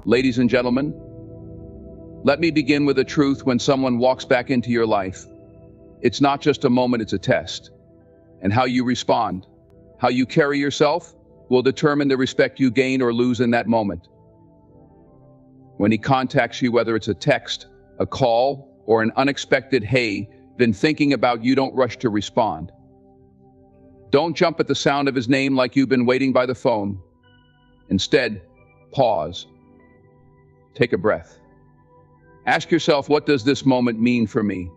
Ladies and gentlemen, let me begin with a truth. When someone walks back into your life, it's not just a moment, it's a test. And how you respond, how you carry yourself, will determine the respect you gain or lose in that moment. When he contacts you, whether it's a text, a call, or an unexpected "hey, been thinking about you," don't rush to respond. Don't jump at the sound of his name like you've been waiting by the phone. Instead, pause. Take a breath. Ask yourself, what does this moment mean for me?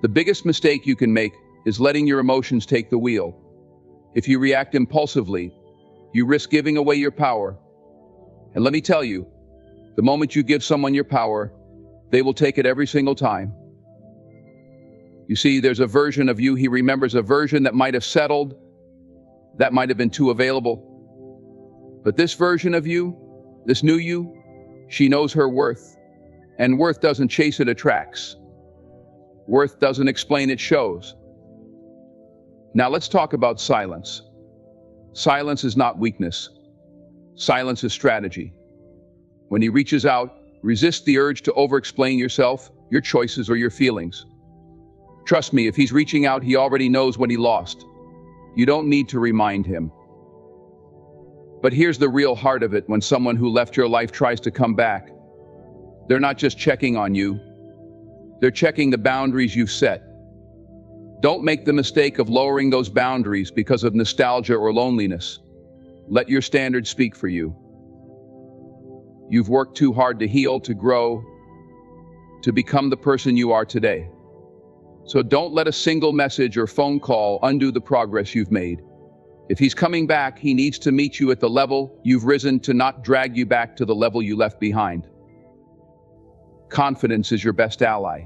The biggest mistake you can make is letting your emotions take the wheel. If you react impulsively, you risk giving away your power. And let me tell you, the moment you give someone your power, they will take it every single time. You see, there's a version of you he remembers, a version that might have settled, that might have been too available. But this version of you, this new you, she knows her worth. And worth doesn't chase, it attracts. Worth doesn't explain, it shows. Now let's talk about silence. Silence is not weakness. Silence is strategy. When he reaches out, resist the urge to over-explain yourself, your choices, or your feelings. Trust me, if he's reaching out, he already knows what he lost. You don't need to remind him. But here's the real heart of it. When someone who left your life tries to come back, they're not just checking on you, they're checking the boundaries you've set. Don't make the mistake of lowering those boundaries because of nostalgia or loneliness. Let your standards speak for you. You've worked too hard to heal, to grow, to become the person you are today. So don't let a single message or phone call undo the progress you've made. If he's coming back, he needs to meet you at the level you've risen to, not drag you back to the level you left behind. Confidence is your best ally.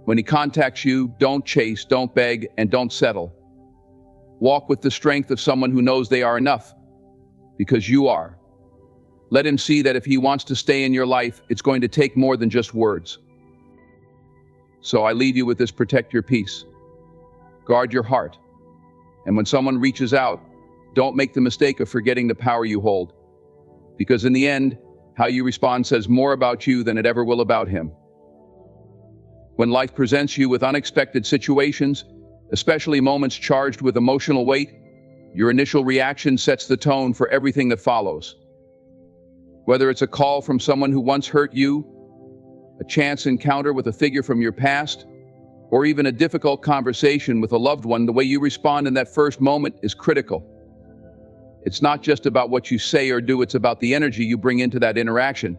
When he contacts you, don't chase, don't beg, and don't settle. Walk with the strength of someone who knows they are enough, because you are. Let him see that if he wants to stay in your life, it's going to take more than just words. So I leave you with this: protect your peace. Guard your heart. And when someone reaches out, don't make the mistake of forgetting the power you hold. Because in the end, how you respond says more about you than it ever will about him. When life presents you with unexpected situations, especially moments charged with emotional weight, your initial reaction sets the tone for everything that follows. Whether it's a call from someone who once hurt you, a chance encounter with a figure from your past, or even a difficult conversation with a loved one, the way you respond in that first moment is critical. It's not just about what you say or do, it's about the energy you bring into that interaction.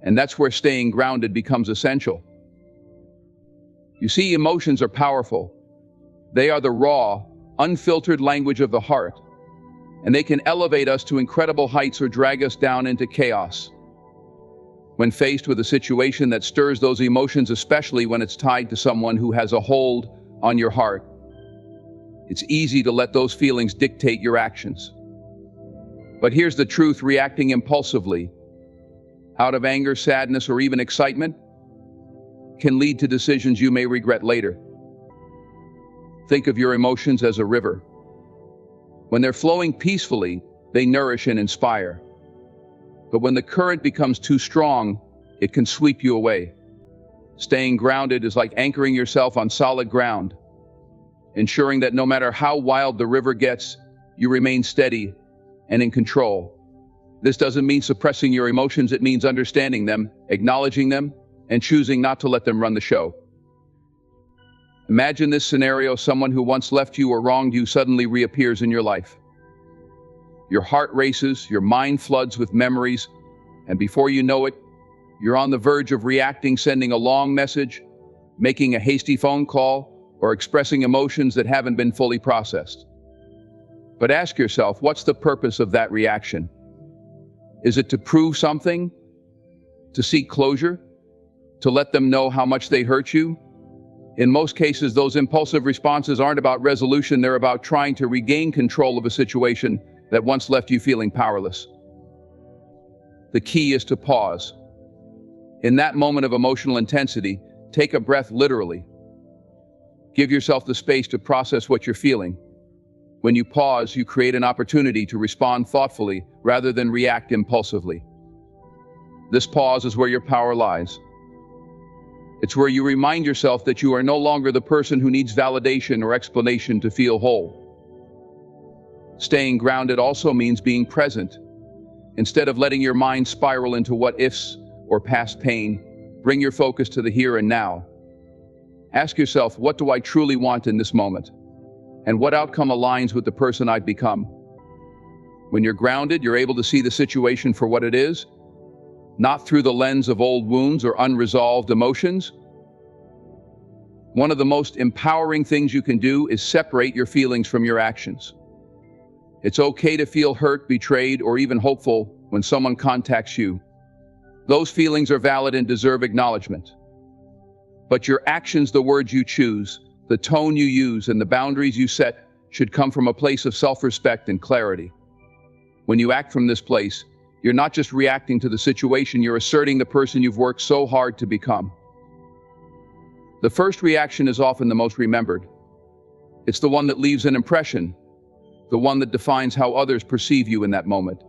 And that's where staying grounded becomes essential. You see, emotions are powerful. They are the raw, unfiltered language of the heart, and they can elevate us to incredible heights or drag us down into chaos. When faced with a situation that stirs those emotions, especially when it's tied to someone who has a hold on your heart, it's easy to let those feelings dictate your actions. But here's the truth: reacting impulsively, out of anger, sadness, or even excitement, can lead to decisions you may regret later. Think of your emotions as a river. When they're flowing peacefully, they nourish and inspire. But when the current becomes too strong, it can sweep you away. Staying grounded is like anchoring yourself on solid ground, ensuring that no matter how wild the river gets, you remain steady and in control. This doesn't mean suppressing your emotions, it means understanding them, acknowledging them, and choosing not to let them run the show. Imagine this scenario: someone who once left you or wronged you suddenly reappears in your life. Your heart races, your mind floods with memories, and before you know it, you're on the verge of reacting, sending a long message, making a hasty phone call, or expressing emotions that haven't been fully processed. But ask yourself, what's the purpose of that reaction? Is it to prove something? To seek closure? To let them know how much they hurt you? In most cases, those impulsive responses aren't about resolution, they're about trying to regain control of a situation that once left you feeling powerless. The key is to pause. In that moment of emotional intensity, take a breath literally. Give yourself the space to process what you're feeling. When you pause, you create an opportunity to respond thoughtfully rather than react impulsively. This pause is where your power lies. It's where you remind yourself that you are no longer the person who needs validation or explanation to feel whole. Staying grounded also means being present. Instead of letting your mind spiral into what-ifs or past pain, bring your focus to the here and now. Ask yourself, what do I truly want in this moment? And what outcome aligns with the person I've become? When you're grounded, you're able to see the situation for what it is, not through the lens of old wounds or unresolved emotions. One of the most empowering things you can do is separate your feelings from your actions. It's okay to feel hurt, betrayed, or even hopeful when someone contacts you. Those feelings are valid and deserve acknowledgement. But your actions, the words you choose, the tone you use, and the boundaries you set should come from a place of self-respect and clarity. When you act from this place, you're not just reacting to the situation, you're asserting the person you've worked so hard to become. The first reaction is often the most remembered. It's the one that leaves an impression, the one that defines how others perceive you in that moment.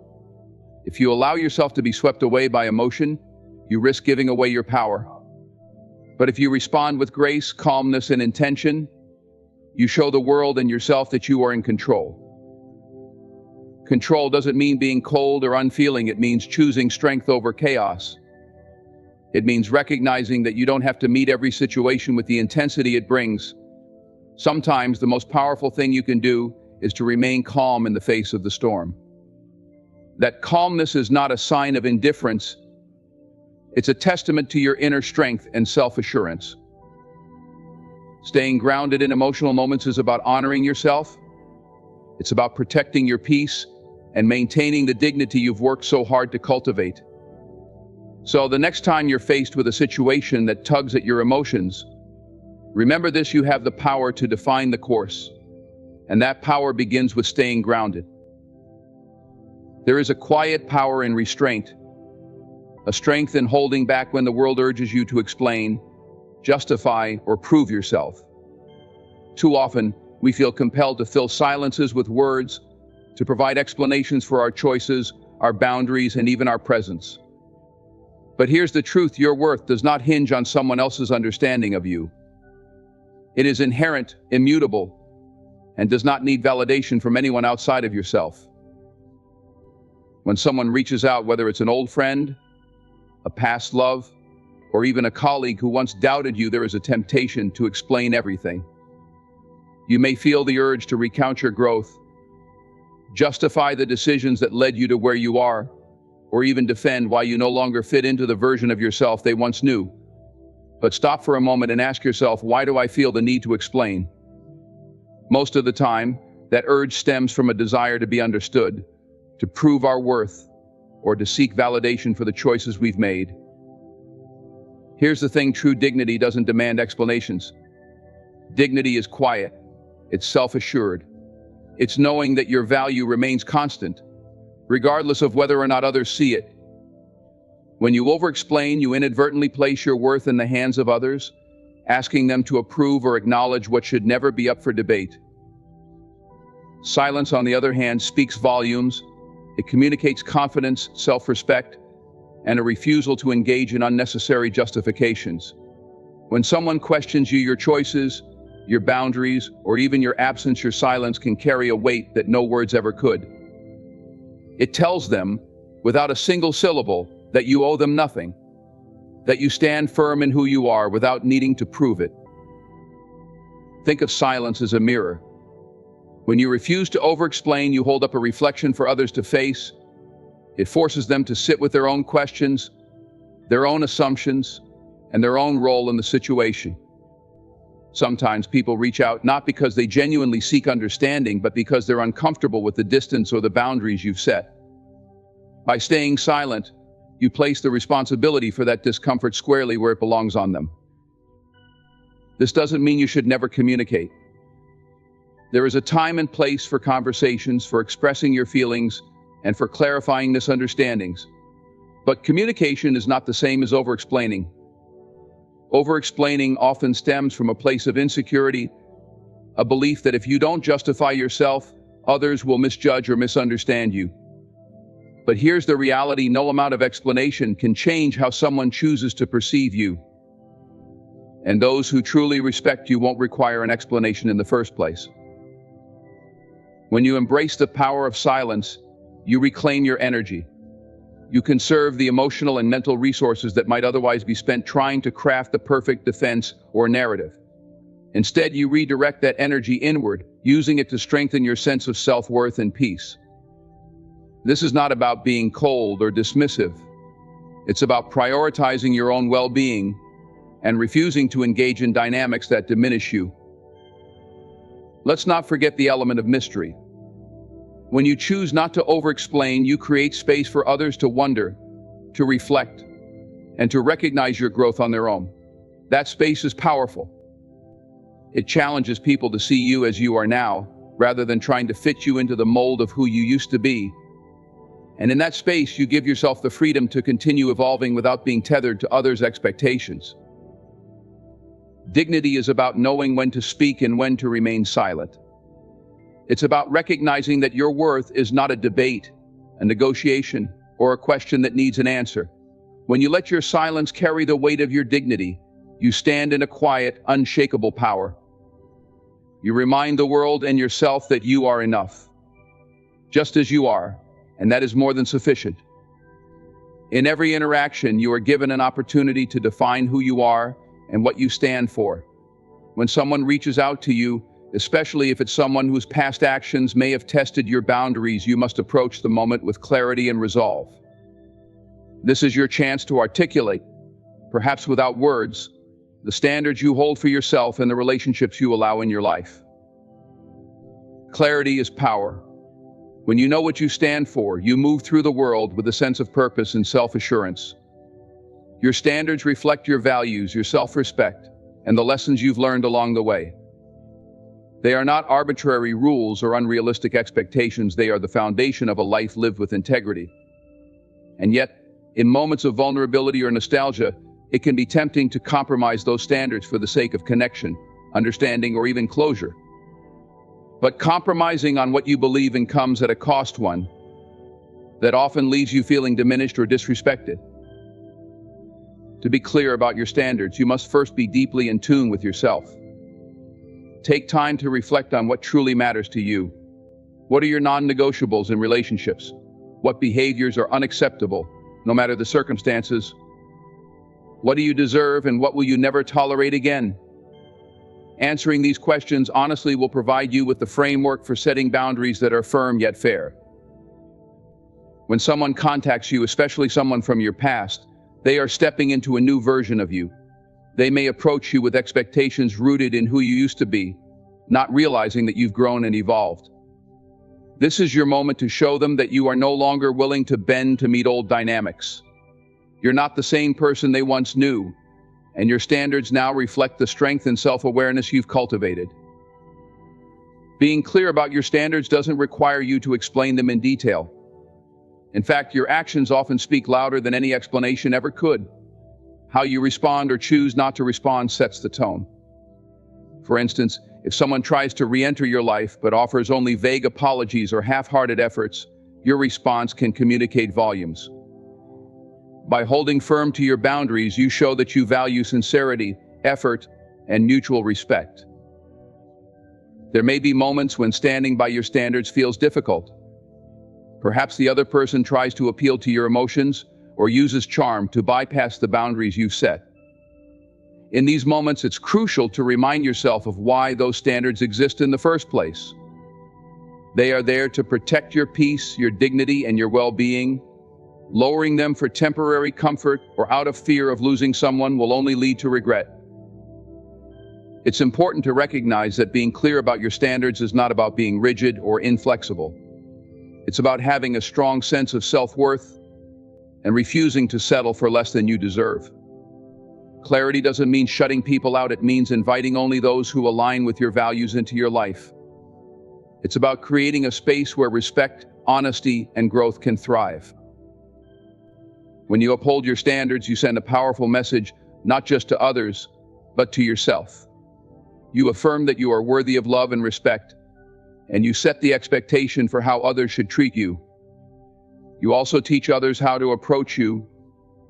If you allow yourself to be swept away by emotion, you risk giving away your power. But if you respond with grace, calmness, and intention, you show the world and yourself that you are in control. Control doesn't mean being cold or unfeeling. It means choosing strength over chaos. It means recognizing that you don't have to meet every situation with the intensity it brings. Sometimes the most powerful thing you can do is to remain calm in the face of the storm. That calmness is not a sign of indifference. It's a testament to your inner strength and self-assurance. Staying grounded in emotional moments is about honoring yourself. It's about protecting your peace and maintaining the dignity you've worked so hard to cultivate. So the next time you're faced with a situation that tugs at your emotions, remember this: you have the power to define the course, and that power begins with staying grounded. There is a quiet power in restraint, a strength in holding back when the world urges you to explain, justify, or prove yourself. Too often, we feel compelled to fill silences with words, to provide explanations for our choices, our boundaries, and even our presence. But here's the truth: your worth does not hinge on someone else's understanding of you. It is inherent, immutable, and does not need validation from anyone outside of yourself. When someone reaches out, whether it's an old friend, a past love, or even a colleague who once doubted you, there is a temptation to explain everything. You may feel the urge to recount your growth, justify the decisions that led you to where you are, or even defend why you no longer fit into the version of yourself they once knew. But stop for a moment and ask yourself, why do I feel the need to explain? Most of the time, that urge stems from a desire to be understood, to prove our worth, or to seek validation for the choices we've made. Here's the thing: true dignity doesn't demand explanations. Dignity is quiet. It's self-assured. It's knowing that your value remains constant, regardless of whether or not others see it. When you over-explain, you inadvertently place your worth in the hands of others, asking them to approve or acknowledge what should never be up for debate. Silence, on the other hand, speaks volumes. It communicates confidence, self-respect, and a refusal to engage in unnecessary justifications. When someone questions you, your choices, your boundaries, or even your absence, your silence can carry a weight that no words ever could. It tells them, without a single syllable, that you owe them nothing, that you stand firm in who you are without needing to prove it. Think of silence as a mirror. When you refuse to over-explain, you hold up a reflection for others to face. It forces them to sit with their own questions, their own assumptions, and their own role in the situation. Sometimes people reach out not because they genuinely seek understanding, but because they're uncomfortable with the distance or the boundaries you've set. By staying silent, you place the responsibility for that discomfort squarely where it belongs on them. This doesn't mean you should never communicate. There is a time and place for conversations, for expressing your feelings, and for clarifying misunderstandings. But communication is not the same as over-explaining. Over-explaining often stems from a place of insecurity, a belief that if you don't justify yourself, others will misjudge or misunderstand you. But here's the reality: no amount of explanation can change how someone chooses to perceive you. And those who truly respect you won't require an explanation in the first place. When you embrace the power of silence, you reclaim your energy. You conserve the emotional and mental resources that might otherwise be spent trying to craft the perfect defense or narrative. Instead, you redirect that energy inward, using it to strengthen your sense of self-worth and peace. This is not about being cold or dismissive. It's about prioritizing your own well-being and refusing to engage in dynamics that diminish you. Let's not forget the element of mystery. When you choose not to over-explain, you create space for others to wonder, to reflect, and to recognize your growth on their own. That space is powerful. It challenges people to see you as you are now, rather than trying to fit you into the mold of who you used to be. And in that space, you give yourself the freedom to continue evolving without being tethered to others' expectations. Dignity is about knowing when to speak and when to remain silent. It's about recognizing that your worth is not a debate, a negotiation, or a question that needs an answer. When you let your silence carry the weight of your dignity, you stand in a quiet, unshakable power. You remind the world and yourself that you are enough, just as you are, and that is more than sufficient. In every interaction, you are given an opportunity to define who you are and what you stand for. When someone reaches out to you, especially if it's someone whose past actions may have tested your boundaries, you must approach the moment with clarity and resolve. This is your chance to articulate, perhaps without words, the standards you hold for yourself and the relationships you allow in your life. Clarity is power. When you know what you stand for, you move through the world with a sense of purpose and self-assurance. Your standards reflect your values, your self-respect, and the lessons you've learned along the way. They are not arbitrary rules or unrealistic expectations. They are the foundation of a life lived with integrity. And yet, in moments of vulnerability or nostalgia, it can be tempting to compromise those standards for the sake of connection, understanding, or even closure. But compromising on what you believe in comes at a cost, one that often leaves you feeling diminished or disrespected. To be clear about your standards, you must first be deeply in tune with yourself. Take time to reflect on what truly matters to you. What are your non-negotiables in relationships? What behaviors are unacceptable, no matter the circumstances? What do you deserve and what will you never tolerate again? Answering these questions honestly will provide you with the framework for setting boundaries that are firm yet fair. When someone contacts you, especially someone from your past, they are stepping into a new version of you. They may approach you with expectations rooted in who you used to be, not realizing that you've grown and evolved. This is your moment to show them that you are no longer willing to bend to meet old dynamics. You're not the same person they once knew, and your standards now reflect the strength and self-awareness you've cultivated. Being clear about your standards doesn't require you to explain them in detail. In fact, your actions often speak louder than any explanation ever could. How you respond or choose not to respond sets the tone. For instance, if someone tries to re-enter your life but offers only vague apologies or half-hearted efforts, your response can communicate volumes. By holding firm to your boundaries, you show that you value sincerity, effort, and mutual respect. There may be moments when standing by your standards feels difficult. Perhaps the other person tries to appeal to your emotions or uses charm to bypass the boundaries you've set. In these moments, it's crucial to remind yourself of why those standards exist in the first place. They are there to protect your peace, your dignity, and your well-being. Lowering them for temporary comfort or out of fear of losing someone will only lead to regret. It's important to recognize that being clear about your standards is not about being rigid or inflexible. It's about having a strong sense of self-worth and refusing to settle for less than you deserve. Clarity doesn't mean shutting people out. It means inviting only those who align with your values into your life. It's about creating a space where respect, honesty, and growth can thrive. When you uphold your standards, you send a powerful message, not just to others, but to yourself. You affirm that you are worthy of love and respect, and you set the expectation for how others should treat you. You also teach others how to approach you,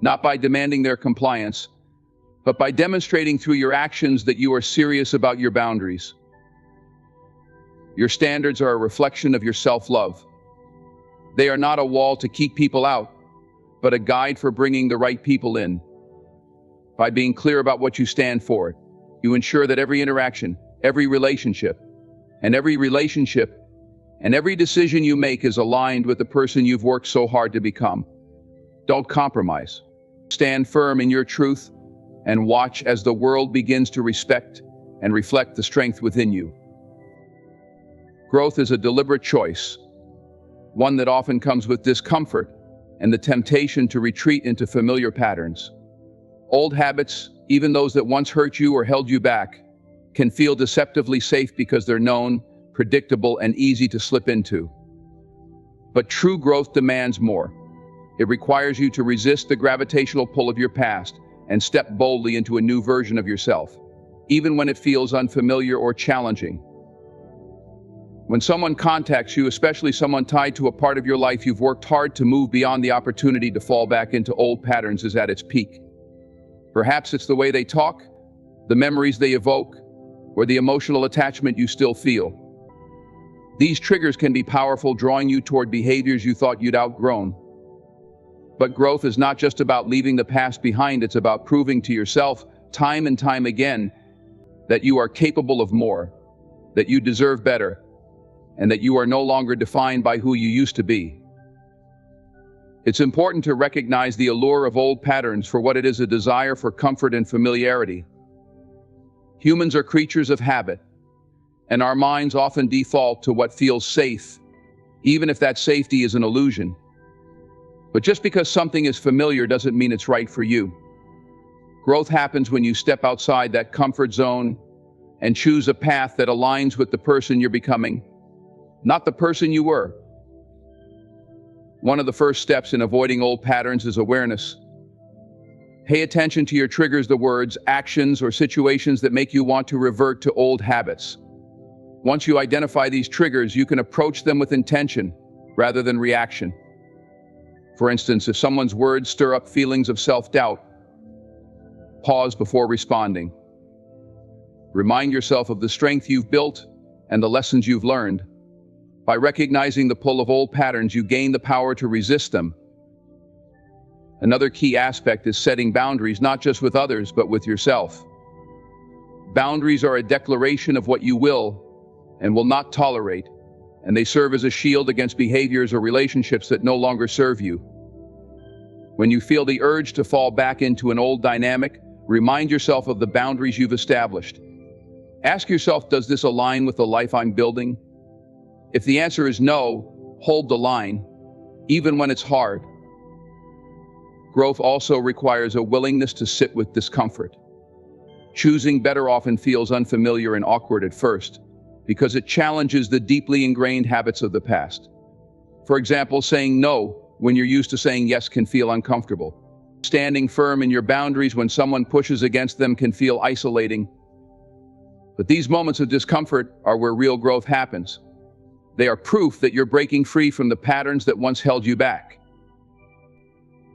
not by demanding their compliance, but by demonstrating through your actions that you are serious about your boundaries. Your standards are a reflection of your self-love. They are not a wall to keep people out, but a guide for bringing the right people in. By being clear about what you stand for, you ensure that every interaction, every relationship, and every decision you make is aligned with the person you've worked so hard to become. Don't compromise. Stand firm in your truth and watch as the world begins to respect and reflect the strength within you. Growth is a deliberate choice, one that often comes with discomfort and the temptation to retreat into familiar patterns. Old habits, even those that once hurt you or held you back, can feel deceptively safe because they're known, predictable, and easy to slip into. But true growth demands more. It requires you to resist the gravitational pull of your past and step boldly into a new version of yourself, even when it feels unfamiliar or challenging. When someone contacts you, especially someone tied to a part of your life you've worked hard to move beyond, the opportunity to fall back into old patterns is at its peak. Perhaps it's the way they talk, the memories they evoke, or the emotional attachment you still feel. These triggers can be powerful, drawing you toward behaviors you thought you'd outgrown. But growth is not just about leaving the past behind, it's about proving to yourself time and time again that you are capable of more, that you deserve better, and that you are no longer defined by who you used to be. It's important to recognize the allure of old patterns for what it is: a desire for comfort and familiarity. Humans are creatures of habit, and our minds often default to what feels safe, even if that safety is an illusion. But just because something is familiar doesn't mean it's right for you. Growth happens when you step outside that comfort zone and choose a path that aligns with the person you're becoming, not the person you were. One of the first steps in avoiding old patterns is awareness. Pay attention to your triggers, the words, actions, or situations that make you want to revert to old habits. Once you identify these triggers, you can approach them with intention rather than reaction. For instance, if someone's words stir up feelings of self-doubt, pause before responding. Remind yourself of the strength you've built and the lessons you've learned. By recognizing the pull of old patterns, you gain the power to resist them. Another key aspect is setting boundaries, not just with others, but with yourself. Boundaries are a declaration of what you will and will not tolerate, and they serve as a shield against behaviors or relationships that no longer serve you. When you feel the urge to fall back into an old dynamic, remind yourself of the boundaries you've established. Ask yourself, does this align with the life I'm building? If the answer is no, hold the line, even when it's hard. Growth also requires a willingness to sit with discomfort. Choosing better often feels unfamiliar and awkward at first, because it challenges the deeply ingrained habits of the past. For example, saying no when you're used to saying yes can feel uncomfortable. Standing firm in your boundaries when someone pushes against them can feel isolating. But these moments of discomfort are where real growth happens. They are proof that you're breaking free from the patterns that once held you back.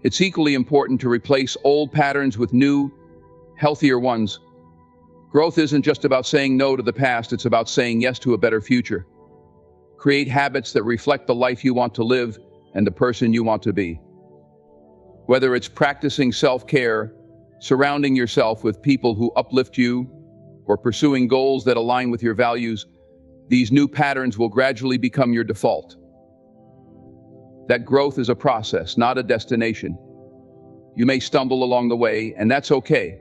It's equally important to replace old patterns with new, healthier ones. Growth isn't just about saying no to the past, it's about saying yes to a better future. Create habits that reflect the life you want to live and the person you want to be. Whether it's practicing self-care, surrounding yourself with people who uplift you, or pursuing goals that align with your values, these new patterns will gradually become your default. That growth is a process, not a destination. You may stumble along the way, and that's okay.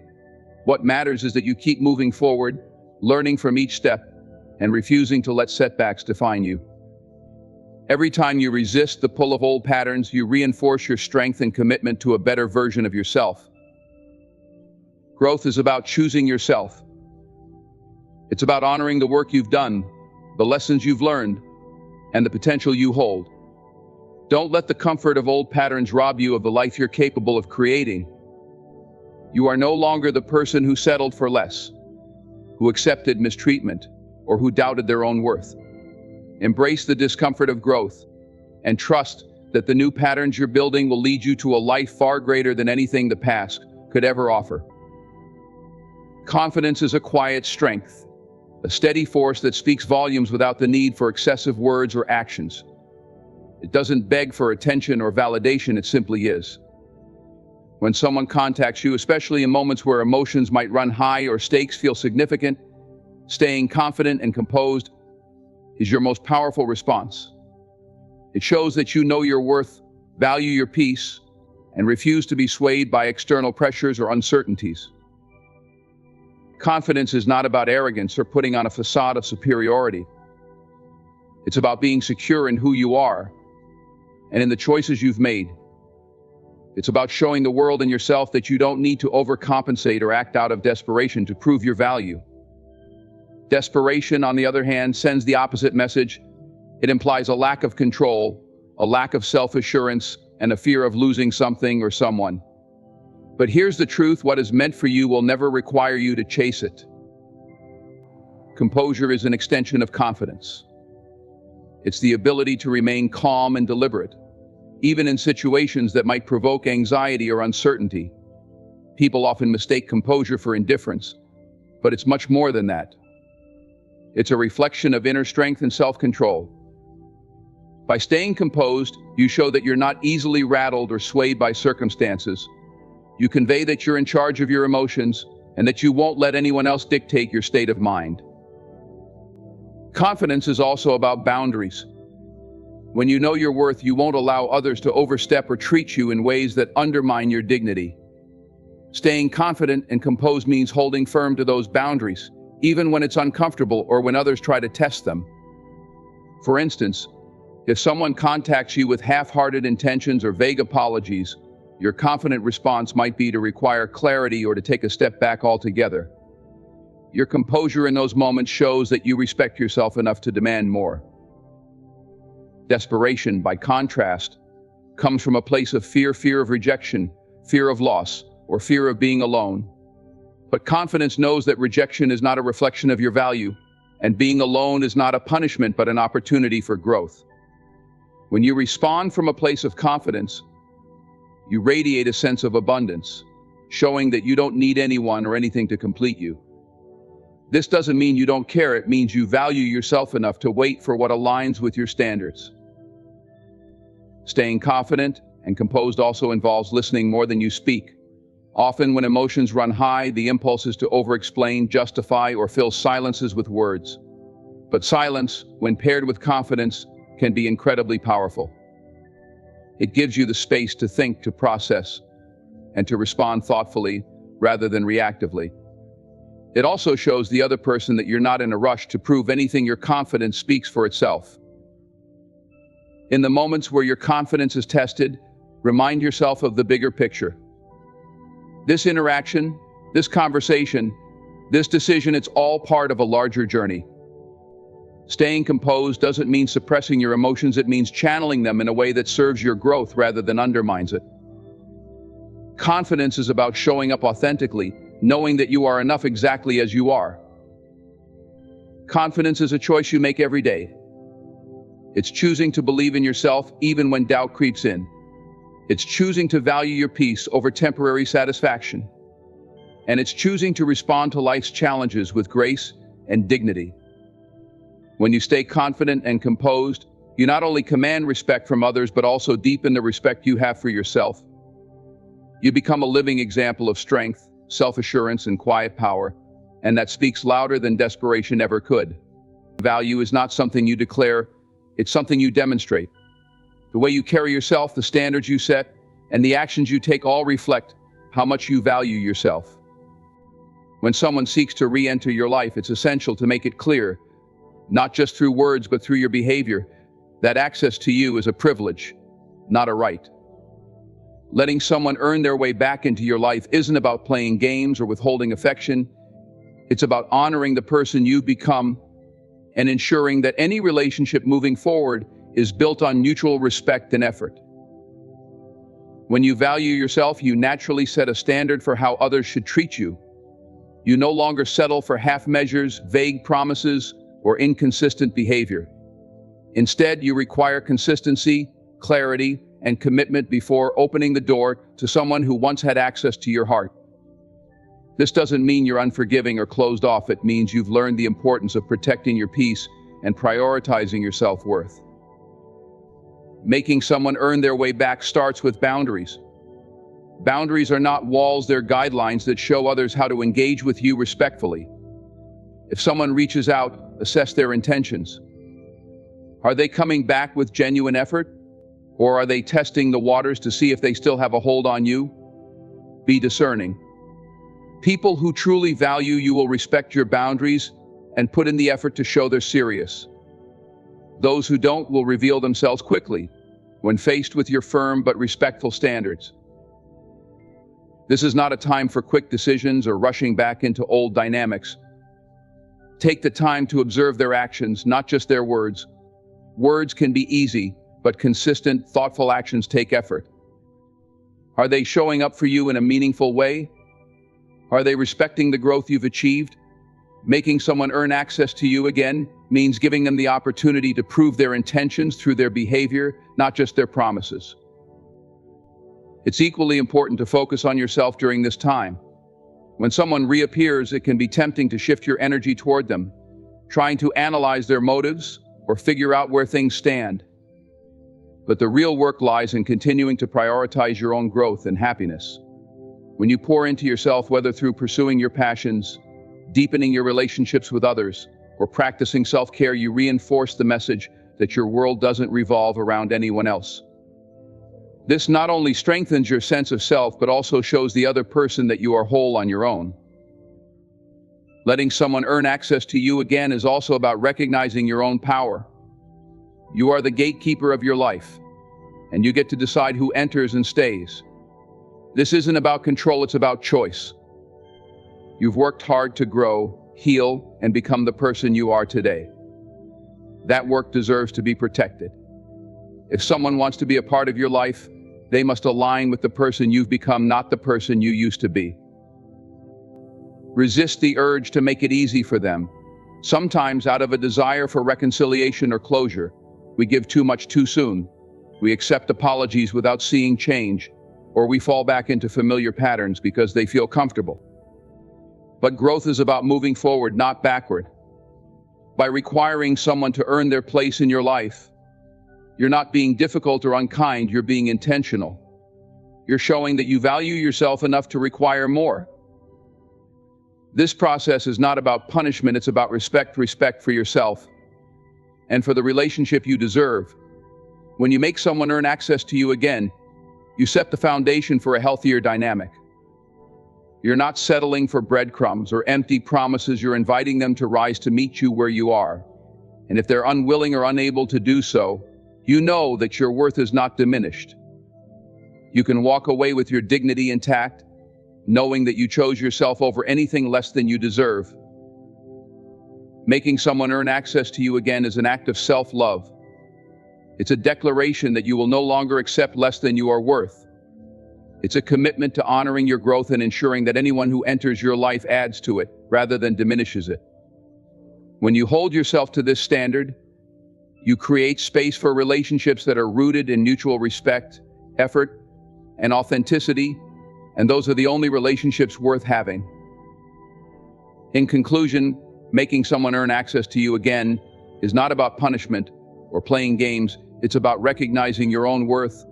What matters is that you keep moving forward, learning from each step, and refusing to let setbacks define you. Every time you resist the pull of old patterns, you reinforce your strength and commitment to a better version of yourself. Growth is about choosing yourself. It's about honoring the work you've done, the lessons you've learned, and the potential you hold. Don't let the comfort of old patterns rob you of the life you're capable of creating. You are no longer the person who settled for less, who accepted mistreatment, or who doubted their own worth. Embrace the discomfort of growth, and trust that the new patterns you're building will lead you to a life far greater than anything the past could ever offer. Confidence is a quiet strength, a steady force that speaks volumes without the need for excessive words or actions. It doesn't beg for attention or validation, it simply is. When someone contacts you, especially in moments where emotions might run high or stakes feel significant, staying confident and composed is your most powerful response. It shows that you know your worth, value your peace, and refuse to be swayed by external pressures or uncertainties. Confidence is not about arrogance or putting on a facade of superiority. It's about being secure in who you are and in the choices you've made. It's about showing the world and yourself that you don't need to overcompensate or act out of desperation to prove your value. Desperation, on the other hand, sends the opposite message. It implies a lack of control, a lack of self-assurance, and a fear of losing something or someone. But here's the truth: what is meant for you will never require you to chase it. Composure is an extension of confidence. It's the ability to remain calm and deliberate, even in situations that might provoke anxiety or uncertainty. People often mistake composure for indifference, but it's much more than that. It's a reflection of inner strength and self-control. By staying composed, you show that you're not easily rattled or swayed by circumstances. You convey that you're in charge of your emotions and that you won't let anyone else dictate your state of mind. Confidence is also about boundaries. When you know your worth, you won't allow others to overstep or treat you in ways that undermine your dignity. Staying confident and composed means holding firm to those boundaries, even when it's uncomfortable or when others try to test them. For instance, if someone contacts you with half-hearted intentions or vague apologies, your confident response might be to require clarity or to take a step back altogether. Your composure in those moments shows that you respect yourself enough to demand more. Desperation, by contrast, comes from a place of fear of rejection, fear of loss, or fear of being alone. But confidence knows that rejection is not a reflection of your value, and being alone is not a punishment but an opportunity for growth. When you respond from a place of confidence, you radiate a sense of abundance, showing that you don't need anyone or anything to complete you. This doesn't mean you don't care, it means you value yourself enough to wait for what aligns with your standards. Staying confident and composed also involves listening more than you speak. Often when emotions run high, the impulse is to over-explain, justify, or fill silences with words. But silence, when paired with confidence, can be incredibly powerful. It gives you the space to think, to process, and to respond thoughtfully rather than reactively. It also shows the other person that you're not in a rush to prove anything. Your confidence speaks for itself. In the moments where your confidence is tested, remind yourself of the bigger picture. This interaction, this conversation, this decision, it's all part of a larger journey. Staying composed doesn't mean suppressing your emotions, it means channeling them in a way that serves your growth rather than undermines it. Confidence is about showing up authentically, knowing that you are enough exactly as you are. Confidence is a choice you make every day. It's choosing to believe in yourself even when doubt creeps in. It's choosing to value your peace over temporary satisfaction. And it's choosing to respond to life's challenges with grace and dignity. When you stay confident and composed, you not only command respect from others, but also deepen the respect you have for yourself. You become a living example of strength, self-assurance, and quiet power, and that speaks louder than desperation ever could. Value is not something you declare, it's something you demonstrate. The way you carry yourself, the standards you set, and the actions you take all reflect how much you value yourself. When someone seeks to re-enter your life, it's essential to make it clear, not just through words but through your behavior, that access to you is a privilege, not a right. Letting someone earn their way back into your life isn't about playing games or withholding affection. It's about honoring the person you've become and ensuring that any relationship moving forward is built on mutual respect and effort. When you value yourself, you naturally set a standard for how others should treat you. You no longer settle for half measures, vague promises, or inconsistent behavior. Instead, you require consistency, clarity, and commitment before opening the door to someone who once had access to your heart. This doesn't mean you're unforgiving or closed off. It means you've learned the importance of protecting your peace and prioritizing your self-worth. Making someone earn their way back starts with boundaries. Boundaries are not walls, they're guidelines that show others how to engage with you respectfully. If someone reaches out, assess their intentions. Are they coming back with genuine effort? Or are they testing the waters to see if they still have a hold on you? Be discerning. People who truly value you will respect your boundaries and put in the effort to show they're serious. Those who don't will reveal themselves quickly when faced with your firm but respectful standards. This is not a time for quick decisions or rushing back into old dynamics. Take the time to observe their actions, not just their words. Words can be easy, but consistent, thoughtful actions take effort. Are they showing up for you in a meaningful way? Are they respecting the growth you've achieved? Making someone earn access to you again means giving them the opportunity to prove their intentions through their behavior, not just their promises. It's equally important to focus on yourself during this time. When someone reappears, it can be tempting to shift your energy toward them, trying to analyze their motives or figure out where things stand. But the real work lies in continuing to prioritize your own growth and happiness. When you pour into yourself, whether through pursuing your passions, deepening your relationships with others, or practicing self-care, you reinforce the message that your world doesn't revolve around anyone else. This not only strengthens your sense of self, but also shows the other person that you are whole on your own. Letting someone earn access to you again is also about recognizing your own power. You are the gatekeeper of your life, and you get to decide who enters and stays. This isn't about control, it's about choice. You've worked hard to grow, heal, and become the person you are today. That work deserves to be protected. If someone wants to be a part of your life, they must align with the person you've become, not the person you used to be. Resist the urge to make it easy for them. Sometimes, out of a desire for reconciliation or closure, we give too much too soon. We accept apologies without seeing change, or we fall back into familiar patterns because they feel comfortable. But growth is about moving forward, not backward. By requiring someone to earn their place in your life, you're not being difficult or unkind, you're being intentional. You're showing that you value yourself enough to require more. This process is not about punishment, it's about respect for yourself and for the relationship you deserve. When you make someone earn access to you again, you set the foundation for a healthier dynamic. You're not settling for breadcrumbs or empty promises, you're inviting them to rise to meet you where you are. And if they're unwilling or unable to do so, you know that your worth is not diminished. You can walk away with your dignity intact, knowing that you chose yourself over anything less than you deserve. Making someone earn access to you again is an act of self-love. It's a declaration that you will no longer accept less than you are worth. It's a commitment to honoring your growth and ensuring that anyone who enters your life adds to it rather than diminishes it. When you hold yourself to this standard, you create space for relationships that are rooted in mutual respect, effort, and authenticity, and those are the only relationships worth having. In conclusion, making someone earn access to you again is not about punishment or playing games. It's about recognizing your own worth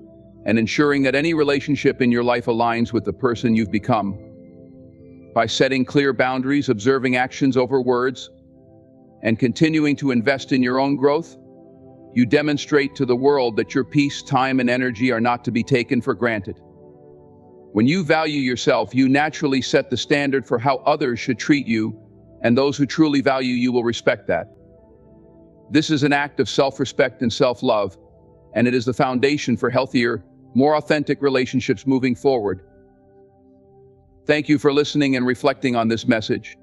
and ensuring that any relationship in your life aligns with the person you've become. By setting clear boundaries, observing actions over words, and continuing to invest in your own growth, you demonstrate to the world that your peace, time, and energy are not to be taken for granted. When you value yourself, you naturally set the standard for how others should treat you, and those who truly value you will respect that. This is an act of self-respect and self-love, and it is the foundation for healthier, more authentic relationships moving forward. Thank you for listening and reflecting on this message.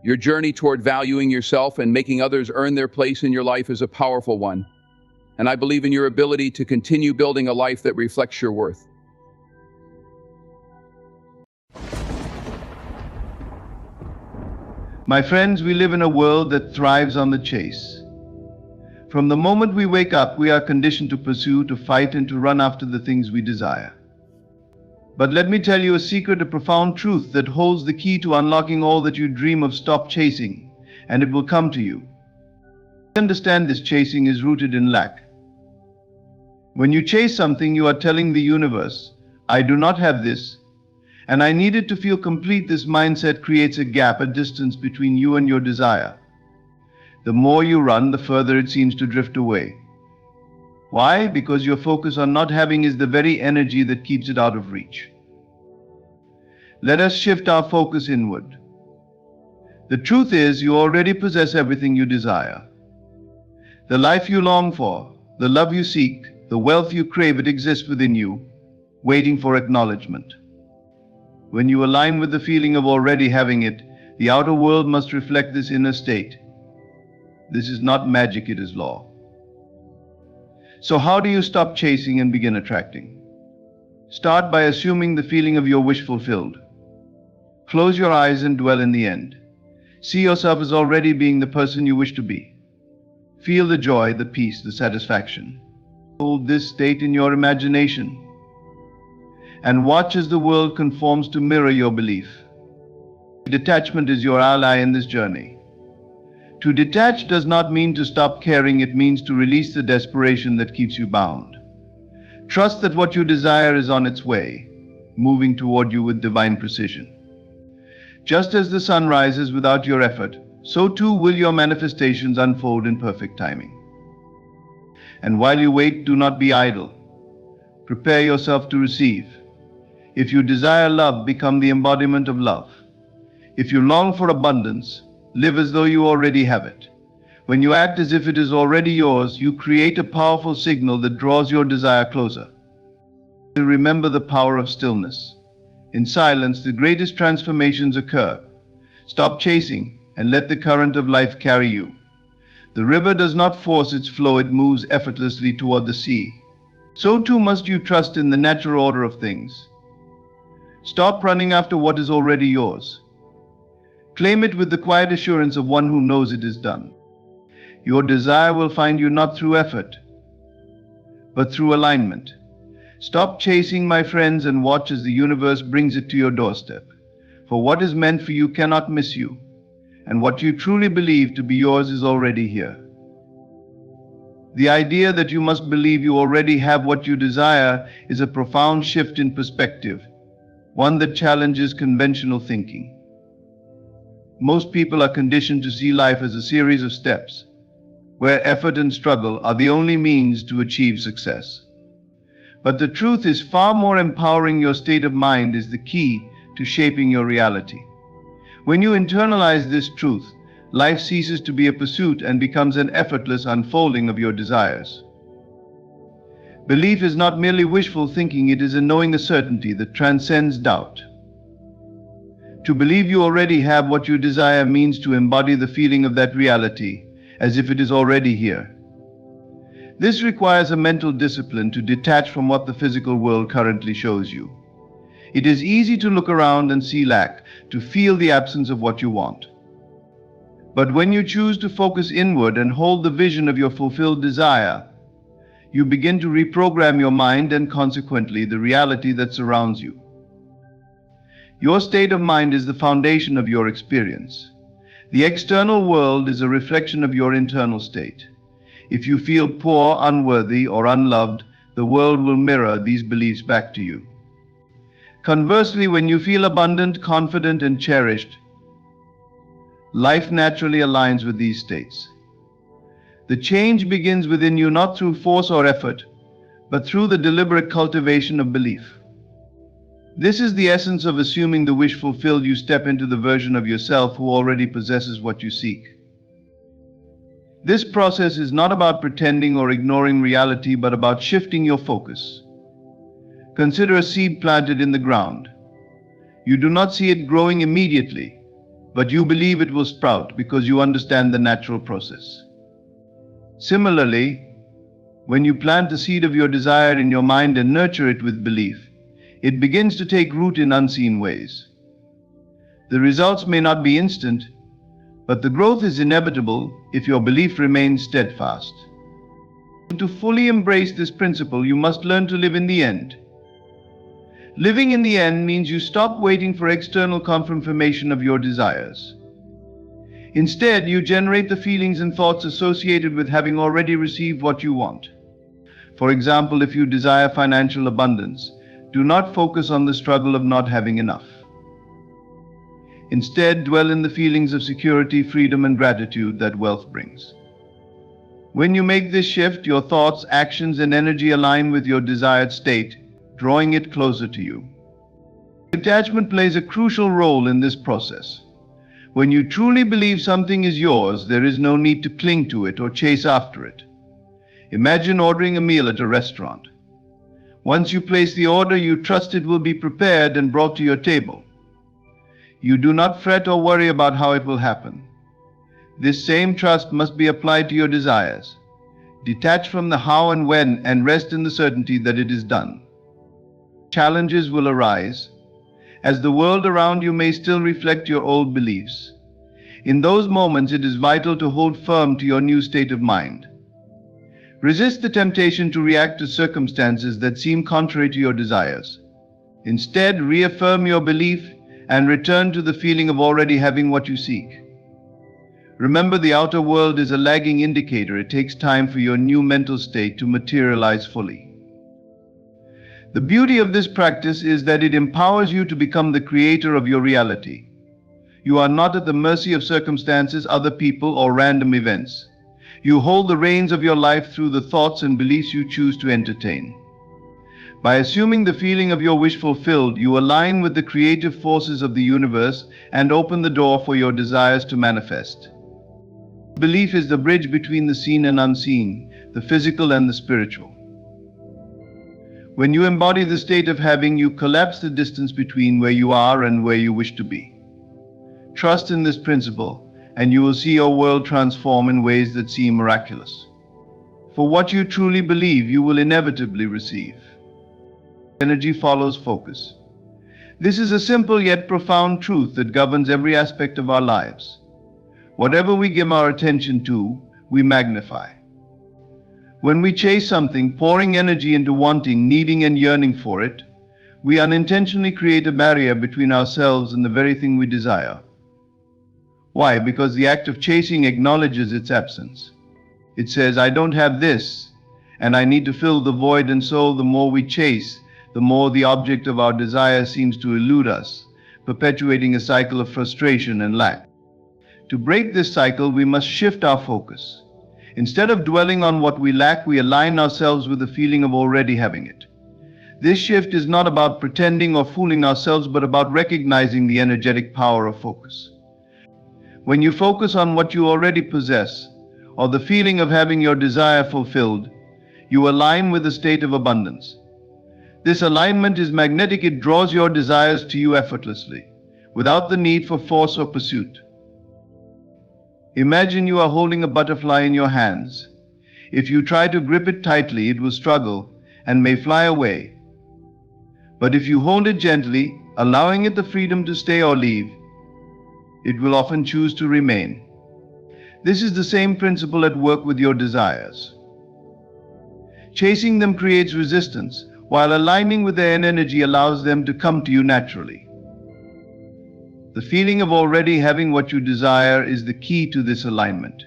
Your journey toward valuing yourself and making others earn their place in your life is a powerful one, and I believe in your ability to continue building a life that reflects your worth. My friends, we live in a world that thrives on the chase. From the moment we wake up, we are conditioned to pursue, to fight, and to run after the things we desire. But let me tell you a secret, a profound truth that holds the key to unlocking all that you dream of. Stop chasing, and it will come to you. Understand this: chasing is rooted in lack. When you chase something, you are telling the universe, I do not have this, and I need it to feel complete. This mindset creates a gap, a distance between you and your desire. The more you run, the further it seems to drift away. Why? Because your focus on not having is the very energy that keeps it out of reach. Let us shift our focus inward. The truth is, you already possess everything you desire. The life you long for, the love you seek, the wealth you crave, it exists within you, waiting for acknowledgement. When you align with the feeling of already having it, the outer world must reflect this inner state. This is not magic, it is law. So how do you stop chasing and begin attracting? Start by assuming the feeling of your wish fulfilled. Close your eyes and dwell in the end. See yourself as already being the person you wish to be. Feel the joy, the peace, the satisfaction. Hold this state in your imagination and watch as the world conforms to mirror your belief. Detachment is your ally in this journey. To detach does not mean to stop caring, it means to release the desperation that keeps you bound. Trust that what you desire is on its way, moving toward you with divine precision. Just as the sun rises without your effort, so too will your manifestations unfold in perfect timing. And while you wait, do not be idle. Prepare yourself to receive. If you desire love, become the embodiment of love. If you long for abundance, live as though you already have it. When you act as if it is already yours, you create a powerful signal that draws your desire closer. Remember the power of stillness. In silence, the greatest transformations occur. Stop chasing and let the current of life carry you. The river does not force its flow, it moves effortlessly toward the sea. So too must you trust in the natural order of things. Stop running after what is already yours. Claim it with the quiet assurance of one who knows it is done. Your desire will find you not through effort, but through alignment. Stop chasing, my friends, and watch as the universe brings it to your doorstep. For what is meant for you cannot miss you, and what you truly believe to be yours is already here. The idea that you must believe you already have what you desire is a profound shift in perspective, one that challenges conventional thinking. Most people are conditioned to see life as a series of steps, where effort and struggle are the only means to achieve success. But the truth is far more empowering. Your state of mind is the key to shaping your reality. When you internalize this truth, life ceases to be a pursuit and becomes an effortless unfolding of your desires. Belief is not merely wishful thinking, it is a knowing, a certainty that transcends doubt. To believe you already have what you desire means to embody the feeling of that reality as if it is already here. This requires a mental discipline to detach from what the physical world currently shows you. It is easy to look around and see lack, to feel the absence of what you want. But when you choose to focus inward and hold the vision of your fulfilled desire, you begin to reprogram your mind and consequently the reality that surrounds you. Your state of mind is the foundation of your experience. The external world is a reflection of your internal state. If you feel poor, unworthy, or unloved, the world will mirror these beliefs back to you. Conversely, when you feel abundant, confident, and cherished, life naturally aligns with these states. The change begins within you, not through force or effort, but through the deliberate cultivation of belief. This is the essence of assuming the wish fulfilled. You step into the version of yourself who already possesses what you seek. This process is not about pretending or ignoring reality, but about shifting your focus. Consider a seed planted in the ground. You do not see it growing immediately, but you believe it will sprout because you understand the natural process. Similarly, when you plant the seed of your desire in your mind and nurture it with belief, it begins to take root in unseen ways. The results may not be instant, but the growth is inevitable if your belief remains steadfast. To fully embrace this principle, you must learn to live in the end. Living in the end means you stop waiting for external confirmation of your desires. Instead, you generate the feelings and thoughts associated with having already received what you want. For example, if you desire financial abundance, do not focus on the struggle of not having enough. Instead, dwell in the feelings of security, freedom, and gratitude that wealth brings. When you make this shift, your thoughts, actions, and energy align with your desired state, drawing it closer to you. Detachment plays a crucial role in this process. When you truly believe something is yours, there is no need to cling to it or chase after it. Imagine ordering a meal at a restaurant. Once you place the order, you trust it will be prepared and brought to your table. You do not fret or worry about how it will happen. This same trust must be applied to your desires. Detach from the how and when and rest in the certainty that it is done. Challenges will arise, as the world around you may still reflect your old beliefs. In those moments, it is vital to hold firm to your new state of mind. Resist the temptation to react to circumstances that seem contrary to your desires. Instead, reaffirm your belief and return to the feeling of already having what you seek. Remember, the outer world is a lagging indicator. It takes time for your new mental state to materialize fully. The beauty of this practice is that it empowers you to become the creator of your reality. You are not at the mercy of circumstances, other people, or random events. You hold the reins of your life through the thoughts and beliefs you choose to entertain. By assuming the feeling of your wish fulfilled, you align with the creative forces of the universe and open the door for your desires to manifest. Belief is the bridge between the seen and unseen, the physical and the spiritual. When you embody the state of having, you collapse the distance between where you are and where you wish to be. Trust in this principle, and you will see your world transform in ways that seem miraculous. For what you truly believe, you will inevitably receive. Energy follows focus. This is a simple yet profound truth that governs every aspect of our lives. Whatever we give our attention to, we magnify. When we chase something, pouring energy into wanting, needing, and yearning for it, we unintentionally create a barrier between ourselves and the very thing we desire. Why? Because the act of chasing acknowledges its absence. It says, I don't have this, and I need to fill the void, and so the more we chase, the more the object of our desire seems to elude us, perpetuating a cycle of frustration and lack. To break this cycle, we must shift our focus. Instead of dwelling on what we lack, we align ourselves with the feeling of already having it. This shift is not about pretending or fooling ourselves, but about recognizing the energetic power of focus. When you focus on what you already possess, or the feeling of having your desire fulfilled, you align with a state of abundance. This alignment is magnetic. It draws your desires to you effortlessly, without the need for force or pursuit. Imagine you are holding a butterfly in your hands. If you try to grip it tightly, it will struggle and may fly away. But if you hold it gently, allowing it the freedom to stay or leave, it will often choose to remain. This is the same principle at work with your desires. Chasing them creates resistance, while aligning with their energy allows them to come to you naturally. The feeling of already having what you desire is the key to this alignment.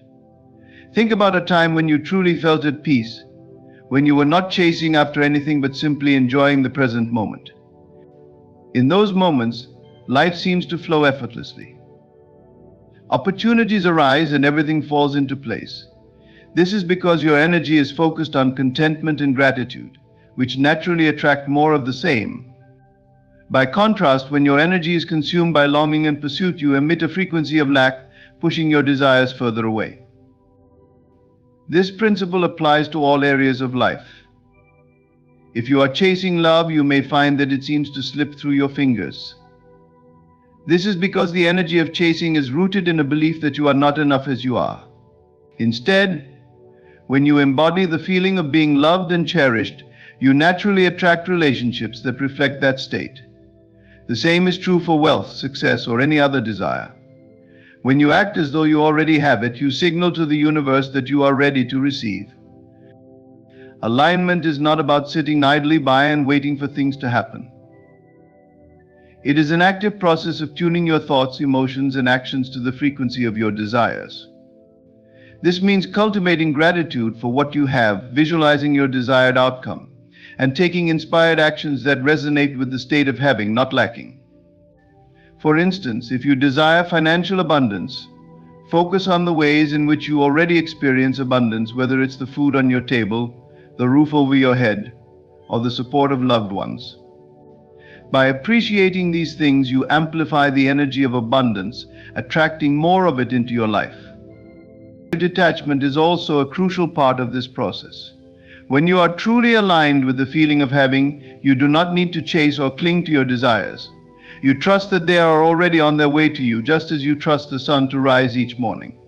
Think about a time when you truly felt at peace, when you were not chasing after anything but simply enjoying the present moment. In those moments, life seems to flow effortlessly. Opportunities arise and everything falls into place. This is because your energy is focused on contentment and gratitude, which naturally attract more of the same. By contrast, when your energy is consumed by longing and pursuit, you emit a frequency of lack, pushing your desires further away. This principle applies to all areas of life. If you are chasing love, you may find that it seems to slip through your fingers. This is because the energy of chasing is rooted in a belief that you are not enough as you are. Instead, when you embody the feeling of being loved and cherished, you naturally attract relationships that reflect that state. The same is true for wealth, success, or any other desire. When you act as though you already have it, you signal to the universe that you are ready to receive. Alignment is not about sitting idly by and waiting for things to happen. It is an active process of tuning your thoughts, emotions, and actions to the frequency of your desires. This means cultivating gratitude for what you have, visualizing your desired outcome, and taking inspired actions that resonate with the state of having, not lacking. For instance, if you desire financial abundance, focus on the ways in which you already experience abundance, whether it's the food on your table, the roof over your head, or the support of loved ones. By appreciating these things, you amplify the energy of abundance, attracting more of it into your life. Detachment is also a crucial part of this process. When you are truly aligned with the feeling of having, you do not need to chase or cling to your desires. You trust that they are already on their way to you, just as you trust the sun to rise each morning.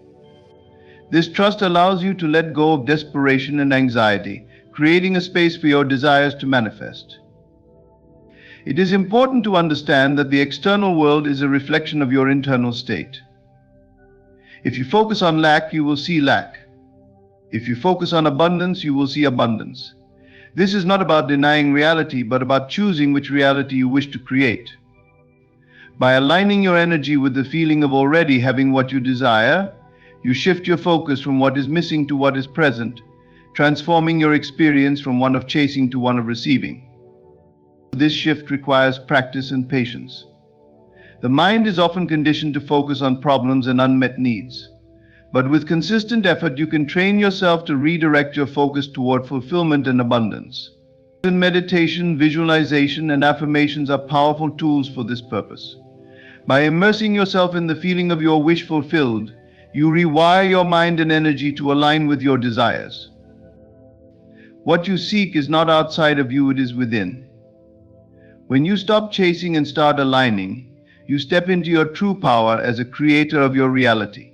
This trust allows you to let go of desperation and anxiety, creating a space for your desires to manifest. It is important to understand that the external world is a reflection of your internal state. If you focus on lack, you will see lack. If you focus on abundance, you will see abundance. This is not about denying reality, but about choosing which reality you wish to create. By aligning your energy with the feeling of already having what you desire, you shift your focus from what is missing to what is present, transforming your experience from one of chasing to one of receiving. This shift requires practice and patience. The mind is often conditioned to focus on problems and unmet needs. But with consistent effort, you can train yourself to redirect your focus toward fulfillment and abundance. Meditation, visualization, and affirmations are powerful tools for this purpose. By immersing yourself in the feeling of your wish fulfilled, you rewire your mind and energy to align with your desires. What you seek is not outside of you, it is within. When you stop chasing and start aligning, you step into your true power as a creator of your reality.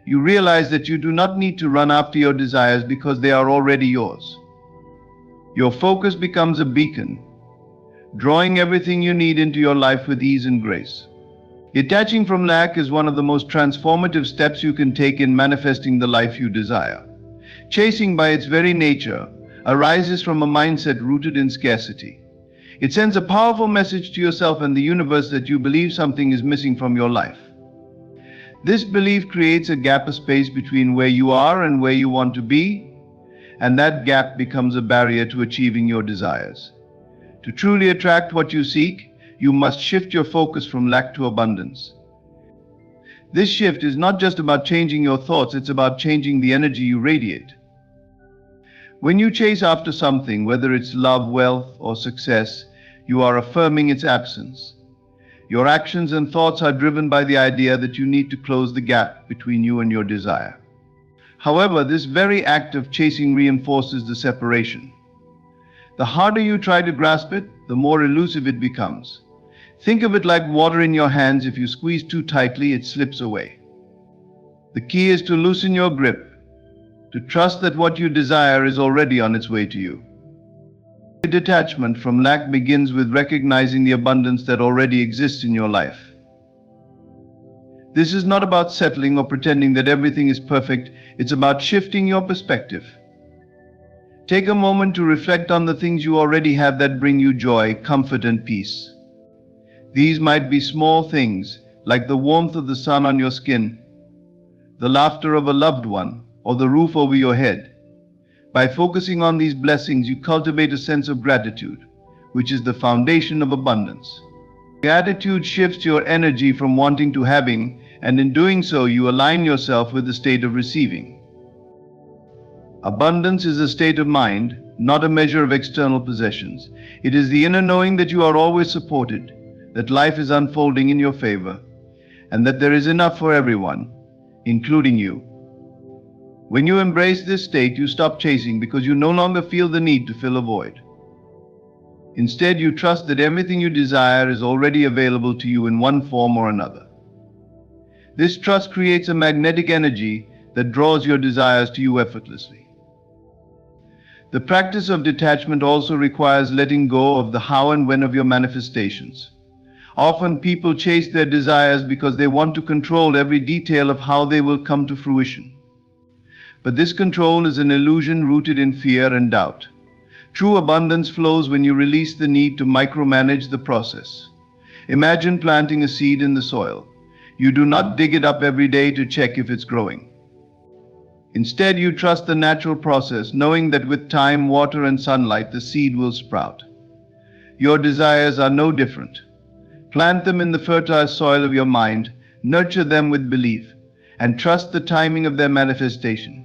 You realize that you do not need to run after your desires because they are already yours. Your focus becomes a beacon, drawing everything you need into your life with ease and grace. Detaching from lack is one of the most transformative steps you can take in manifesting the life you desire. Chasing, by its very nature, arises from a mindset rooted in scarcity. It sends a powerful message to yourself and the universe that you believe something is missing from your life. This belief creates a gap of space between where you are and where you want to be, and that gap becomes a barrier to achieving your desires. To truly attract what you seek, you must shift your focus from lack to abundance. This shift is not just about changing your thoughts, it's about changing the energy you radiate. When you chase after something, whether it's love, wealth, or success, you are affirming its absence. Your actions and thoughts are driven by the idea that you need to close the gap between you and your desire. However, this very act of chasing reinforces the separation. The harder you try to grasp it, the more elusive it becomes. Think of it like water in your hands. If you squeeze too tightly, it slips away. The key is to loosen your grip, to trust that what you desire is already on its way to you. Detachment from lack begins with recognizing the abundance that already exists in your life. This is not about settling or pretending that everything is perfect, it's about shifting your perspective. Take a moment to reflect on the things you already have that bring you joy, comfort, and peace. These might be small things, like the warmth of the sun on your skin, the laughter of a loved one, or the roof over your head. By focusing on these blessings, you cultivate a sense of gratitude, which is the foundation of abundance. Gratitude shifts your energy from wanting to having, and in doing so, you align yourself with the state of receiving. Abundance is a state of mind, not a measure of external possessions. It is the inner knowing that you are always supported, that life is unfolding in your favor, and that there is enough for everyone, including you. When you embrace this state, you stop chasing because you no longer feel the need to fill a void. Instead, you trust that everything you desire is already available to you in one form or another. This trust creates a magnetic energy that draws your desires to you effortlessly. The practice of detachment also requires letting go of the how and when of your manifestations. Often people chase their desires because they want to control every detail of how they will come to fruition. But this control is an illusion rooted in fear and doubt. True abundance flows when you release the need to micromanage the process. Imagine planting a seed in the soil. You do not dig it up every day to check if it's growing. Instead, you trust the natural process, knowing that with time, water, and sunlight, the seed will sprout. Your desires are no different. Plant them in the fertile soil of your mind, nurture them with belief, and trust the timing of their manifestation.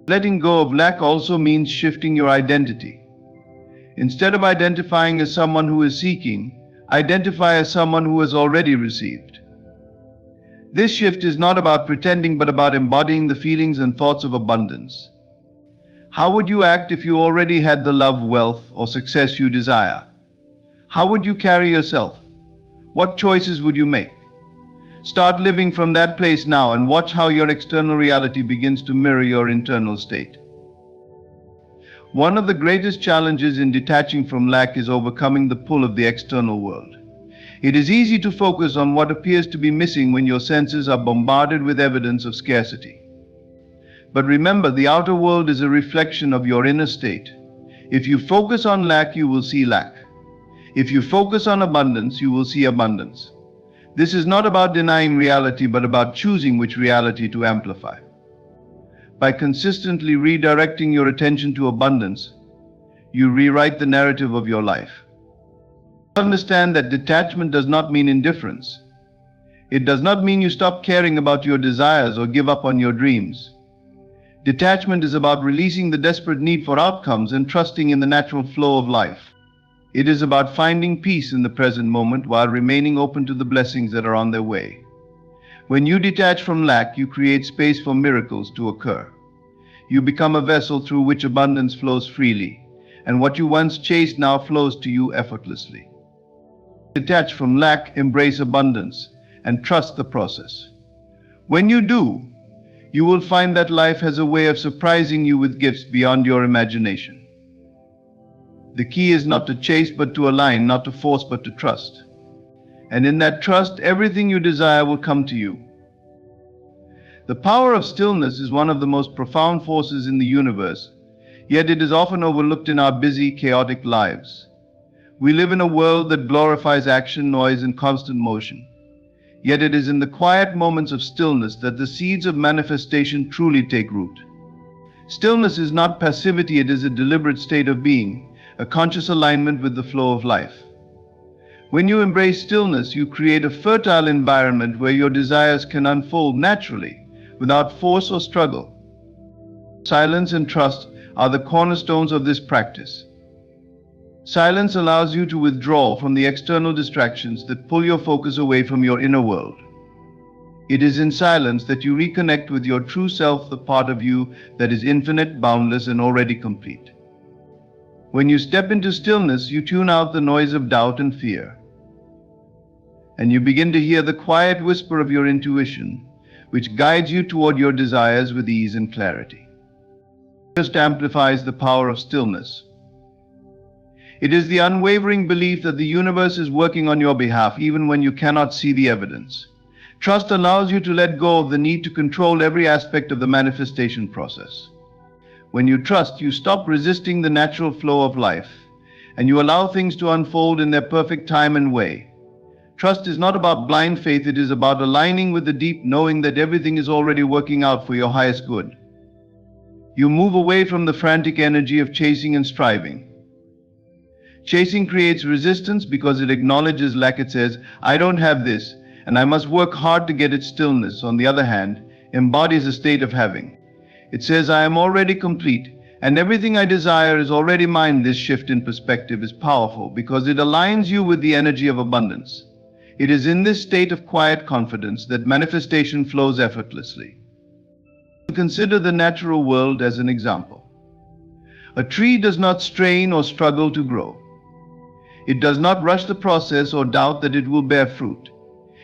Letting go of lack also means shifting your identity. Instead of identifying as someone who is seeking, identify as someone who has already received. This shift is not about pretending, but about embodying the feelings and thoughts of abundance. How would you act if you already had the love, wealth, or success you desire? How would you carry yourself? What choices would you make? Start living from that place now and watch how your external reality begins to mirror your internal state. One of the greatest challenges in detaching from lack is overcoming the pull of the external world. It is easy to focus on what appears to be missing when your senses are bombarded with evidence of scarcity. But remember, the outer world is a reflection of your inner state. If you focus on lack, you will see lack. If you focus on abundance, you will see abundance. This is not about denying reality, but about choosing which reality to amplify. By consistently redirecting your attention to abundance, you rewrite the narrative of your life. Understand that detachment does not mean indifference. It does not mean you stop caring about your desires or give up on your dreams. Detachment is about releasing the desperate need for outcomes and trusting in the natural flow of life. It is about finding peace in the present moment while remaining open to the blessings that are on their way. When you detach from lack, you create space for miracles to occur. You become a vessel through which abundance flows freely, and what you once chased now flows to you effortlessly. Detach from lack, embrace abundance, and trust the process. When you do, you will find that life has a way of surprising you with gifts beyond your imagination. The key is not to chase but to align, not to force but to trust. And in that trust, everything you desire will come to you. The power of stillness is one of the most profound forces in the universe, yet it is often overlooked in our busy, chaotic lives. We live in a world that glorifies action, noise, and constant motion. Yet it is in the quiet moments of stillness that the seeds of manifestation truly take root. Stillness is not passivity, it is a deliberate state of being, a conscious alignment with the flow of life. When you embrace stillness, you create a fertile environment where your desires can unfold naturally, without force or struggle. Silence and trust are the cornerstones of this practice. Silence allows you to withdraw from the external distractions that pull your focus away from your inner world. It is in silence that you reconnect with your true self, the part of you that is infinite, boundless, and already complete. When you step into stillness, you tune out the noise of doubt and fear, and you begin to hear the quiet whisper of your intuition, which guides you toward your desires with ease and clarity. It just amplifies the power of stillness. It is the unwavering belief that the universe is working on your behalf even when you cannot see the evidence. Trust allows you to let go of the need to control every aspect of the manifestation process. When you trust, you stop resisting the natural flow of life, and you allow things to unfold in their perfect time and way. Trust is not about blind faith, it is about aligning with the deep knowing that everything is already working out for your highest good. You move away from the frantic energy of chasing and striving. Chasing creates resistance because it acknowledges lack. It says, I don't have this, and I must work hard to get it. Stillness, on the other hand, embodies a state of having. It says, I am already complete, and everything I desire is already mine. This shift in perspective is powerful because it aligns you with the energy of abundance. It is in this state of quiet confidence that manifestation flows effortlessly. Consider the natural world as an example. A tree does not strain or struggle to grow. It does not rush the process or doubt that it will bear fruit.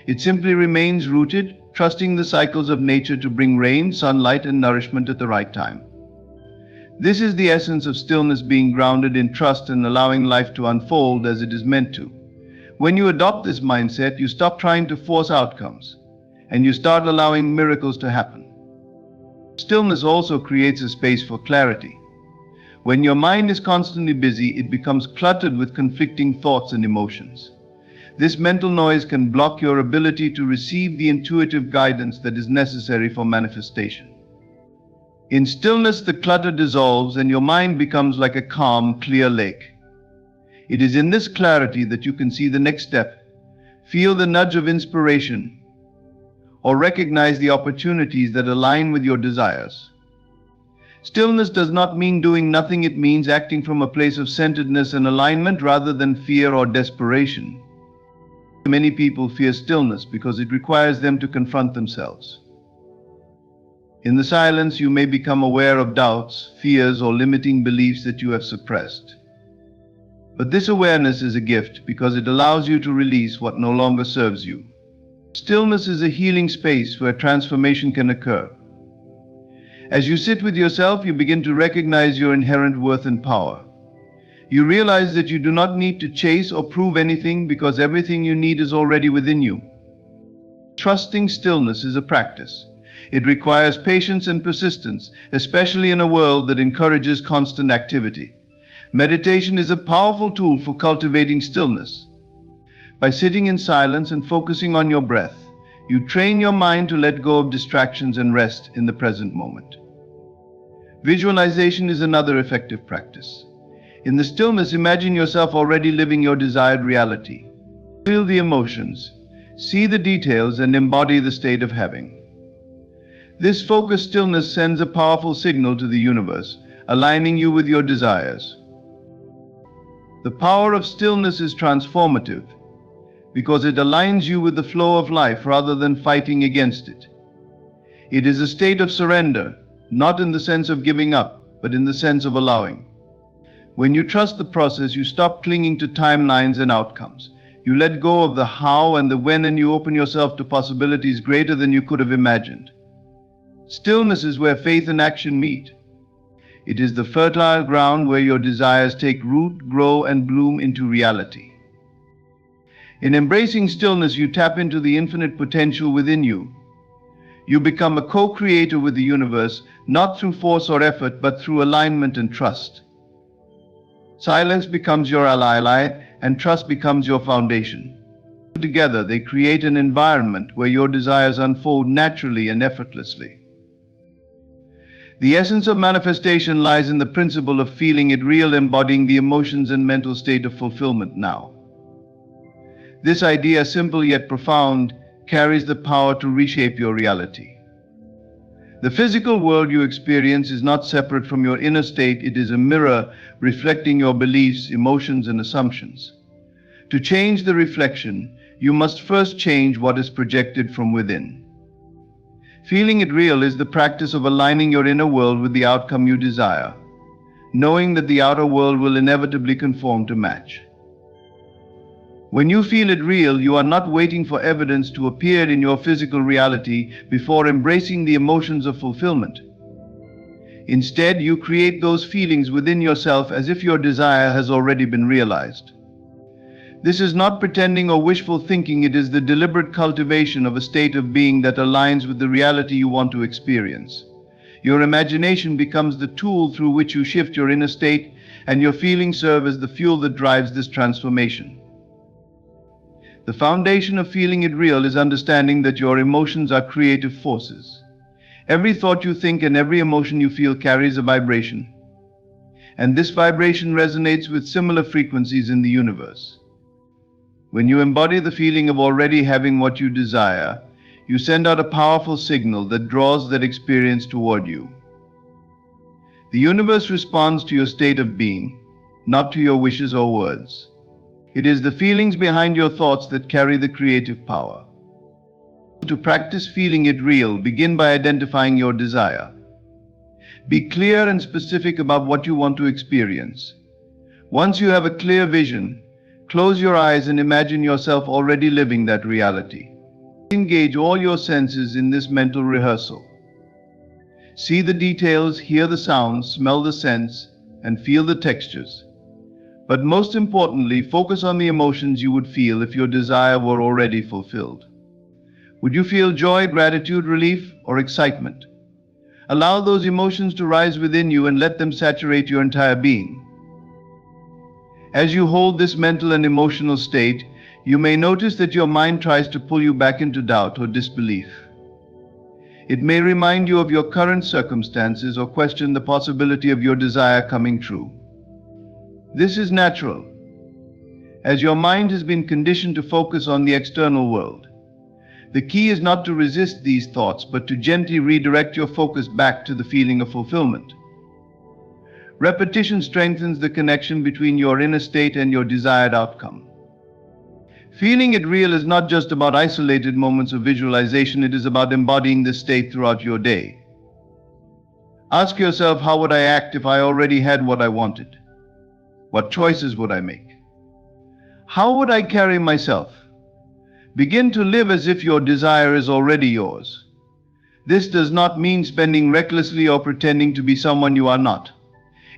It simply remains rooted, trusting the cycles of nature to bring rain, sunlight, and nourishment at the right time. This is the essence of stillness, being grounded in trust and allowing life to unfold as it is meant to. When you adopt this mindset, you stop trying to force outcomes, and you start allowing miracles to happen. Stillness also creates a space for clarity. When your mind is constantly busy, it becomes cluttered with conflicting thoughts and emotions. This mental noise can block your ability to receive the intuitive guidance that is necessary for manifestation. In stillness, the clutter dissolves and your mind becomes like a calm, clear lake. It is in this clarity that you can see the next step, feel the nudge of inspiration, or recognize the opportunities that align with your desires. Stillness does not mean doing nothing, it means acting from a place of centeredness and alignment rather than fear or desperation. Many people fear stillness because it requires them to confront themselves. In the silence, you may become aware of doubts, fears, or limiting beliefs that you have suppressed. But this awareness is a gift because it allows you to release what no longer serves you. Stillness is a healing space where transformation can occur. As you sit with yourself, you begin to recognize your inherent worth and power. You realize that you do not need to chase or prove anything because everything you need is already within you. Trusting stillness is a practice. It requires patience and persistence, especially in a world that encourages constant activity. Meditation is a powerful tool for cultivating stillness. By sitting in silence and focusing on your breath, you train your mind to let go of distractions and rest in the present moment. Visualization is another effective practice. In the stillness, imagine yourself already living your desired reality. Feel the emotions, see the details, and embody the state of having. This focused stillness sends a powerful signal to the universe, aligning you with your desires. The power of stillness is transformative because it aligns you with the flow of life rather than fighting against it. It is a state of surrender, not in the sense of giving up, but in the sense of allowing. When you trust the process, you stop clinging to timelines and outcomes. You let go of the how and the when, and you open yourself to possibilities greater than you could have imagined. Stillness is where faith and action meet. It is the fertile ground where your desires take root, grow, and bloom into reality. In embracing stillness, you tap into the infinite potential within you. You become a co-creator with the universe, not through force or effort, but through alignment and trust. Silence becomes your ally, and trust becomes your foundation. Together, they create an environment where your desires unfold naturally and effortlessly. The essence of manifestation lies in the principle of feeling it real, embodying the emotions and mental state of fulfillment now. This idea, simple yet profound, carries the power to reshape your reality. The physical world you experience is not separate from your inner state. It is a mirror reflecting your beliefs, emotions, and assumptions. To change the reflection, you must first change what is projected from within. Feeling it real is the practice of aligning your inner world with the outcome you desire, knowing that the outer world will inevitably conform to match. When you feel it real, you are not waiting for evidence to appear in your physical reality before embracing the emotions of fulfillment. Instead, you create those feelings within yourself as if your desire has already been realized. This is not pretending or wishful thinking, it is the deliberate cultivation of a state of being that aligns with the reality you want to experience. Your imagination becomes the tool through which you shift your inner state, and your feelings serve as the fuel that drives this transformation. The foundation of feeling it real is understanding that your emotions are creative forces. Every thought you think and every emotion you feel carries a vibration, and this vibration resonates with similar frequencies in the universe. When you embody the feeling of already having what you desire, you send out a powerful signal that draws that experience toward you. The universe responds to your state of being, not to your wishes or words. It is the feelings behind your thoughts that carry the creative power. To practice feeling it real, begin by identifying your desire. Be clear and specific about what you want to experience. Once you have a clear vision, close your eyes and imagine yourself already living that reality. Engage all your senses in this mental rehearsal. See the details, hear the sounds, smell the scents, and feel the textures. But most importantly, focus on the emotions you would feel if your desire were already fulfilled. Would you feel joy, gratitude, relief, or excitement? Allow those emotions to rise within you and let them saturate your entire being. As you hold this mental and emotional state, you may notice that your mind tries to pull you back into doubt or disbelief. It may remind you of your current circumstances or question the possibility of your desire coming true. This is natural, as your mind has been conditioned to focus on the external world. The key is not to resist these thoughts, but to gently redirect your focus back to the feeling of fulfillment. Repetition strengthens the connection between your inner state and your desired outcome. Feeling it real is not just about isolated moments of visualization, it is about embodying this state throughout your day. Ask yourself, how would I act if I already had what I wanted? What choices would I make? How would I carry myself? Begin to live as if your desire is already yours. This does not mean spending recklessly or pretending to be someone you are not.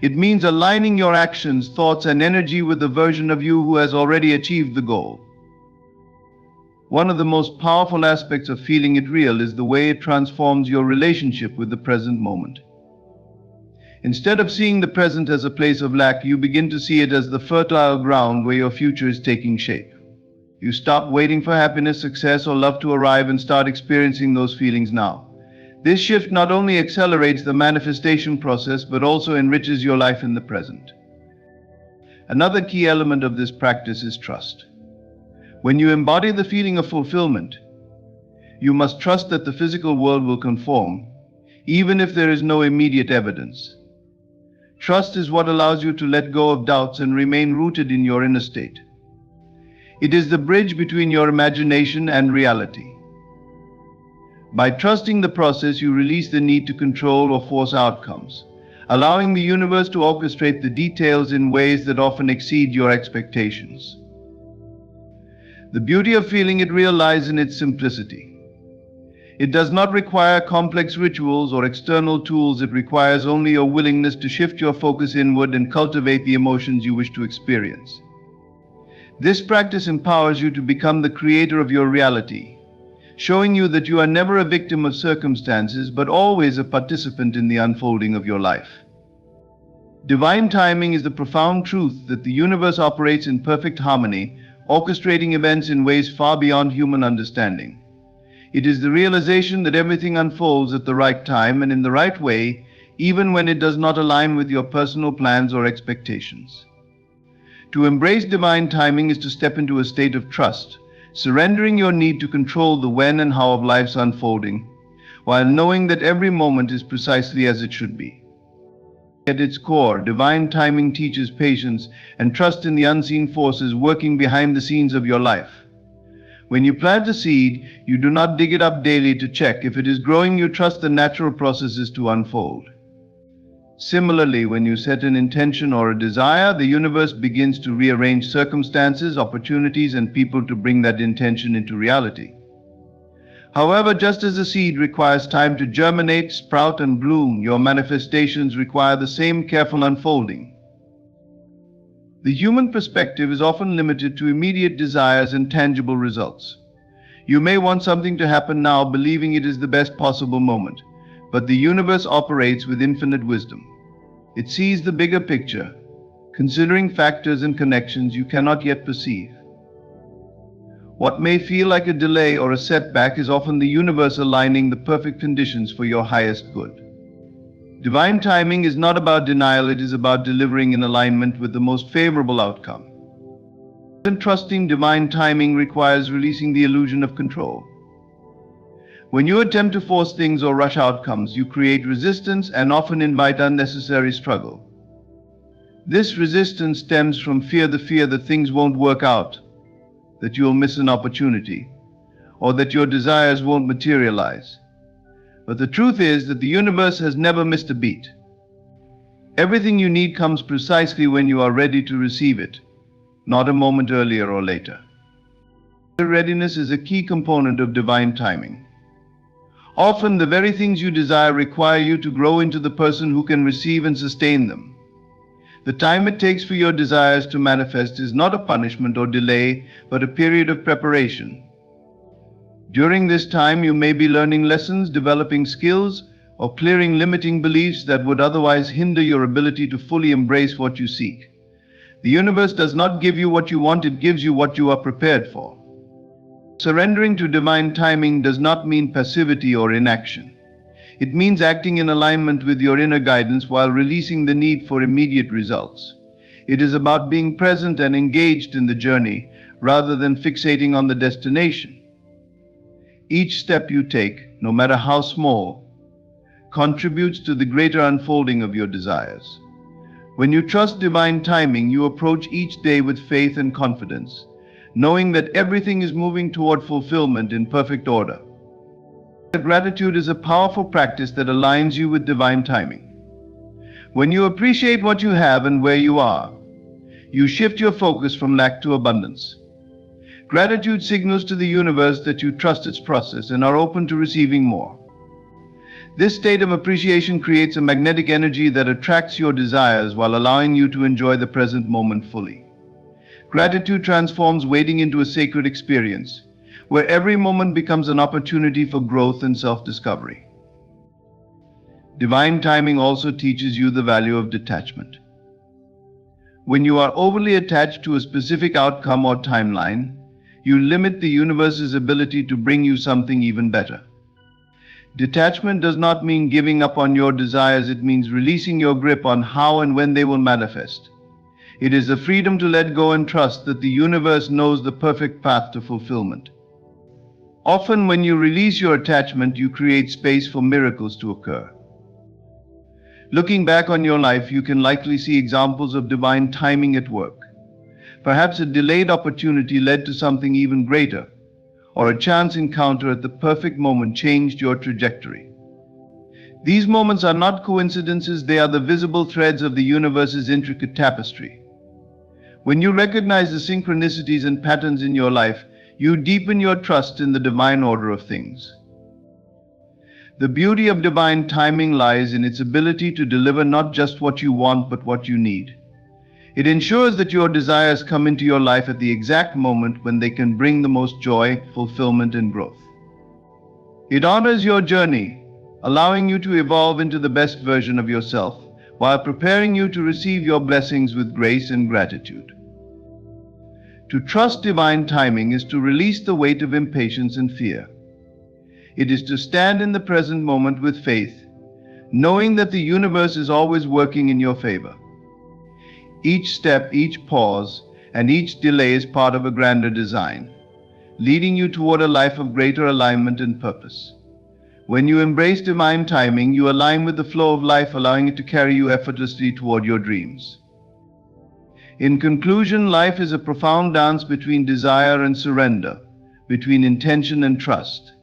It means aligning your actions, thoughts, and energy with the version of you who has already achieved the goal. One of the most powerful aspects of feeling it real is the way it transforms your relationship with the present moment. Instead of seeing the present as a place of lack, you begin to see it as the fertile ground where your future is taking shape. You stop waiting for happiness, success, or love to arrive and start experiencing those feelings now. This shift not only accelerates the manifestation process, but also enriches your life in the present. Another key element of this practice is trust. When you embody the feeling of fulfillment, you must trust that the physical world will conform, even if there is no immediate evidence. Trust is what allows you to let go of doubts and remain rooted in your inner state. It is the bridge between your imagination and reality. By trusting the process, you release the need to control or force outcomes, allowing the universe to orchestrate the details in ways that often exceed your expectations. The beauty of feeling it real lies in its simplicity. It does not require complex rituals or external tools. It requires only your willingness to shift your focus inward and cultivate the emotions you wish to experience. This practice empowers you to become the creator of your reality, showing you that you are never a victim of circumstances, but always a participant in the unfolding of your life. Divine timing is the profound truth that the universe operates in perfect harmony, orchestrating events in ways far beyond human understanding. It is the realization that everything unfolds at the right time and in the right way, even when it does not align with your personal plans or expectations. To embrace divine timing is to step into a state of trust, surrendering your need to control the when and how of life's unfolding, while knowing that every moment is precisely as it should be. At its core, divine timing teaches patience and trust in the unseen forces working behind the scenes of your life. When you plant a seed, you do not dig it up daily to check if it is growing. You trust the natural processes to unfold. Similarly, when you set an intention or a desire, the universe begins to rearrange circumstances, opportunities, and people to bring that intention into reality. However, just as a seed requires time to germinate, sprout, and bloom, your manifestations require the same careful unfolding. The human perspective is often limited to immediate desires and tangible results. You may want something to happen now, believing it is the best possible moment, but the universe operates with infinite wisdom. It sees the bigger picture, considering factors and connections you cannot yet perceive. What may feel like a delay or a setback is often the universe aligning the perfect conditions for your highest good. Divine timing is not about denial, it is about delivering in alignment with the most favorable outcome. And trusting divine timing requires releasing the illusion of control. When you attempt to force things or rush outcomes, you create resistance and often invite unnecessary struggle. This resistance stems from the fear that things won't work out, that you'll miss an opportunity, or that your desires won't materialize. But the truth is that the universe has never missed a beat. Everything you need comes precisely when you are ready to receive it, not a moment earlier or later. Readiness is a key component of divine timing. Often, the very things you desire require you to grow into the person who can receive and sustain them. The time it takes for your desires to manifest is not a punishment or delay, but a period of preparation. During this time, you may be learning lessons, developing skills, or clearing limiting beliefs that would otherwise hinder your ability to fully embrace what you seek. The universe does not give you what you want, it gives you what you are prepared for. Surrendering to divine timing does not mean passivity or inaction. It means acting in alignment with your inner guidance while releasing the need for immediate results. It is about being present and engaged in the journey rather than fixating on the destination. Each step you take, no matter how small, contributes to the greater unfolding of your desires. When you trust divine timing, you approach each day with faith and confidence, knowing that everything is moving toward fulfillment in perfect order. Gratitude is a powerful practice that aligns you with divine timing. When you appreciate what you have and where you are, you shift your focus from lack to abundance. Gratitude signals to the universe that you trust its process and are open to receiving more. This state of appreciation creates a magnetic energy that attracts your desires while allowing you to enjoy the present moment fully. Gratitude transforms waiting into a sacred experience, where every moment becomes an opportunity for growth and self-discovery. Divine timing also teaches you the value of detachment. When you are overly attached to a specific outcome or timeline, you limit the universe's ability to bring you something even better. Detachment does not mean giving up on your desires, it means releasing your grip on how and when they will manifest. It is the freedom to let go and trust that the universe knows the perfect path to fulfillment. Often, when you release your attachment, you create space for miracles to occur. Looking back on your life, you can likely see examples of divine timing at work. Perhaps a delayed opportunity led to something even greater, or a chance encounter at the perfect moment changed your trajectory. These moments are not coincidences, they are the visible threads of the universe's intricate tapestry. When you recognize the synchronicities and patterns in your life, you deepen your trust in the divine order of things. The beauty of divine timing lies in its ability to deliver not just what you want, but what you need. It ensures that your desires come into your life at the exact moment when they can bring the most joy, fulfillment, and growth. It honors your journey, allowing you to evolve into the best version of yourself, while preparing you to receive your blessings with grace and gratitude. To trust divine timing is to release the weight of impatience and fear. It is to stand in the present moment with faith, knowing that the universe is always working in your favor. Each step, each pause, and each delay is part of a grander design, leading you toward a life of greater alignment and purpose. When you embrace divine timing, you align with the flow of life, allowing it to carry you effortlessly toward your dreams. In conclusion, life is a profound dance between desire and surrender, between intention and trust.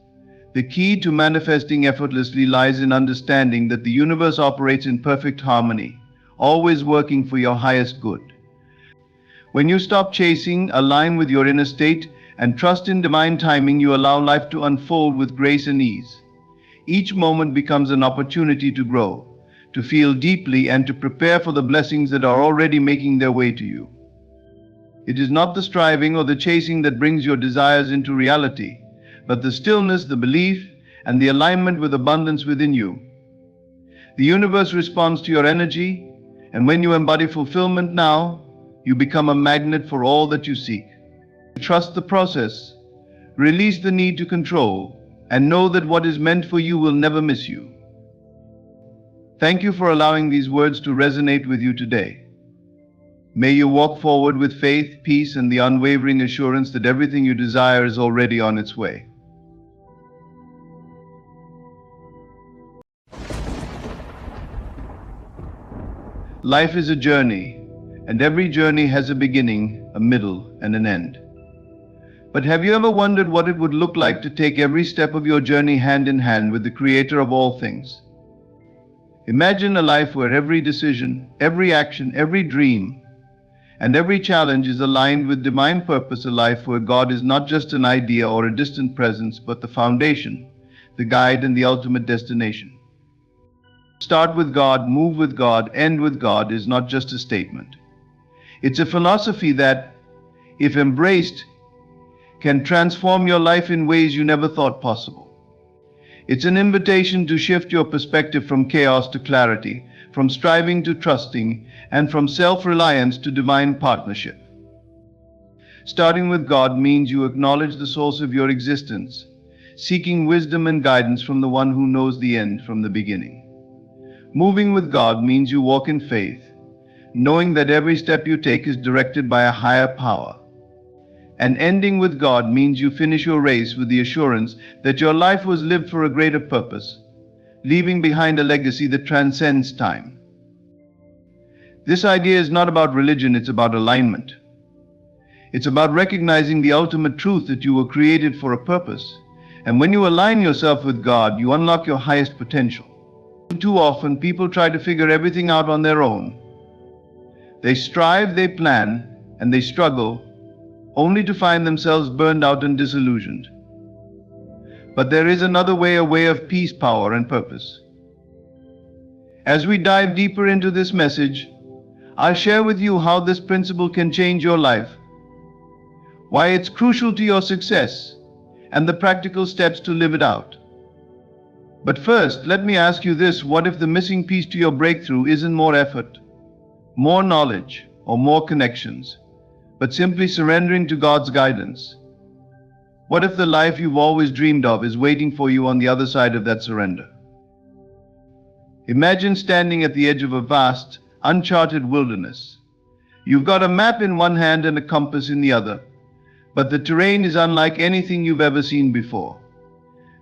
The key to manifesting effortlessly lies in understanding that the universe operates in perfect harmony, always working for your highest good. When you stop chasing, align with your inner state, and trust in divine timing, you allow life to unfold with grace and ease. Each moment becomes an opportunity to grow, to feel deeply, and to prepare for the blessings that are already making their way to you. It is not the striving or the chasing that brings your desires into reality, but the stillness, the belief, and the alignment with abundance within you. The universe responds to your energy, and when you embody fulfillment now, you become a magnet for all that you seek. Trust the process, release the need to control, and know that what is meant for you will never miss you. Thank you for allowing these words to resonate with you today. May you walk forward with faith, peace, and the unwavering assurance that everything you desire is already on its way. Life is a journey, and every journey has a beginning, a middle, and an end. But have you ever wondered what it would look like to take every step of your journey hand in hand with the Creator of all things? Imagine a life where every decision, every action, every dream, and every challenge is aligned with divine purpose, a life where God is not just an idea or a distant presence, but the foundation, the guide, and the ultimate destination. Start with God, move with God, end with God is not just a statement. It's a philosophy that, if embraced, can transform your life in ways you never thought possible. It's an invitation to shift your perspective from chaos to clarity, from striving to trusting, and from self-reliance to divine partnership. Starting with God means you acknowledge the source of your existence, seeking wisdom and guidance from the one who knows the end from the beginning. Moving with God means you walk in faith, knowing that every step you take is directed by a higher power. And ending with God means you finish your race with the assurance that your life was lived for a greater purpose, leaving behind a legacy that transcends time. This idea is not about religion, it's about alignment. It's about recognizing the ultimate truth that you were created for a purpose. And when you align yourself with God, you unlock your highest potential. Too often, people try to figure everything out on their own. They strive, they plan, and they struggle, only to find themselves burned out and disillusioned. But there is another way, a way of peace, power, and purpose. As we dive deeper into this message, I'll share with you how this principle can change your life, why it's crucial to your success, and the practical steps to live it out. But first, let me ask you this: what if the missing piece to your breakthrough isn't more effort, more knowledge, or more connections, but simply surrendering to God's guidance? What if the life you've always dreamed of is waiting for you on the other side of that surrender? Imagine standing at the edge of a vast, uncharted wilderness. You've got a map in one hand and a compass in the other, but the terrain is unlike anything you've ever seen before.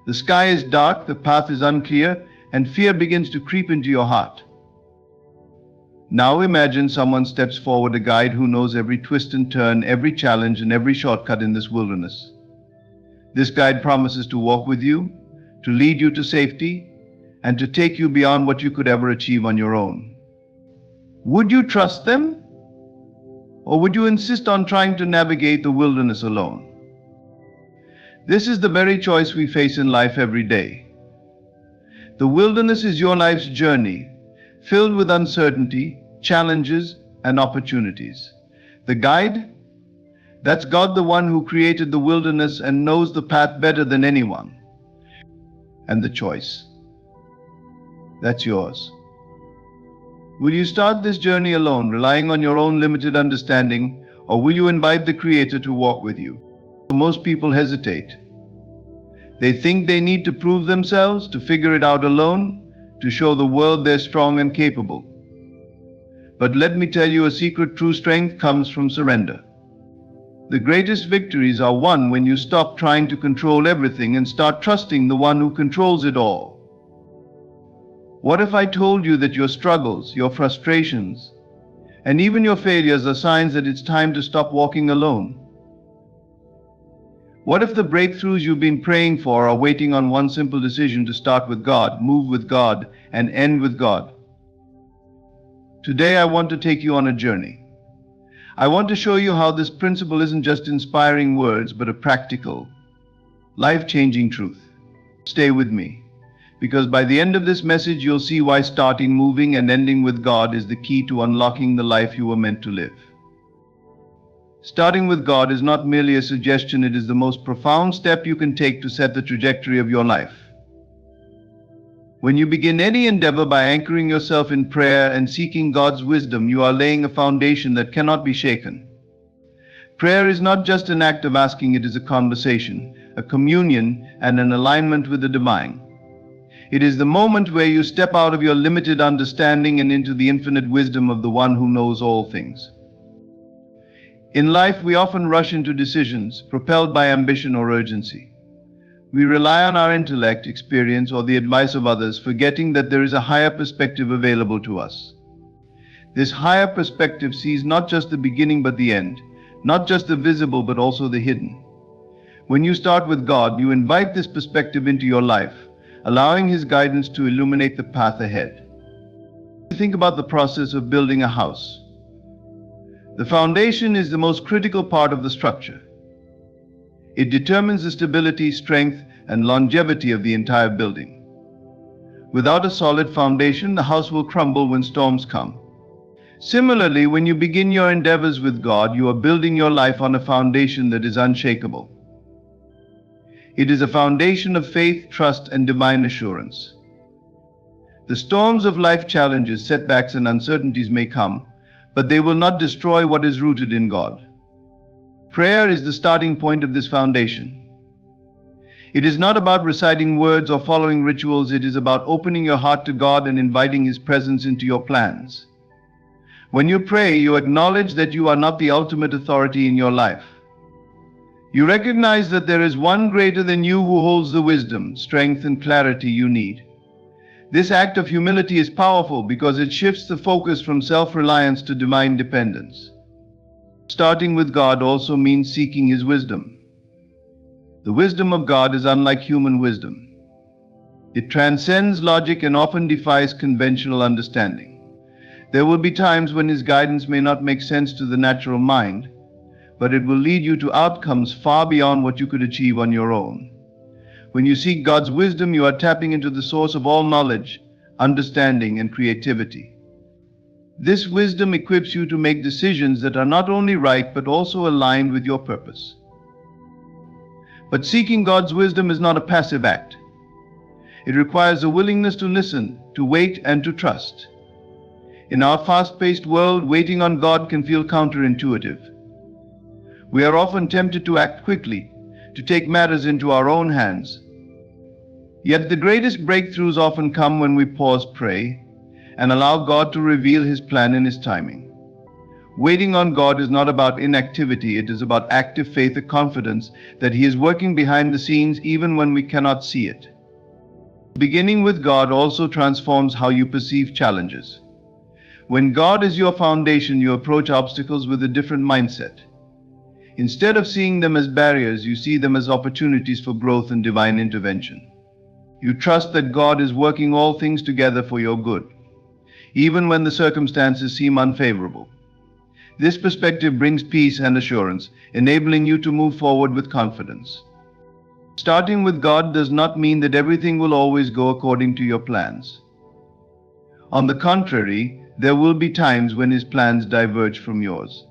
The sky is dark, the path is unclear, and fear begins to creep into your heart. Now imagine someone steps forward, a guide who knows every twist and turn, every challenge, and every shortcut in this wilderness. This guide promises to walk with you, to lead you to safety, and to take you beyond what you could ever achieve on your own. Would you trust them? Or would you insist on trying to navigate the wilderness alone? This is the very choice we face in life every day. The wilderness is your life's journey, filled with uncertainty, challenges, and opportunities. The guide? That's God, the one who created the wilderness and knows the path better than anyone. And the choice? That's yours. Will you start this journey alone, relying on your own limited understanding, or will you invite the Creator to walk with you? Most people hesitate. They think they need to prove themselves, to figure it out alone, to show the world they're strong and capable. But let me tell you a secret: true strength comes from surrender. The greatest victories are won when you stop trying to control everything and start trusting the one who controls it all. What if I told you that your struggles, your frustrations, and even your failures are signs that it's time to stop walking alone? What if the breakthroughs you've been praying for are waiting on one simple decision to start with God, move with God, and end with God? Today I want to take you on a journey. I want to show you how this principle isn't just inspiring words, but a practical, life-changing truth. Stay with me, because by the end of this message you'll see why starting, moving, and ending with God is the key to unlocking the life you were meant to live. Starting with God is not merely a suggestion, it is the most profound step you can take to set the trajectory of your life. When you begin any endeavor by anchoring yourself in prayer and seeking God's wisdom, you are laying a foundation that cannot be shaken. Prayer is not just an act of asking, it is a conversation, a communion, and an alignment with the divine. It is the moment where you step out of your limited understanding and into the infinite wisdom of the one who knows all things. In life, we often rush into decisions, propelled by ambition or urgency. We rely on our intellect, experience, or the advice of others, forgetting that there is a higher perspective available to us. This higher perspective sees not just the beginning but the end, not just the visible but also the hidden. When you start with God, you invite this perspective into your life, allowing His guidance to illuminate the path ahead. Think about the process of building a house. The foundation is the most critical part of the structure. It determines the stability, strength, and longevity of the entire building. Without a solid foundation, the house will crumble when storms come. Similarly, when you begin your endeavors with God, you are building your life on a foundation that is unshakable. It is a foundation of faith, trust, and divine assurance. The storms of life challenges, setbacks, and uncertainties may come, but they will not destroy what is rooted in God. Prayer is the starting point of this foundation. It is not about reciting words or following rituals. It is about opening your heart to God and inviting His presence into your plans. When you pray, you acknowledge that you are not the ultimate authority in your life. You recognize that there is one greater than you who holds the wisdom, strength, and clarity you need. This act of humility is powerful because it shifts the focus from self-reliance to divine dependence. Starting with God also means seeking His wisdom. The wisdom of God is unlike human wisdom. It transcends logic and often defies conventional understanding. There will be times when His guidance may not make sense to the natural mind, but it will lead you to outcomes far beyond what you could achieve on your own. When you seek God's wisdom, you are tapping into the source of all knowledge, understanding, and creativity. This wisdom equips you to make decisions that are not only right but also aligned with your purpose. But seeking God's wisdom is not a passive act. It requires a willingness to listen, to wait, and to trust. In our fast-paced world, waiting on God can feel counterintuitive. We are often tempted to act quickly, to take matters into our own hands. Yet the greatest breakthroughs often come when we pause, pray, and allow God to reveal His plan in His timing. Waiting on God is not about inactivity. It is about active faith, a confidence that He is working behind the scenes even when we cannot see it. Beginning with God also transforms how you perceive challenges. When God is your foundation, you approach obstacles with a different mindset. Instead of seeing them as barriers, you see them as opportunities for growth and divine intervention. You trust that God is working all things together for your good, even when the circumstances seem unfavorable. This perspective brings peace and assurance, enabling you to move forward with confidence. Starting with God does not mean that everything will always go according to your plans. On the contrary, there will be times when His plans diverge from yours.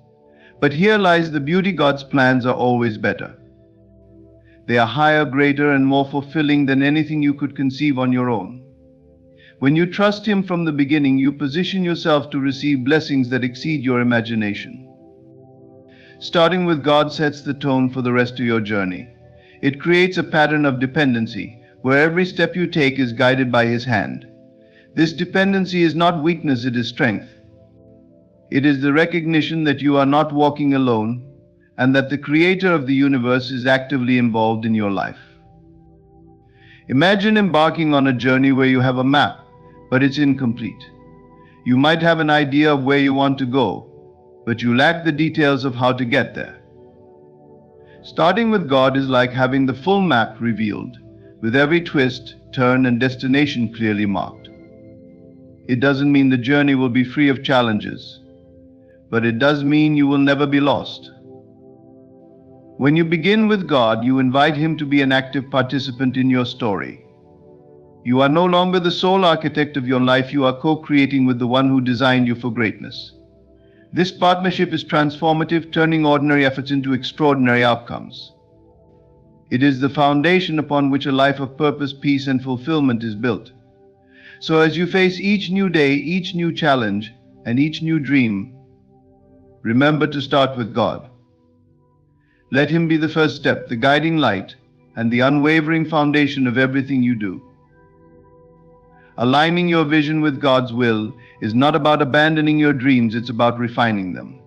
But here lies the beauty: God's plans are always better. They are higher, greater, and more fulfilling than anything you could conceive on your own. When you trust Him from the beginning, you position yourself to receive blessings that exceed your imagination. Starting with God sets the tone for the rest of your journey. It creates a pattern of dependency, where every step you take is guided by His hand. This dependency is not weakness, it is strength. It is the recognition that you are not walking alone, and that the Creator of the universe is actively involved in your life. Imagine embarking on a journey where you have a map, but it's incomplete. You might have an idea of where you want to go, but you lack the details of how to get there. Starting with God is like having the full map revealed, with every twist, turn, and destination clearly marked. It doesn't mean the journey will be free of challenges, but it does mean you will never be lost. When you begin with God, you invite Him to be an active participant in your story. You are no longer the sole architect of your life, you are co-creating with the One who designed you for greatness. This partnership is transformative, turning ordinary efforts into extraordinary outcomes. It is the foundation upon which a life of purpose, peace, and fulfillment is built. So as you face each new day, each new challenge, and each new dream, remember to start with God. Let Him be the first step, the guiding light, and the unwavering foundation of everything you do. Aligning your vision with God's will is not about abandoning your dreams, it's about refining them.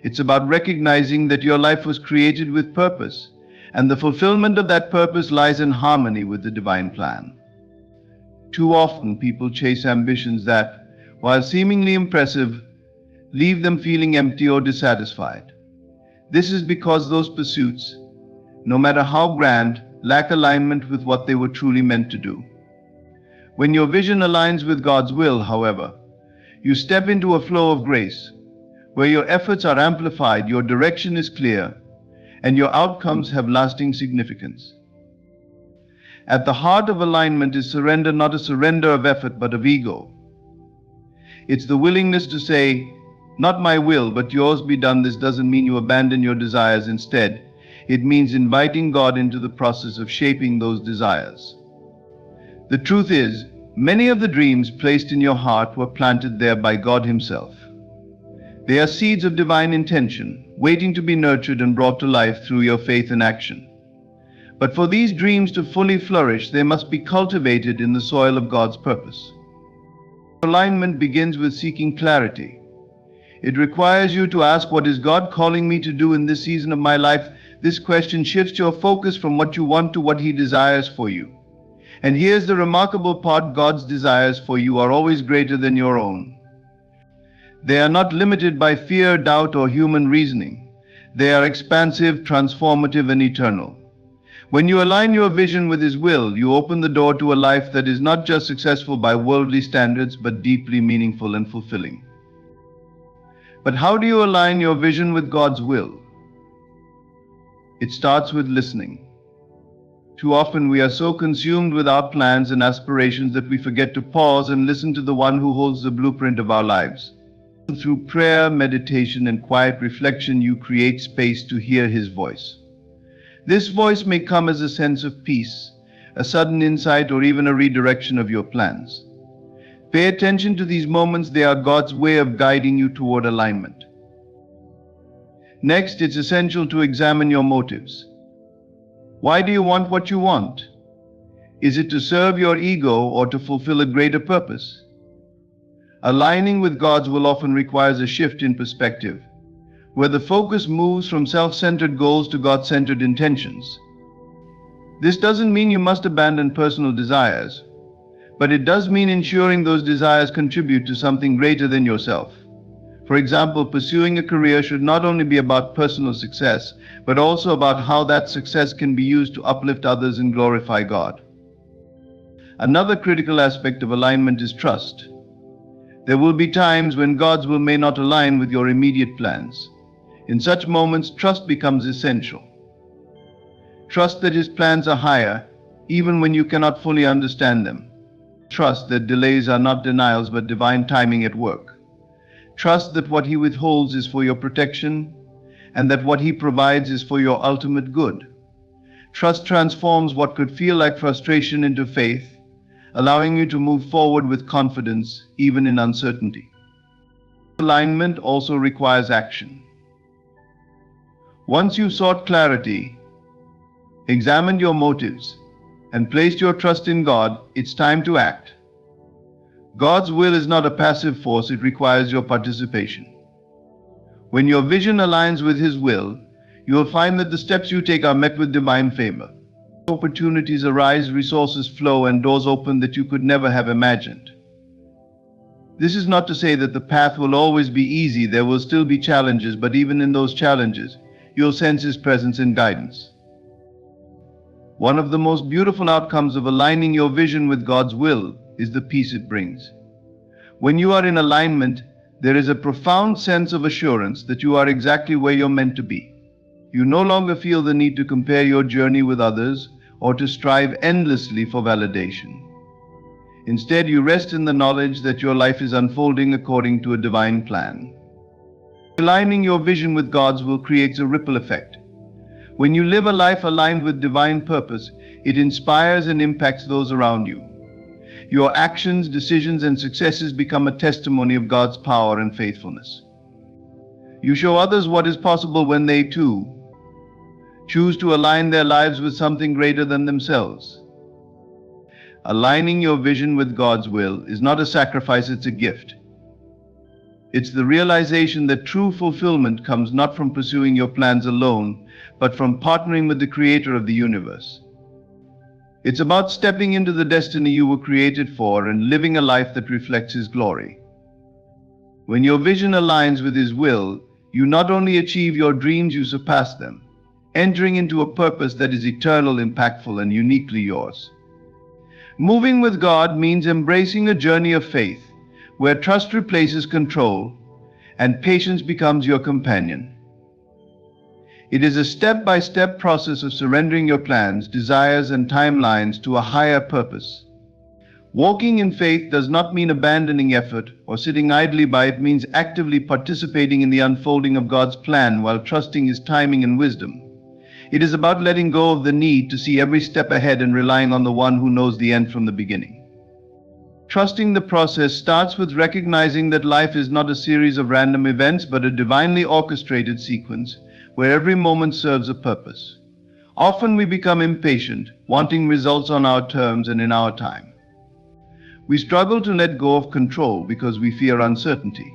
It's about recognizing that your life was created with purpose, and the fulfillment of that purpose lies in harmony with the divine plan. Too often, people chase ambitions that, while seemingly impressive, leave them feeling empty or dissatisfied. This is because those pursuits, no matter how grand, lack alignment with what they were truly meant to do. When your vision aligns with God's will, however, you step into a flow of grace, where your efforts are amplified, your direction is clear, and your outcomes have lasting significance. At the heart of alignment is surrender, not a surrender of effort, but of ego. It's the willingness to say, "Not my will, but yours be done." This doesn't mean you abandon your desires. Instead, It means inviting God into the process of shaping those desires. The truth is, many of the dreams placed in your heart were planted there by God Himself. They are seeds of divine intention, waiting to be nurtured and brought to life through your faith and action. But for these dreams to fully flourish, they must be cultivated in the soil of God's purpose. Alignment begins with seeking clarity. It requires you to ask, what is God calling me to do in this season of my life? This question shifts your focus from what you want to what He desires for you. And here's the remarkable part: God's desires for you are always greater than your own. They are not limited by fear, doubt, or human reasoning. They are expansive, transformative, and eternal. When you align your vision with His will, you open the door to a life that is not just successful by worldly standards, but deeply meaningful and fulfilling. But how do you align your vision with God's will? It starts with listening. Too often we are so consumed with our plans and aspirations that we forget to pause and listen to the one who holds the blueprint of our lives. Through prayer, meditation, and quiet reflection, you create space to hear His voice. This voice may come as a sense of peace, a sudden insight, or even a redirection of your plans. Pay attention to these moments. They are God's way of guiding you toward alignment. Next, it's essential to examine your motives. Why do you want what you want? Is it to serve your ego or to fulfill a greater purpose? Aligning with God's will often requires a shift in perspective, where the focus moves from self-centered goals to God-centered intentions. This doesn't mean you must abandon personal desires, but it does mean ensuring those desires contribute to something greater than yourself. For example, pursuing a career should not only be about personal success, but also about how that success can be used to uplift others and glorify God. Another critical aspect of alignment is trust. There will be times when God's will may not align with your immediate plans. In such moments, trust becomes essential. Trust that His plans are higher, even when you cannot fully understand them. Trust that delays are not denials but divine timing at work. Trust that what He withholds is for your protection, and that what He provides is for your ultimate good. Trust transforms what could feel like frustration into faith, allowing you to move forward with confidence, even in uncertainty. Alignment also requires action. Once you've sought clarity, examined your motives, and placed your trust in God, it's time to act. God's will is not a passive force, it requires your participation. When your vision aligns with His will, you will find that the steps you take are met with divine favor. Opportunities arise, resources flow, and doors open that you could never have imagined. This is not to say that the path will always be easy. There will still be challenges, but even in those challenges, you'll sense His presence and guidance. One of the most beautiful outcomes of aligning your vision with God's will is the peace it brings. When you are in alignment, there is a profound sense of assurance that you are exactly where you're meant to be. You no longer feel the need to compare your journey with others or to strive endlessly for validation. Instead, you rest in the knowledge that your life is unfolding according to a divine plan. Aligning your vision with God's will creates a ripple effect. When you live a life aligned with divine purpose, it inspires and impacts those around you. Your actions, decisions, and successes become a testimony of God's power and faithfulness. You show others what is possible when they too choose to align their lives with something greater than themselves. Aligning your vision with God's will is not a sacrifice, it's a gift. It's the realization that true fulfillment comes not from pursuing your plans alone, but from partnering with the Creator of the universe. It's about stepping into the destiny you were created for and living a life that reflects His glory. When your vision aligns with His will, you not only achieve your dreams, you surpass them, entering into a purpose that is eternal, impactful, and uniquely yours. Moving with God means embracing a journey of faith, where trust replaces control and patience becomes your companion. It is a step-by-step process of surrendering your plans, desires, and timelines to a higher purpose. Walking in faith does not mean abandoning effort or sitting idly by. It means actively participating in the unfolding of God's plan while trusting His timing and wisdom. It is about letting go of the need to see every step ahead and relying on the one who knows the end from the beginning. Trusting the process starts with recognizing that life is not a series of random events but a divinely orchestrated sequence where every moment serves a purpose. Often we become impatient, wanting results on our terms and in our time. We struggle to let go of control because we fear uncertainty.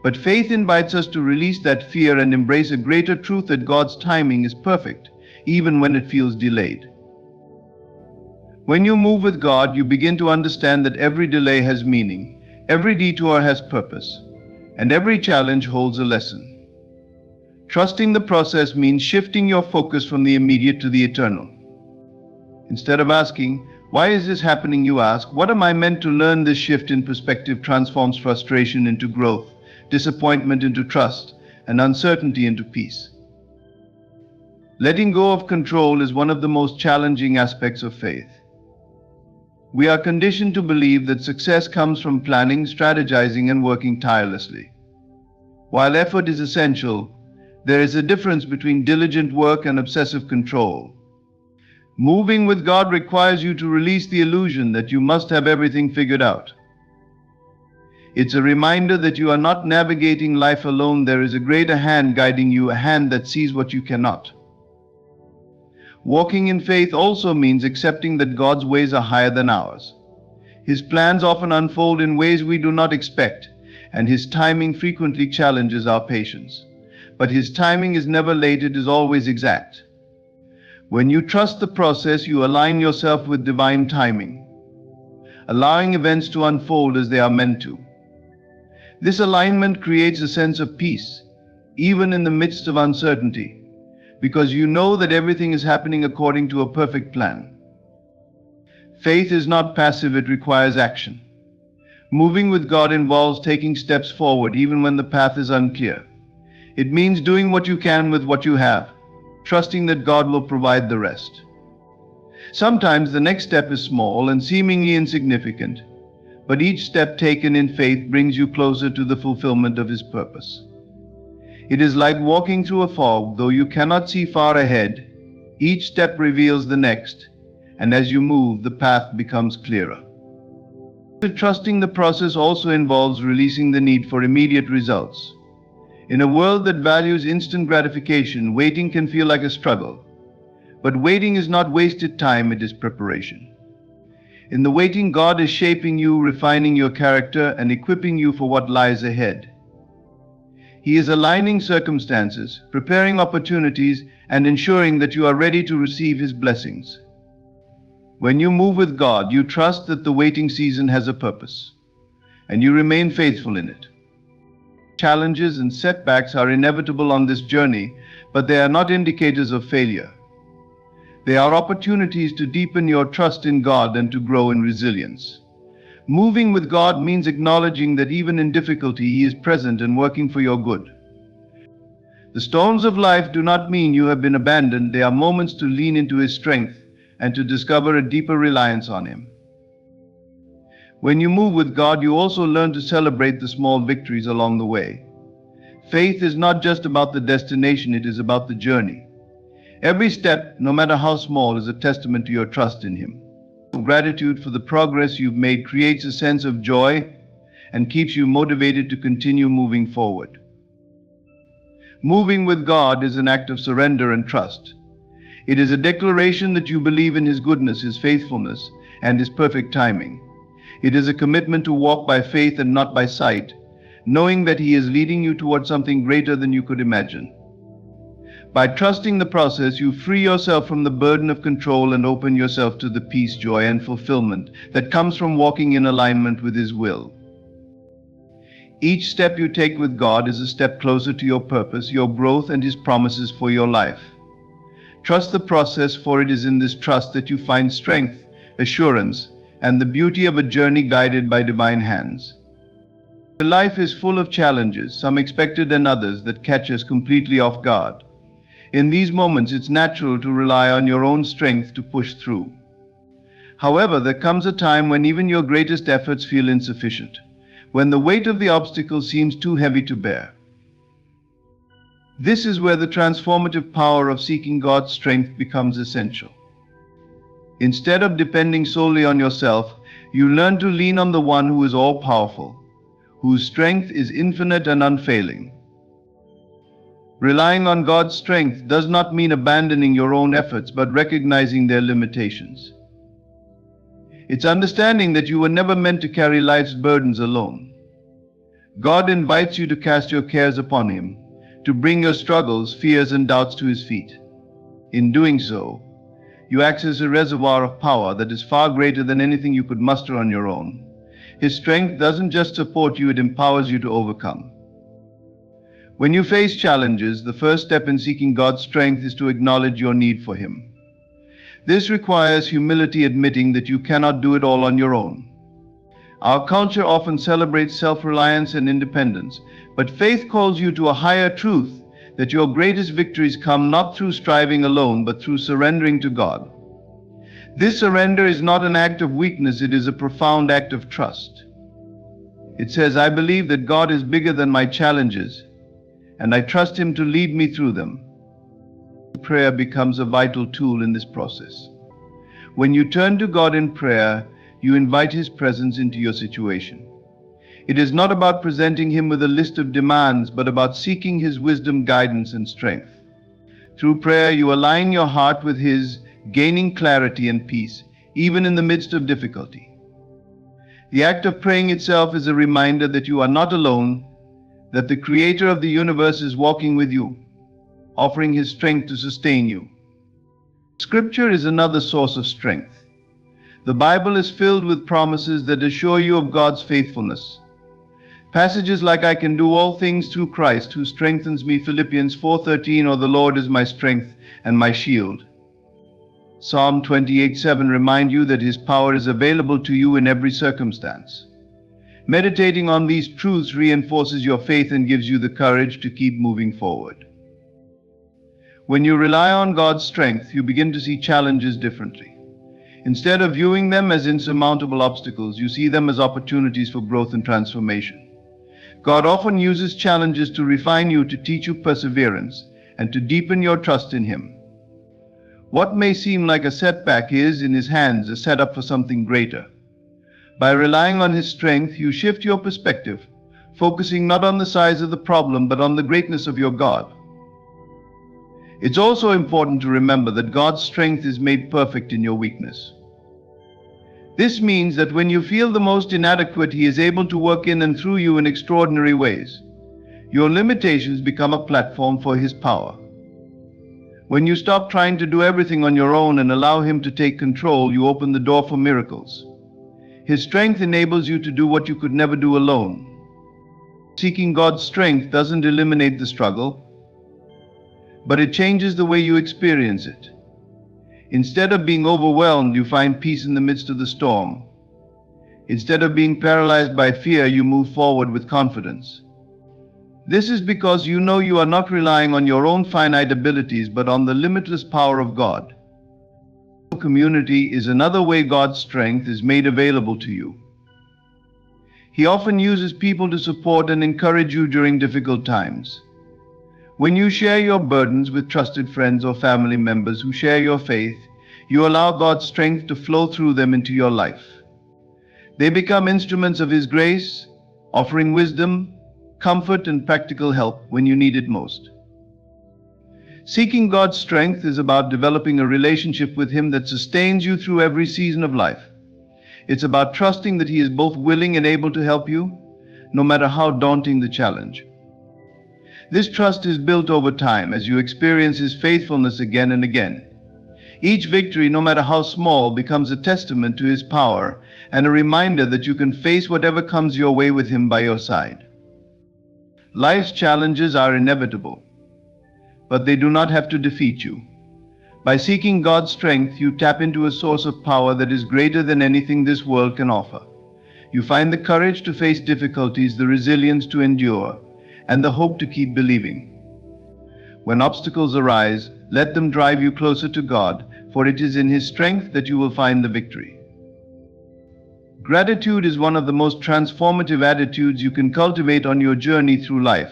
But faith invites us to release that fear and embrace a greater truth that God's timing is perfect, even when it feels delayed. When you move with God, you begin to understand that every delay has meaning, every detour has purpose, and every challenge holds a lesson. Trusting the process means shifting your focus from the immediate to the eternal. Instead of asking, "Why is this happening?" you ask, "What am I meant to learn?" This shift in perspective transforms frustration into growth, disappointment into trust, and uncertainty into peace. Letting go of control is one of the most challenging aspects of faith. We are conditioned to believe that success comes from planning, strategizing, and working tirelessly. While effort is essential, there is a difference between diligent work and obsessive control. Moving with God requires you to release the illusion that you must have everything figured out. It's a reminder that you are not navigating life alone. There is a greater hand guiding you, a hand that sees what you cannot. Walking in faith also means accepting that God's ways are higher than ours. His plans often unfold in ways we do not expect, and His timing frequently challenges our patience. But His timing is never late, it is always exact. When you trust the process, you align yourself with divine timing, allowing events to unfold as they are meant to. This alignment creates a sense of peace, even in the midst of uncertainty, because you know that everything is happening according to a perfect plan. Faith is not passive, it requires action. Moving with God involves taking steps forward even when the path is unclear. It means doing what you can with what you have, trusting that God will provide the rest. Sometimes the next step is small and seemingly insignificant, but each step taken in faith brings you closer to the fulfillment of His purpose. It is like walking through a fog. Though you cannot see far ahead, each step reveals the next, and as you move, the path becomes clearer. Trusting the process also involves releasing the need for immediate results. In a world that values instant gratification, waiting can feel like a struggle. But waiting is not wasted time, it is preparation. In the waiting, God is shaping you, refining your character, and equipping you for what lies ahead. He is aligning circumstances, preparing opportunities, and ensuring that you are ready to receive His blessings. When you move with God, you trust that the waiting season has a purpose, and you remain faithful in it. Challenges and setbacks are inevitable on this journey, but they are not indicators of failure. They are opportunities to deepen your trust in God and to grow in resilience. Moving with God means acknowledging that even in difficulty, He is present and working for your good. The storms of life do not mean you have been abandoned. They are moments to lean into His strength and to discover a deeper reliance on Him. When you move with God, you also learn to celebrate the small victories along the way. Faith is not just about the destination, it is about the journey. Every step, no matter how small, is a testament to your trust in Him. Gratitude for the progress you've made creates a sense of joy and keeps you motivated to continue moving forward. Moving with God is an act of surrender and trust. It is a declaration that you believe in His goodness, His faithfulness, and His perfect timing. It is a commitment to walk by faith and not by sight, knowing that He is leading you towards something greater than you could imagine. By trusting the process, you free yourself from the burden of control and open yourself to the peace, joy, and fulfillment that comes from walking in alignment with His will. Each step you take with God is a step closer to your purpose, your growth, and His promises for your life. Trust the process, for it is in this trust that you find strength, assurance, and the beauty of a journey guided by divine hands. Life is full of challenges, some expected and others that catch us completely off guard. In these moments, it's natural to rely on your own strength to push through. However, there comes a time when even your greatest efforts feel insufficient, when the weight of the obstacle seems too heavy to bear. This is where the transformative power of seeking God's strength becomes essential. Instead of depending solely on yourself, you learn to lean on the one who is all-powerful, whose strength is infinite and unfailing. Relying on God's strength does not mean abandoning your own efforts, but recognizing their limitations. It's understanding that you were never meant to carry life's burdens alone. God invites you to cast your cares upon Him, to bring your struggles, fears, and doubts to His feet. In doing so, you access a reservoir of power that is far greater than anything you could muster on your own. His strength doesn't just support you, it empowers you to overcome. When you face challenges, the first step in seeking God's strength is to acknowledge your need for Him. This requires humility, admitting that you cannot do it all on your own. Our culture often celebrates self-reliance and independence, but faith calls you to a higher truth, that your greatest victories come not through striving alone, but through surrendering to God. This surrender is not an act of weakness, it is a profound act of trust. It says, I believe that God is bigger than my challenges, and I trust Him to lead me through them. Prayer becomes a vital tool in this process. When you turn to God in prayer, you invite His presence into your situation. It is not about presenting Him with a list of demands, but about seeking His wisdom, guidance, and strength. Through prayer, you align your heart with His, gaining clarity and peace, even in the midst of difficulty. The act of praying itself is a reminder that you are not alone, that the Creator of the universe is walking with you, offering His strength to sustain you. Scripture is another source of strength. The Bible is filled with promises that assure you of God's faithfulness. Passages like, I can do all things through Christ who strengthens me, Philippians 4:13, or the Lord is my strength and my shield. Psalm 28:7 remind you that His power is available to you in every circumstance. Meditating on these truths reinforces your faith and gives you the courage to keep moving forward. When you rely on God's strength, you begin to see challenges differently. Instead of viewing them as insurmountable obstacles, you see them as opportunities for growth and transformation. God often uses challenges to refine you, to teach you perseverance, and to deepen your trust in Him. What may seem like a setback is, in His hands, a setup for something greater. By relying on His strength, you shift your perspective, focusing not on the size of the problem, but on the greatness of your God. It's also important to remember that God's strength is made perfect in your weakness. This means that when you feel the most inadequate, He is able to work in and through you in extraordinary ways. Your limitations become a platform for His power. When you stop trying to do everything on your own and allow Him to take control, you open the door for miracles. His strength enables you to do what you could never do alone. Seeking God's strength doesn't eliminate the struggle, but it changes the way you experience it. Instead of being overwhelmed, you find peace in the midst of the storm. Instead of being paralyzed by fear, you move forward with confidence. This is because you know you are not relying on your own finite abilities, but on the limitless power of God. Community is another way God's strength is made available to you. He often uses people to support and encourage you during difficult times. When you share your burdens with trusted friends or family members who share your faith, you allow God's strength to flow through them into your life. They become instruments of His grace, offering wisdom, comfort, and practical help when you need it most. Seeking God's strength is about developing a relationship with Him that sustains you through every season of life. It's about trusting that He is both willing and able to help you, no matter how daunting the challenge. This trust is built over time as you experience His faithfulness again and again. Each victory, no matter how small, becomes a testament to His power and a reminder that you can face whatever comes your way with Him by your side. Life's challenges are inevitable, but they do not have to defeat you. By seeking God's strength, you tap into a source of power that is greater than anything this world can offer. You find the courage to face difficulties, the resilience to endure, and the hope to keep believing. When obstacles arise, let them drive you closer to God, for it is in His strength that you will find the victory. Gratitude is one of the most transformative attitudes you can cultivate on your journey through life.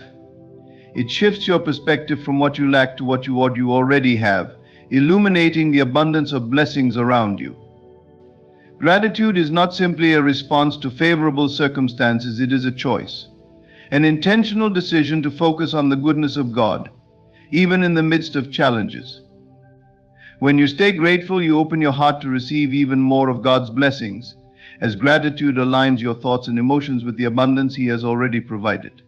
It shifts your perspective from what you lack to what you already have, illuminating the abundance of blessings around you. Gratitude is not simply a response to favorable circumstances, it is a choice, an intentional decision to focus on the goodness of God, even in the midst of challenges. When you stay grateful, you open your heart to receive even more of God's blessings, as gratitude aligns your thoughts and emotions with the abundance He has already provided.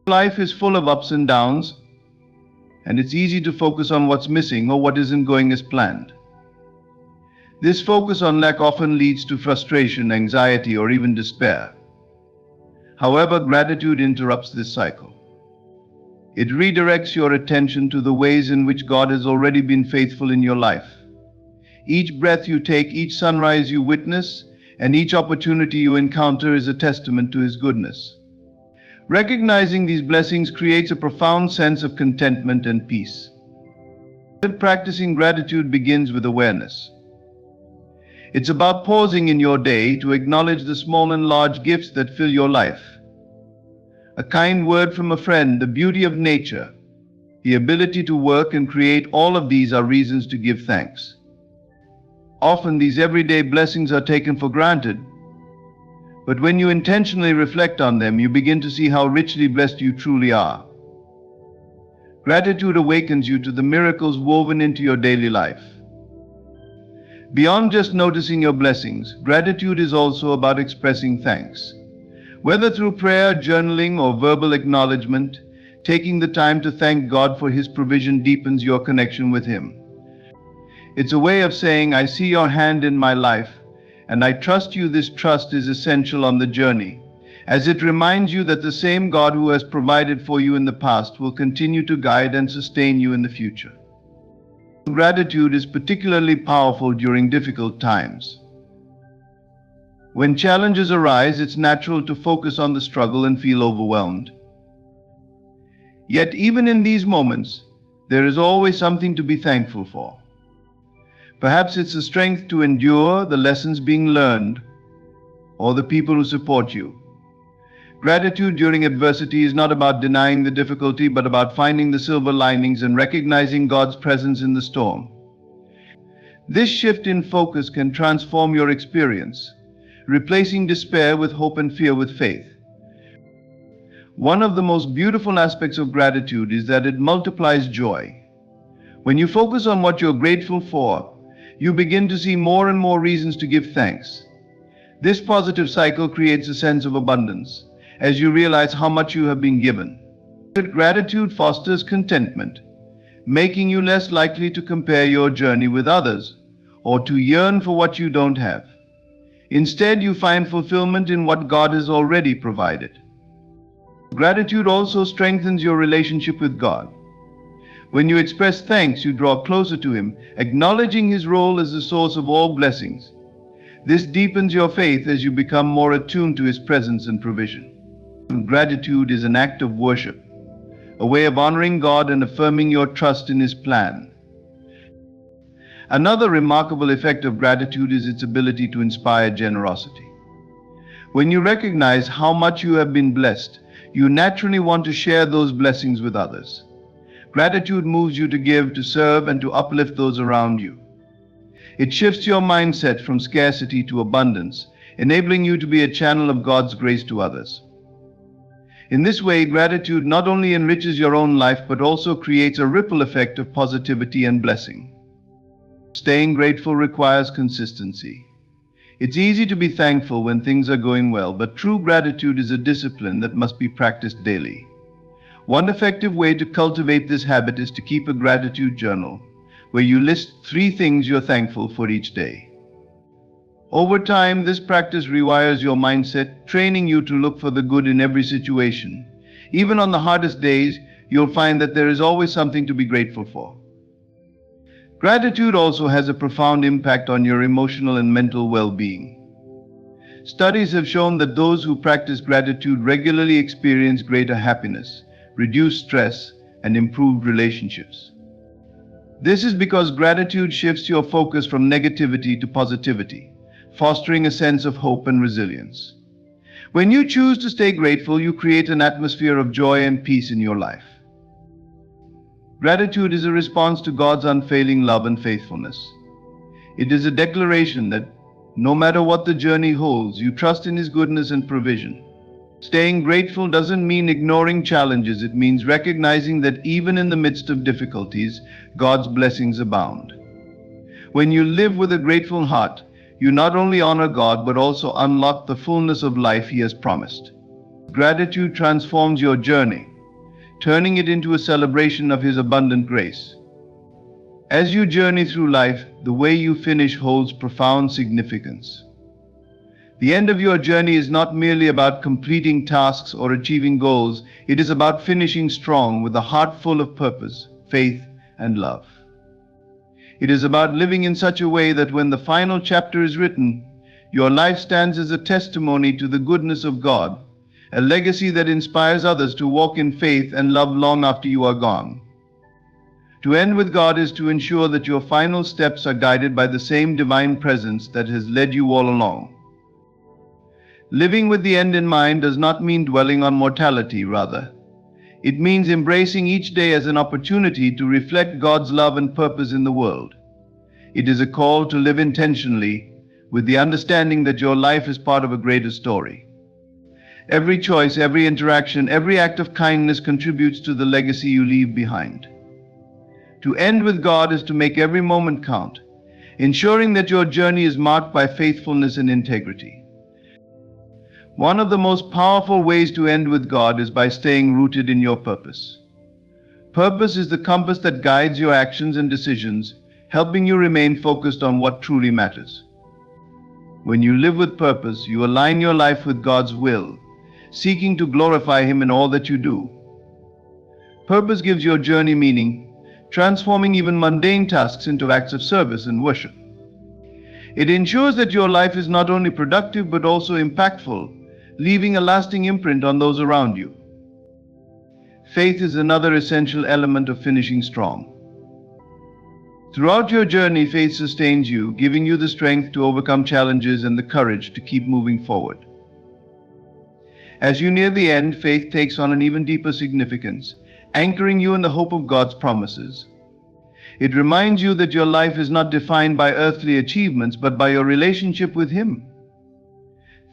Life is full of ups and downs, and it's easy to focus on what's missing or what isn't going as planned. This focus on lack often leads to frustration, anxiety, or even despair. However, gratitude interrupts this cycle. It redirects your attention to the ways in which God has already been faithful in your life. Each breath you take, each sunrise you witness, and each opportunity you encounter is a testament to His goodness. Recognizing these blessings creates a profound sense of contentment and peace. Practicing gratitude begins with awareness. It's about pausing in your day to acknowledge the small and large gifts that fill your life. A kind word from a friend, the beauty of nature, the ability to work and create, all of these are reasons to give thanks. Often these everyday blessings are taken for granted, but when you intentionally reflect on them, you begin to see how richly blessed you truly are. Gratitude awakens you to the miracles woven into your daily life. Beyond just noticing your blessings, gratitude is also about expressing thanks. Whether through prayer, journaling, or verbal acknowledgement, taking the time to thank God for His provision deepens your connection with Him. It's a way of saying, I see your hand in my life, and I trust you. This trust is essential on the journey, as it reminds you that the same God who has provided for you in the past will continue to guide and sustain you in the future. Gratitude is particularly powerful during difficult times. When challenges arise, it's natural to focus on the struggle and feel overwhelmed. Yet even in these moments, there is always something to be thankful for. Perhaps it's the strength to endure, the lessons being learned, or the people who support you. Gratitude during adversity is not about denying the difficulty, but about finding the silver linings and recognizing God's presence in the storm. This shift in focus can transform your experience, replacing despair with hope and fear with faith. One of the most beautiful aspects of gratitude is that it multiplies joy. When you focus on what you're grateful for, you begin to see more and more reasons to give thanks. This positive cycle creates a sense of abundance, as you realize how much you have been given. Gratitude fosters contentment, making you less likely to compare your journey with others or to yearn for what you don't have. Instead, you find fulfillment in what God has already provided. Gratitude also strengthens your relationship with God. When you express thanks, you draw closer to Him, acknowledging His role as the source of all blessings. This deepens your faith as you become more attuned to His presence and provision. Gratitude is an act of worship, a way of honoring God and affirming your trust in His plan. Another remarkable effect of gratitude is its ability to inspire generosity. When you recognize how much you have been blessed, you naturally want to share those blessings with others. Gratitude moves you to give, to serve, and to uplift those around you. It shifts your mindset from scarcity to abundance, enabling you to be a channel of God's grace to others. In this way, gratitude not only enriches your own life, but also creates a ripple effect of positivity and blessing. Staying grateful requires consistency. It's easy to be thankful when things are going well, but true gratitude is a discipline that must be practiced daily. One effective way to cultivate this habit is to keep a gratitude journal, where you list 3 things you're thankful for each day. Over time, this practice rewires your mindset, training you to look for the good in every situation. Even on the hardest days, you'll find that there is always something to be grateful for. Gratitude also has a profound impact on your emotional and mental well-being. Studies have shown that those who practice gratitude regularly experience greater happiness, reduced stress, and improved relationships. This is because gratitude shifts your focus from negativity to positivity, fostering a sense of hope and resilience. When you choose to stay grateful, you create an atmosphere of joy and peace in your life. Gratitude is a response to God's unfailing love and faithfulness. It is a declaration that no matter what the journey holds, you trust in His goodness and provision. Staying grateful doesn't mean ignoring challenges. It means recognizing that even in the midst of difficulties, God's blessings abound. When you live with a grateful heart, you not only honor God but also unlock the fullness of life He has promised. Gratitude transforms your journey, turning it into a celebration of His abundant grace. As you journey through life, the way you finish holds profound significance. The end of your journey is not merely about completing tasks or achieving goals. It is about finishing strong with a heart full of purpose, faith, and love. It is about living in such a way that when the final chapter is written, your life stands as a testimony to the goodness of God, a legacy that inspires others to walk in faith and love long after you are gone. To end with God is to ensure that your final steps are guided by the same divine presence that has led you all along. Living with the end in mind does not mean dwelling on mortality, rather. It means embracing each day as an opportunity to reflect God's love and purpose in the world. It is a call to live intentionally, with the understanding that your life is part of a greater story. Every choice, every interaction, every act of kindness contributes to the legacy you leave behind. To end with God is to make every moment count, ensuring that your journey is marked by faithfulness and integrity. One of the most powerful ways to end with God is by staying rooted in your purpose. Purpose is the compass that guides your actions and decisions, helping you remain focused on what truly matters. When you live with purpose, you align your life with God's will, seeking to glorify Him in all that you do. Purpose gives your journey meaning, transforming even mundane tasks into acts of service and worship. It ensures that your life is not only productive but also impactful, leaving a lasting imprint on those around you. Faith is another essential element of finishing strong. Throughout your journey, faith sustains you, giving you the strength to overcome challenges and the courage to keep moving forward. As you near the end, faith takes on an even deeper significance, anchoring you in the hope of God's promises. It reminds you that your life is not defined by earthly achievements, but by your relationship with Him.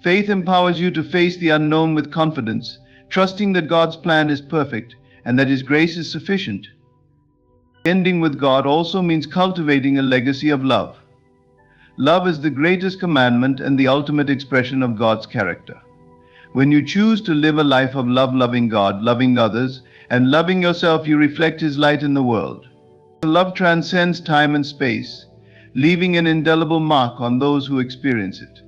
Faith empowers you to face the unknown with confidence, trusting that God's plan is perfect and that His grace is sufficient. Ending with God also means cultivating a legacy of love. Love is the greatest commandment and the ultimate expression of God's character. When you choose to live a life of love, loving God, loving others, and loving yourself, you reflect His light in the world. Love transcends time and space, leaving an indelible mark on those who experience it.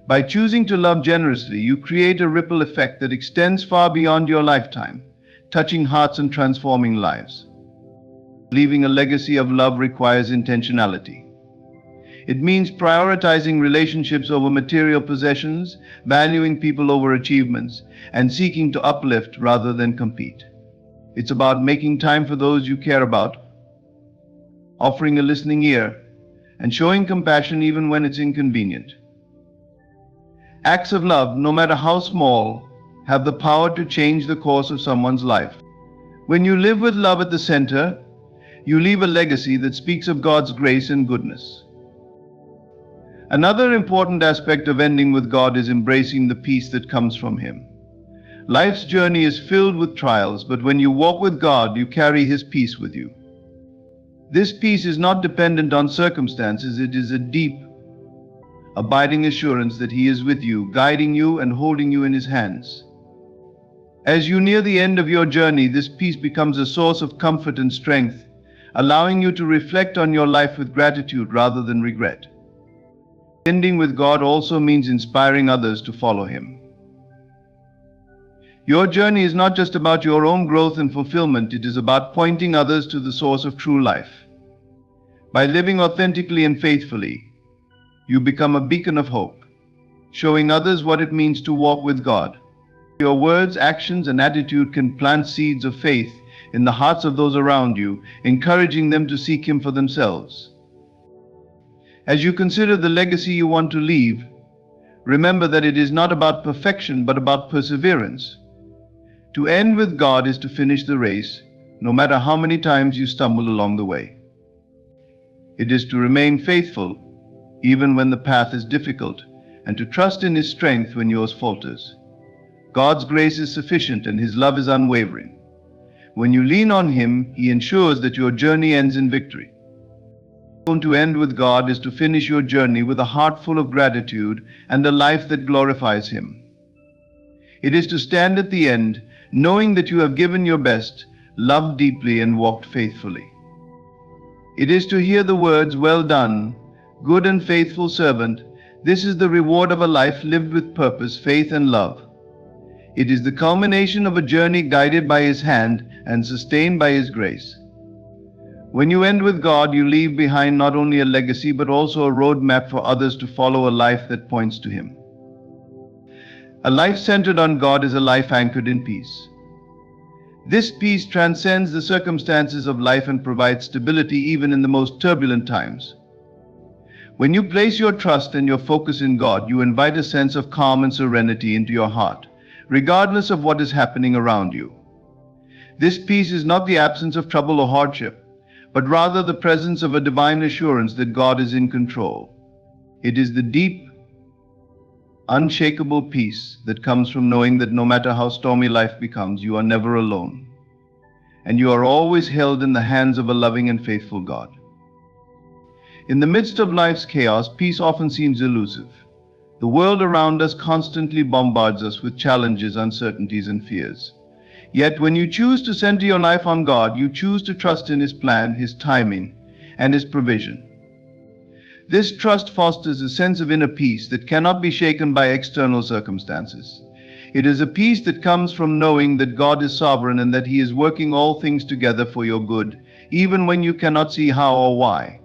By choosing to love generously, you create a ripple effect that extends far beyond your lifetime, touching hearts and transforming lives. Leaving a legacy of love requires intentionality. It means prioritizing relationships over material possessions, valuing people over achievements, and seeking to uplift rather than compete. It's about making time for those you care about, offering a listening ear, and showing compassion even when it's inconvenient. Acts of love, no matter how small, have the power to change the course of someone's life. When you live with love at the center, you leave a legacy that speaks of God's grace and goodness. Another important aspect of ending with God is embracing the peace that comes from Him. Life's journey is filled with trials, but when you walk with God, you carry His peace with you. This peace is not dependent on circumstances. It is a deep, abiding assurance that He is with you, guiding you and holding you in His hands. As you near the end of your journey, this peace becomes a source of comfort and strength, allowing you to reflect on your life with gratitude rather than regret. Ending with God also means inspiring others to follow Him. Your journey is not just about your own growth and fulfillment, it is about pointing others to the source of true life. By living authentically and faithfully, you become a beacon of hope, showing others what it means to walk with God. Your words, actions, and attitude can plant seeds of faith in the hearts of those around you, encouraging them to seek Him for themselves. As you consider the legacy you want to leave, Remember that it is not about perfection, but about perseverance. To end with God is to finish the race, no matter how many times you stumble along the way. It is to remain faithful, even when the path is difficult, and to trust in His strength when yours falters. God's grace is sufficient and His love is unwavering. When you lean on Him, He ensures that your journey ends in victory. To end with God is to finish your journey with a heart full of gratitude and a life that glorifies Him. It is to stand at the end, knowing that you have given your best, loved deeply, and walked faithfully. It is to hear the words, "Well done, good and faithful servant." This is the reward of a life lived with purpose, faith, and love. It is the culmination of a journey guided by His hand and sustained by His grace. When you end with God, you leave behind not only a legacy but also a roadmap for others to follow, a life that points to Him. A life centered on God is a life anchored in peace. This peace transcends the circumstances of life and provides stability even in the most turbulent times. When you place your trust and your focus in God, you invite a sense of calm and serenity into your heart, regardless of what is happening around you. This peace is not the absence of trouble or hardship, but rather the presence of a divine assurance that God is in control. It is the deep, unshakable peace that comes from knowing that no matter how stormy life becomes, you are never alone, and you are always held in the hands of a loving and faithful God. In the midst of life's chaos, peace often seems elusive. The world around us constantly bombards us with challenges, uncertainties, and fears. Yet when you choose to center your life on God, you choose to trust in His plan, His timing, and His provision. This trust fosters a sense of inner peace that cannot be shaken by external circumstances. It is a peace that comes from knowing that God is sovereign and that He is working all things together for your good, even when you cannot see how or why.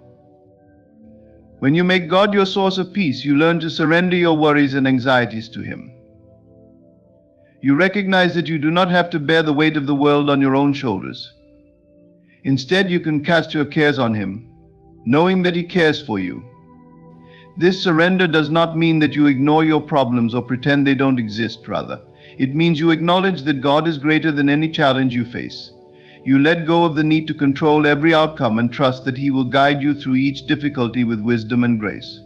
When you make God your source of peace, you learn to surrender your worries and anxieties to Him. You recognize that you do not have to bear the weight of the world on your own shoulders. Instead, you can cast your cares on Him, knowing that He cares for you. This surrender does not mean that you ignore your problems or pretend they don't exist. Rather, it means you acknowledge that God is greater than any challenge you face. You let go of the need to control every outcome and trust that He will guide you through each difficulty with wisdom and grace.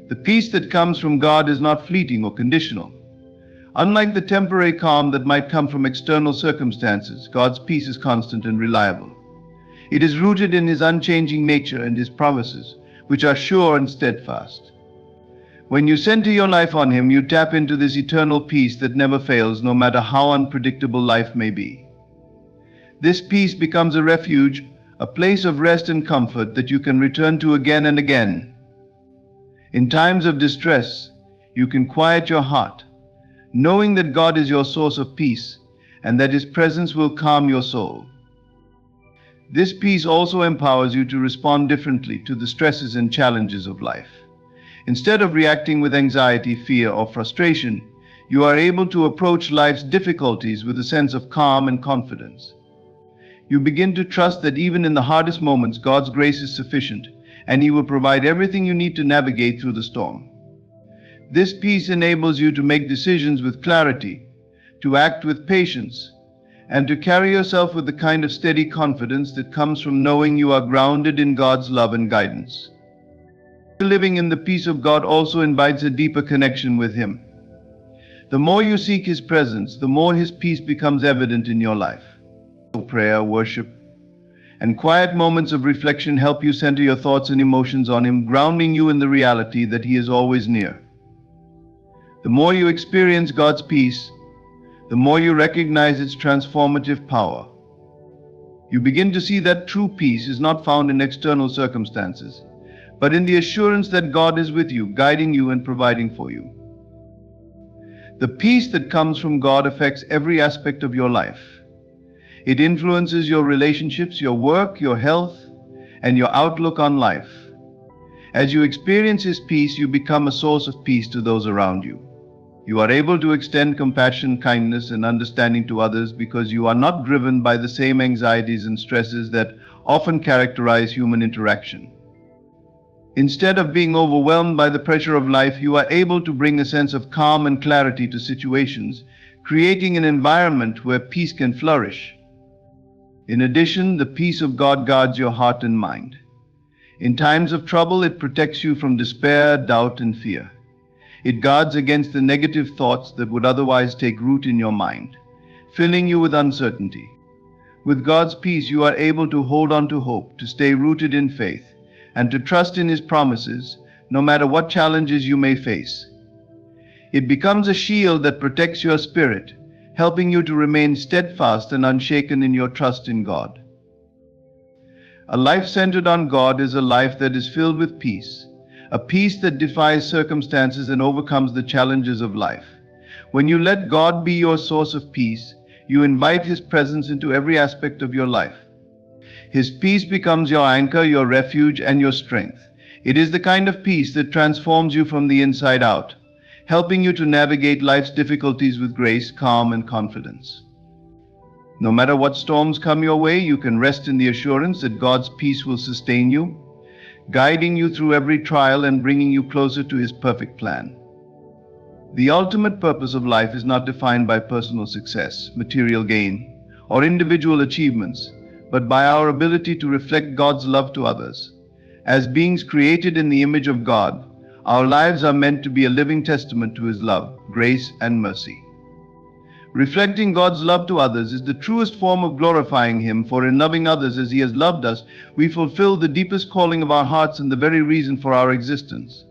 The peace that comes from God is not fleeting or conditional. Unlike the temporary calm that might come from external circumstances, God's peace is constant and reliable. It is rooted in His unchanging nature and His promises, which are sure and steadfast. When you center your life on Him, you tap into this eternal peace that never fails, no matter how unpredictable life may be. This peace becomes a refuge, a place of rest and comfort that you can return to again and again. In times of distress, you can quiet your heart, knowing that God is your source of peace and that His presence will calm your soul. This peace also empowers you to respond differently to the stresses and challenges of life. Instead of reacting with anxiety, fear, or frustration, you are able to approach life's difficulties with a sense of calm and confidence. You begin to trust that even in the hardest moments, God's grace is sufficient, and He will provide everything you need to navigate through the storm. This peace enables you to make decisions with clarity, to act with patience, and to carry yourself with the kind of steady confidence that comes from knowing you are grounded in God's love and guidance. Living in the peace of God also invites a deeper connection with Him. The more you seek His presence, the more His peace becomes evident in your life. Prayer, worship, and quiet moments of reflection help you center your thoughts and emotions on Him, grounding you in the reality that He is always near. The more you experience God's peace, the more you recognize its transformative power. You begin to see that true peace is not found in external circumstances, but in the assurance that God is with you, guiding you and providing for you. The peace that comes from God affects every aspect of your life. It influences your relationships, your work, your health, and your outlook on life. As you experience His peace, you become a source of peace to those around you. You are able to extend compassion, kindness, and understanding to others because you are not driven by the same anxieties and stresses that often characterize human interaction. Instead of being overwhelmed by the pressure of life, you are able to bring a sense of calm and clarity to situations, creating an environment where peace can flourish. In addition, the peace of God guards your heart and mind. In times of trouble, it protects you from despair, doubt, and fear. It guards against the negative thoughts that would otherwise take root in your mind, filling you with uncertainty. With God's peace, you are able to hold on to hope, to stay rooted in faith, and to trust in His promises, no matter what challenges you may face. It becomes a shield that protects your spirit, helping you to remain steadfast and unshaken in your trust in God. A life centered on God is a life that is filled with peace, a peace that defies circumstances and overcomes the challenges of life. When you let God be your source of peace, you invite His presence into every aspect of your life. His peace becomes your anchor, your refuge, and your strength. It is the kind of peace that transforms you from the inside out, helping you to navigate life's difficulties with grace, calm, and confidence. No matter what storms come your way, you can rest in the assurance that God's peace will sustain you, guiding you through every trial and bringing you closer to His perfect plan. The ultimate purpose of life is not defined by personal success, material gain, or individual achievements, but by our ability to reflect God's love to others. As beings created in the image of God, our lives are meant to be a living testament to His love, grace, and mercy. Reflecting God's love to others is the truest form of glorifying Him, for in loving others as He has loved us, we fulfill the deepest calling of our hearts and the very reason for our existence.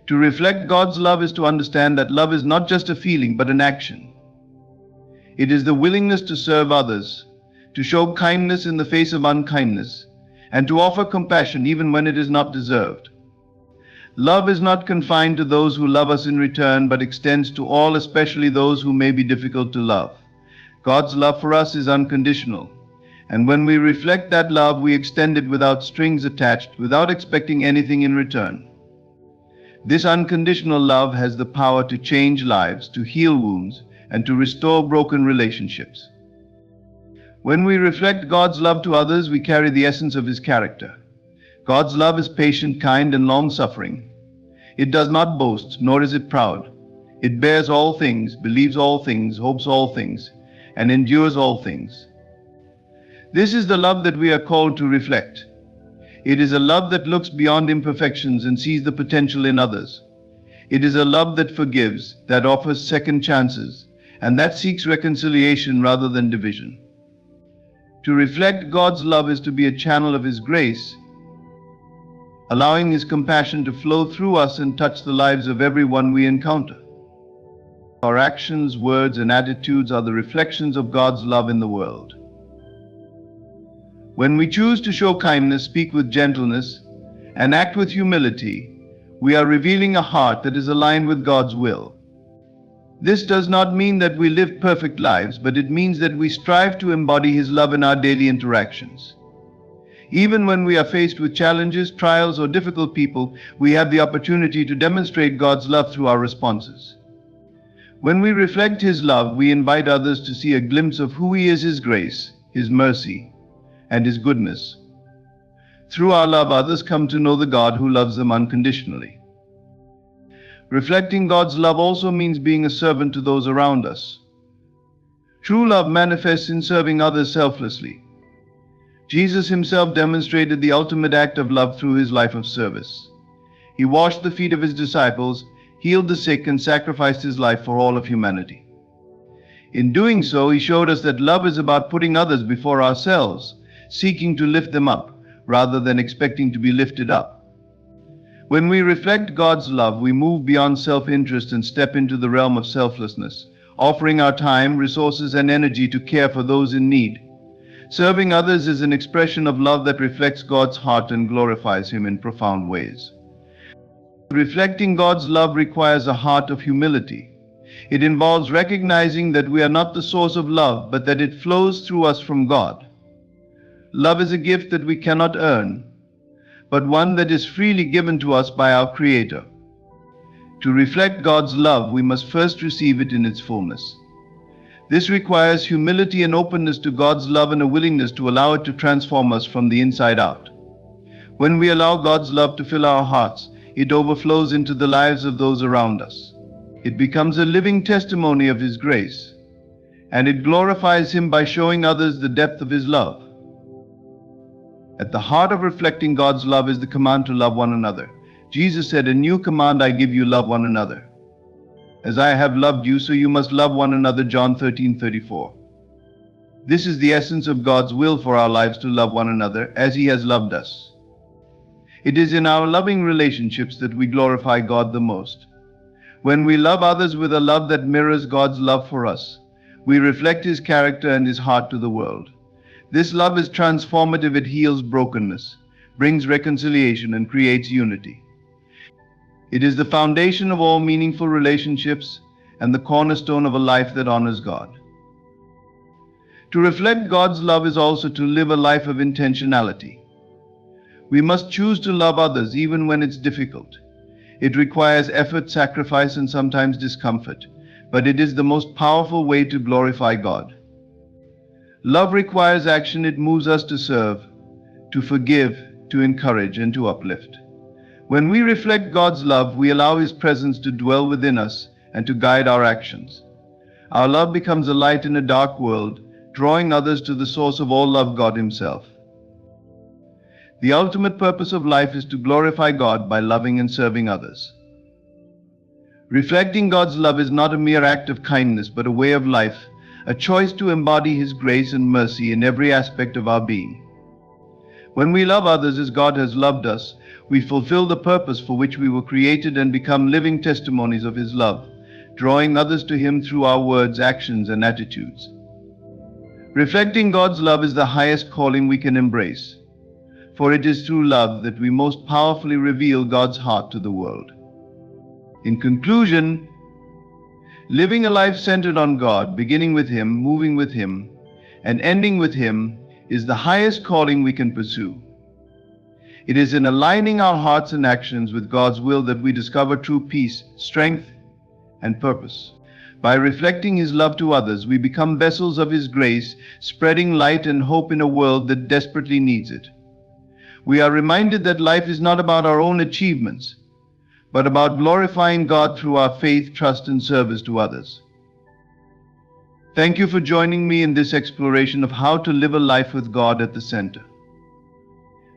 To reflect God's love is to understand that love is not just a feeling but an action. It is the willingness to serve others, to show kindness in the face of unkindness, and to offer compassion even when it is not deserved. Love is not confined to those who love us in return, but extends to all, especially those who may be difficult to love. God's love for us is unconditional, and when we reflect that love, we extend it without strings attached, without expecting anything in return. This unconditional love has the power to change lives, to heal wounds, and to restore broken relationships. When we reflect God's love to others, we carry the essence of His character. God's love is patient, kind, and long-suffering. It does not boast, nor is it proud. It bears all things, believes all things, hopes all things, and endures all things. This is the love that we are called to reflect. It is a love that looks beyond imperfections and sees the potential in others. It is a love that forgives, that offers second chances, and that seeks reconciliation rather than division. To reflect God's love is to be a channel of His grace, allowing His compassion to flow through us and touch the lives of everyone we encounter. Our actions, words, and attitudes are the reflections of God's love in the world. When we choose to show kindness, speak with gentleness, and act with humility, we are revealing a heart that is aligned with God's will. This does not mean that we live perfect lives, but it means that we strive to embody His love in our daily interactions. Even when we are faced with challenges, trials, or difficult people, we have the opportunity to demonstrate God's love through our responses. When we reflect His love, we invite others to see a glimpse of who He is, His grace, His mercy, and His goodness. Through our love, others come to know the God who loves them unconditionally. Reflecting God's love also means being a servant to those around us. True love manifests in serving others selflessly. Jesus Himself demonstrated the ultimate act of love through His life of service. He washed the feet of His disciples, healed the sick, and sacrificed His life for all of humanity. In doing so, He showed us that love is about putting others before ourselves, seeking to lift them up, rather than expecting to be lifted up. When we reflect God's love, we move beyond self-interest and step into the realm of selflessness, offering our time, resources, and energy to care for those in need. Serving others is an expression of love that reflects God's heart and glorifies Him in profound ways. Reflecting God's love requires a heart of humility. It involves recognizing that we are not the source of love, but that it flows through us from God. Love is a gift that we cannot earn, but one that is freely given to us by our Creator. To reflect God's love, we must first receive it in its fullness. This requires humility and openness to God's love and a willingness to allow it to transform us from the inside out. When we allow God's love to fill our hearts, it overflows into the lives of those around us. It becomes a living testimony of His grace, and it glorifies Him by showing others the depth of His love. At the heart of reflecting God's love is the command to love one another. Jesus said, "A new command I give you, love one another. As I have loved you, so you must love one another." John 13:34. This is the essence of God's will for our lives, to love one another as He has loved us. It is in our loving relationships that we glorify God the most. When we love others with a love that mirrors God's love for us, we reflect His character and His heart to the world. This love is transformative. It heals brokenness, brings reconciliation, and creates unity. It is the foundation of all meaningful relationships and the cornerstone of a life that honors God. To reflect God's love is also to live a life of intentionality. We must choose to love others even when it's difficult. It requires effort, sacrifice, and sometimes discomfort, but it is the most powerful way to glorify God. Love requires action. It moves us to serve, to forgive, to encourage, and to uplift. When we reflect God's love, we allow His presence to dwell within us and to guide our actions. Our love becomes a light in a dark world, drawing others to the source of all love, God Himself. The ultimate purpose of life is to glorify God by loving and serving others. Reflecting God's love is not a mere act of kindness, but a way of life, a choice to embody His grace and mercy in every aspect of our being. When we love others as God has loved us, we fulfill the purpose for which we were created and become living testimonies of His love, drawing others to Him through our words, actions, and attitudes. Reflecting God's love is the highest calling we can embrace, for it is through love that we most powerfully reveal God's heart to the world. In conclusion, living a life centered on God, beginning with Him, moving with Him, and ending with Him, is the highest calling we can pursue. It is in aligning our hearts and actions with God's will that we discover true peace, strength, and purpose. By reflecting His love to others, we become vessels of His grace, spreading light and hope in a world that desperately needs it. We are reminded that life is not about our own achievements, but about glorifying God through our faith, trust, and service to others. Thank you for joining me in this exploration of how to live a life with God at the center.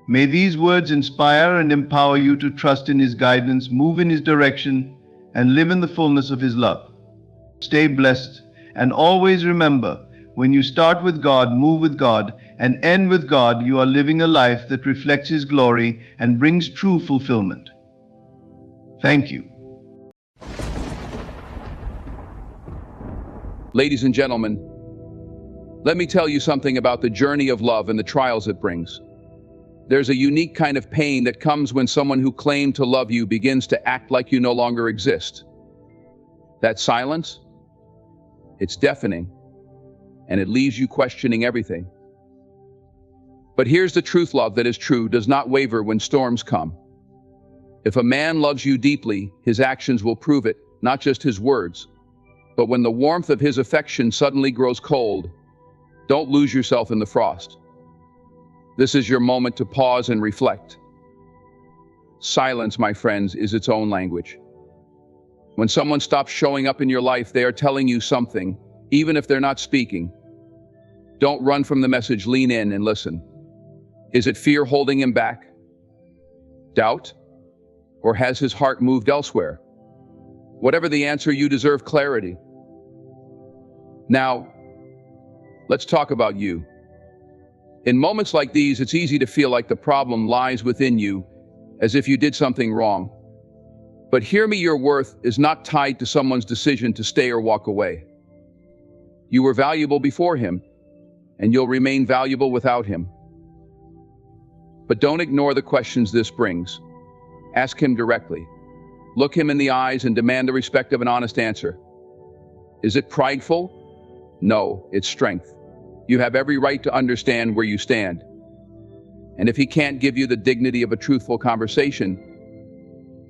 May these words inspire and empower you to trust in His guidance, move in His direction, and live in the fullness of His love. Stay blessed, and always remember, when you start with God, move with God, and end with God, you are living a life that reflects His glory and brings true fulfillment. Thank you. Ladies and gentlemen, let me tell you something about the journey of love and the trials it brings. There's a unique kind of pain that comes when someone who claimed to love you begins to act like you no longer exist. That silence, it's deafening, and it leaves you questioning everything. But here's the truth: love that is true does not waver when storms come. If a man loves you deeply, his actions will prove it, not just his words. But when the warmth of his affection suddenly grows cold, don't lose yourself in the frost. This is your moment to pause and reflect. Silence, my friends, is its own language. When someone stops showing up in your life, they are telling you something, even if they're not speaking. Don't run from the message, lean in and listen. Is it fear holding him back? Doubt? Or has his heart moved elsewhere? Whatever the answer, you deserve clarity. Now, let's talk about you. In moments like these, it's easy to feel like the problem lies within you, as if you did something wrong. But hear me, your worth is not tied to someone's decision to stay or walk away. You were valuable before him, and you'll remain valuable without him. But don't ignore the questions this brings. Ask him directly. Look him in the eyes and demand the respect of an honest answer. Is it prideful? No, it's strength. You have every right to understand where you stand. And if he can't give you the dignity of a truthful conversation,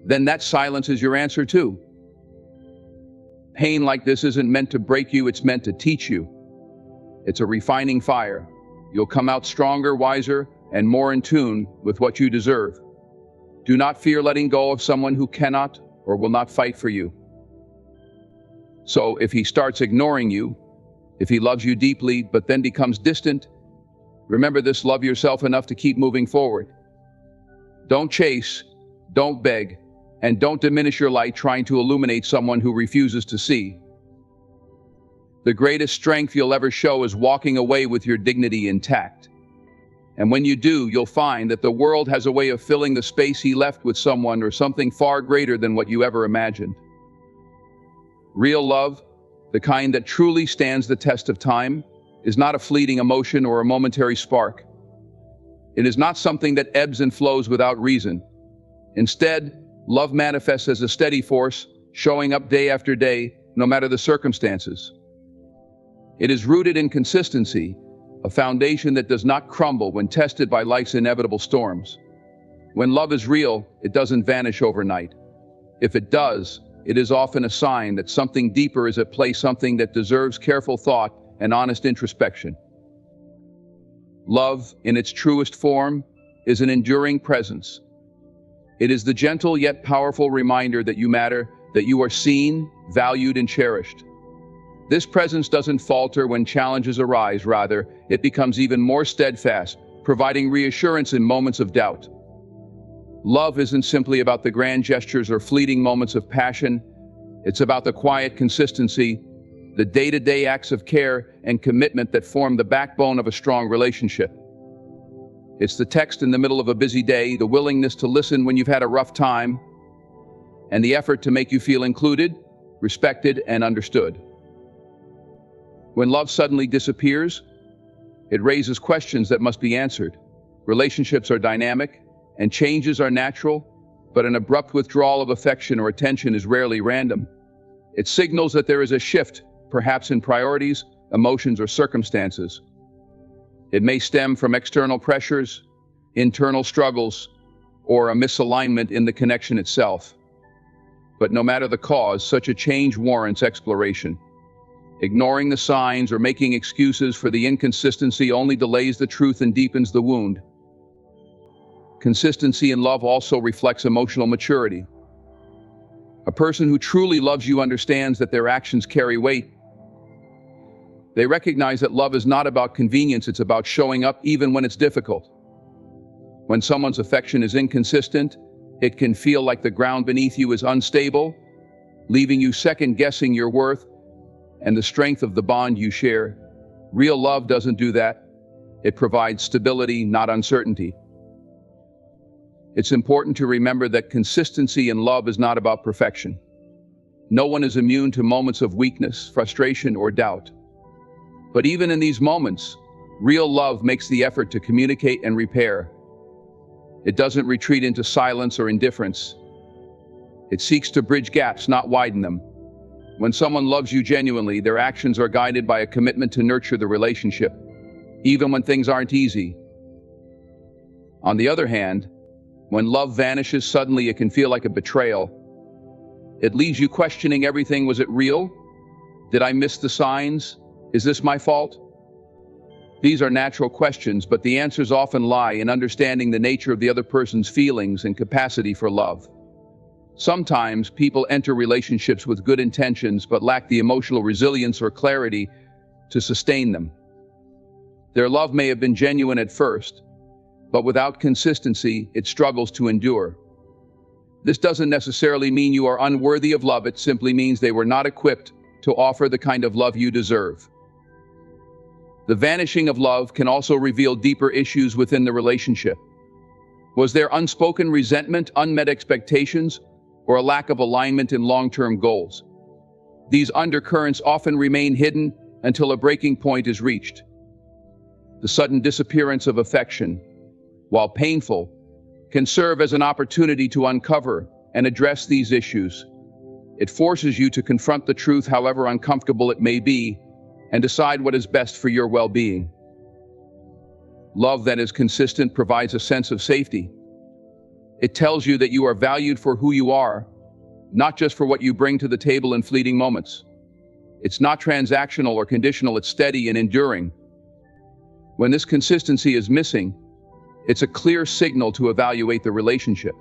then that silence is your answer too. Pain like this isn't meant to break you, it's meant to teach you. It's a refining fire. You'll come out stronger, wiser, and more in tune with what you deserve. Do not fear letting go of someone who cannot or will not fight for you. So if he starts ignoring you, if he loves you deeply but then becomes distant, remember this: love yourself enough to keep moving forward. Don't chase, don't beg, and don't diminish your light trying to illuminate someone who refuses to see. The greatest strength you'll ever show is walking away with your dignity intact. And when you do, you'll find that the world has a way of filling the space he left with someone or something far greater than what you ever imagined. Real love, the kind that truly stands the test of time, is not a fleeting emotion or a momentary spark. It is not something that ebbs and flows without reason. Instead, love manifests as a steady force, showing up day after day, no matter the circumstances. It is rooted in consistency, a foundation that does not crumble when tested by life's inevitable storms. When love is real, it doesn't vanish overnight. If it does, it is often a sign that something deeper is at play, something that deserves careful thought and honest introspection. Love, in its truest form, is an enduring presence. It is the gentle yet powerful reminder that you matter, that you are seen, valued, and cherished. This presence doesn't falter when challenges arise. Rather, it becomes even more steadfast, providing reassurance in moments of doubt. Love isn't simply about the grand gestures or fleeting moments of passion. It's about the quiet consistency, the day-to-day acts of care and commitment that form the backbone of a strong relationship. It's the text in the middle of a busy day, the willingness to listen when you've had a rough time, and the effort to make you feel included, respected, and understood. When love suddenly disappears, it raises questions that must be answered. Relationships are dynamic, and changes are natural, but an abrupt withdrawal of affection or attention is rarely random. It signals that there is a shift, perhaps in priorities, emotions, or circumstances. It may stem from external pressures, internal struggles, or a misalignment in the connection itself. But no matter the cause, such a change warrants exploration. Ignoring the signs or making excuses for the inconsistency only delays the truth and deepens the wound. Consistency in love also reflects emotional maturity. A person who truly loves you understands that their actions carry weight. They recognize that love is not about convenience, it's about showing up even when it's difficult. When someone's affection is inconsistent, it can feel like the ground beneath you is unstable, leaving you second-guessing your worth and the strength of the bond you share. Real love doesn't do that. It provides stability, not uncertainty. It's important to remember that consistency in love is not about perfection. No one is immune to moments of weakness, frustration, or doubt. But even in these moments, real love makes the effort to communicate and repair. It doesn't retreat into silence or indifference. It seeks to bridge gaps, not widen them. When someone loves you genuinely, their actions are guided by a commitment to nurture the relationship, even when things aren't easy. On the other hand, when love vanishes suddenly, it can feel like a betrayal. It leaves you questioning everything. Was it real? Did I miss the signs? Is this my fault? These are natural questions, but the answers often lie in understanding the nature of the other person's feelings and capacity for love. Sometimes people enter relationships with good intentions but lack the emotional resilience or clarity to sustain them. Their love may have been genuine at first, but without consistency, it struggles to endure. This doesn't necessarily mean you are unworthy of love. It simply means they were not equipped to offer the kind of love you deserve. The vanishing of love can also reveal deeper issues within the relationship. Was there unspoken resentment, unmet expectations, or a lack of alignment in long-term goals? These undercurrents often remain hidden until a breaking point is reached. The sudden disappearance of affection, while painful, can serve as an opportunity to uncover and address these issues. It forces you to confront the truth, however uncomfortable it may be, and decide what is best for your well-being. Love that is consistent provides a sense of safety. It tells you that you are valued for who you are, not just for what you bring to the table in fleeting moments. It's not transactional or conditional, it's steady and enduring. When this consistency is missing, It's a clear signal to evaluate the relationship.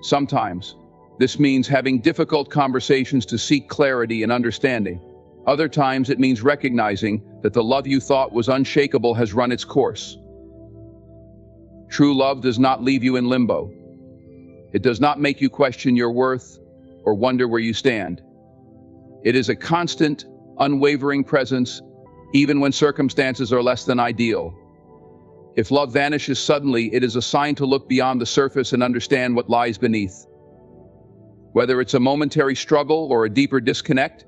Sometimes, this means having difficult conversations to seek clarity and understanding. Other times, it means recognizing that the love you thought was unshakable has run its course. True love does not leave you in limbo. It does not make you question your worth or wonder where you stand. It is a constant, unwavering presence, even when circumstances are less than ideal. If love vanishes suddenly, it is a sign to look beyond the surface and understand what lies beneath. Whether it's a momentary struggle or a deeper disconnect,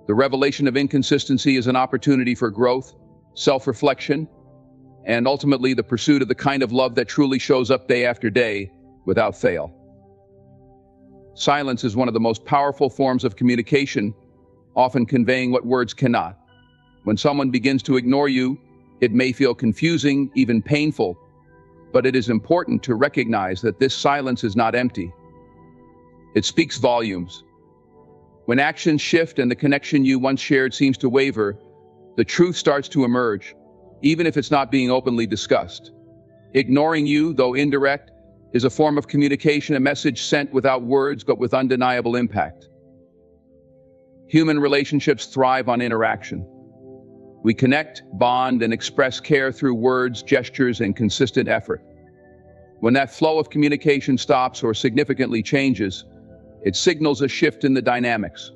the revelation of inconsistency is an opportunity for growth, self-reflection, and ultimately the pursuit of the kind of love that truly shows up day after day without fail. Silence is one of the most powerful forms of communication, often conveying what words cannot. When someone begins to ignore you, it may feel confusing, even painful, but it is important to recognize that this silence is not empty. It speaks volumes. When actions shift and the connection you once shared seems to waver, the truth starts to emerge, even if it's not being openly discussed. Ignoring you, though indirect, is a form of communication, a message sent without words but with undeniable impact. Human relationships thrive on interaction. We connect, bond, and express care through words, gestures, and consistent effort. When that flow of communication stops or significantly changes, it signals a shift in the dynamics.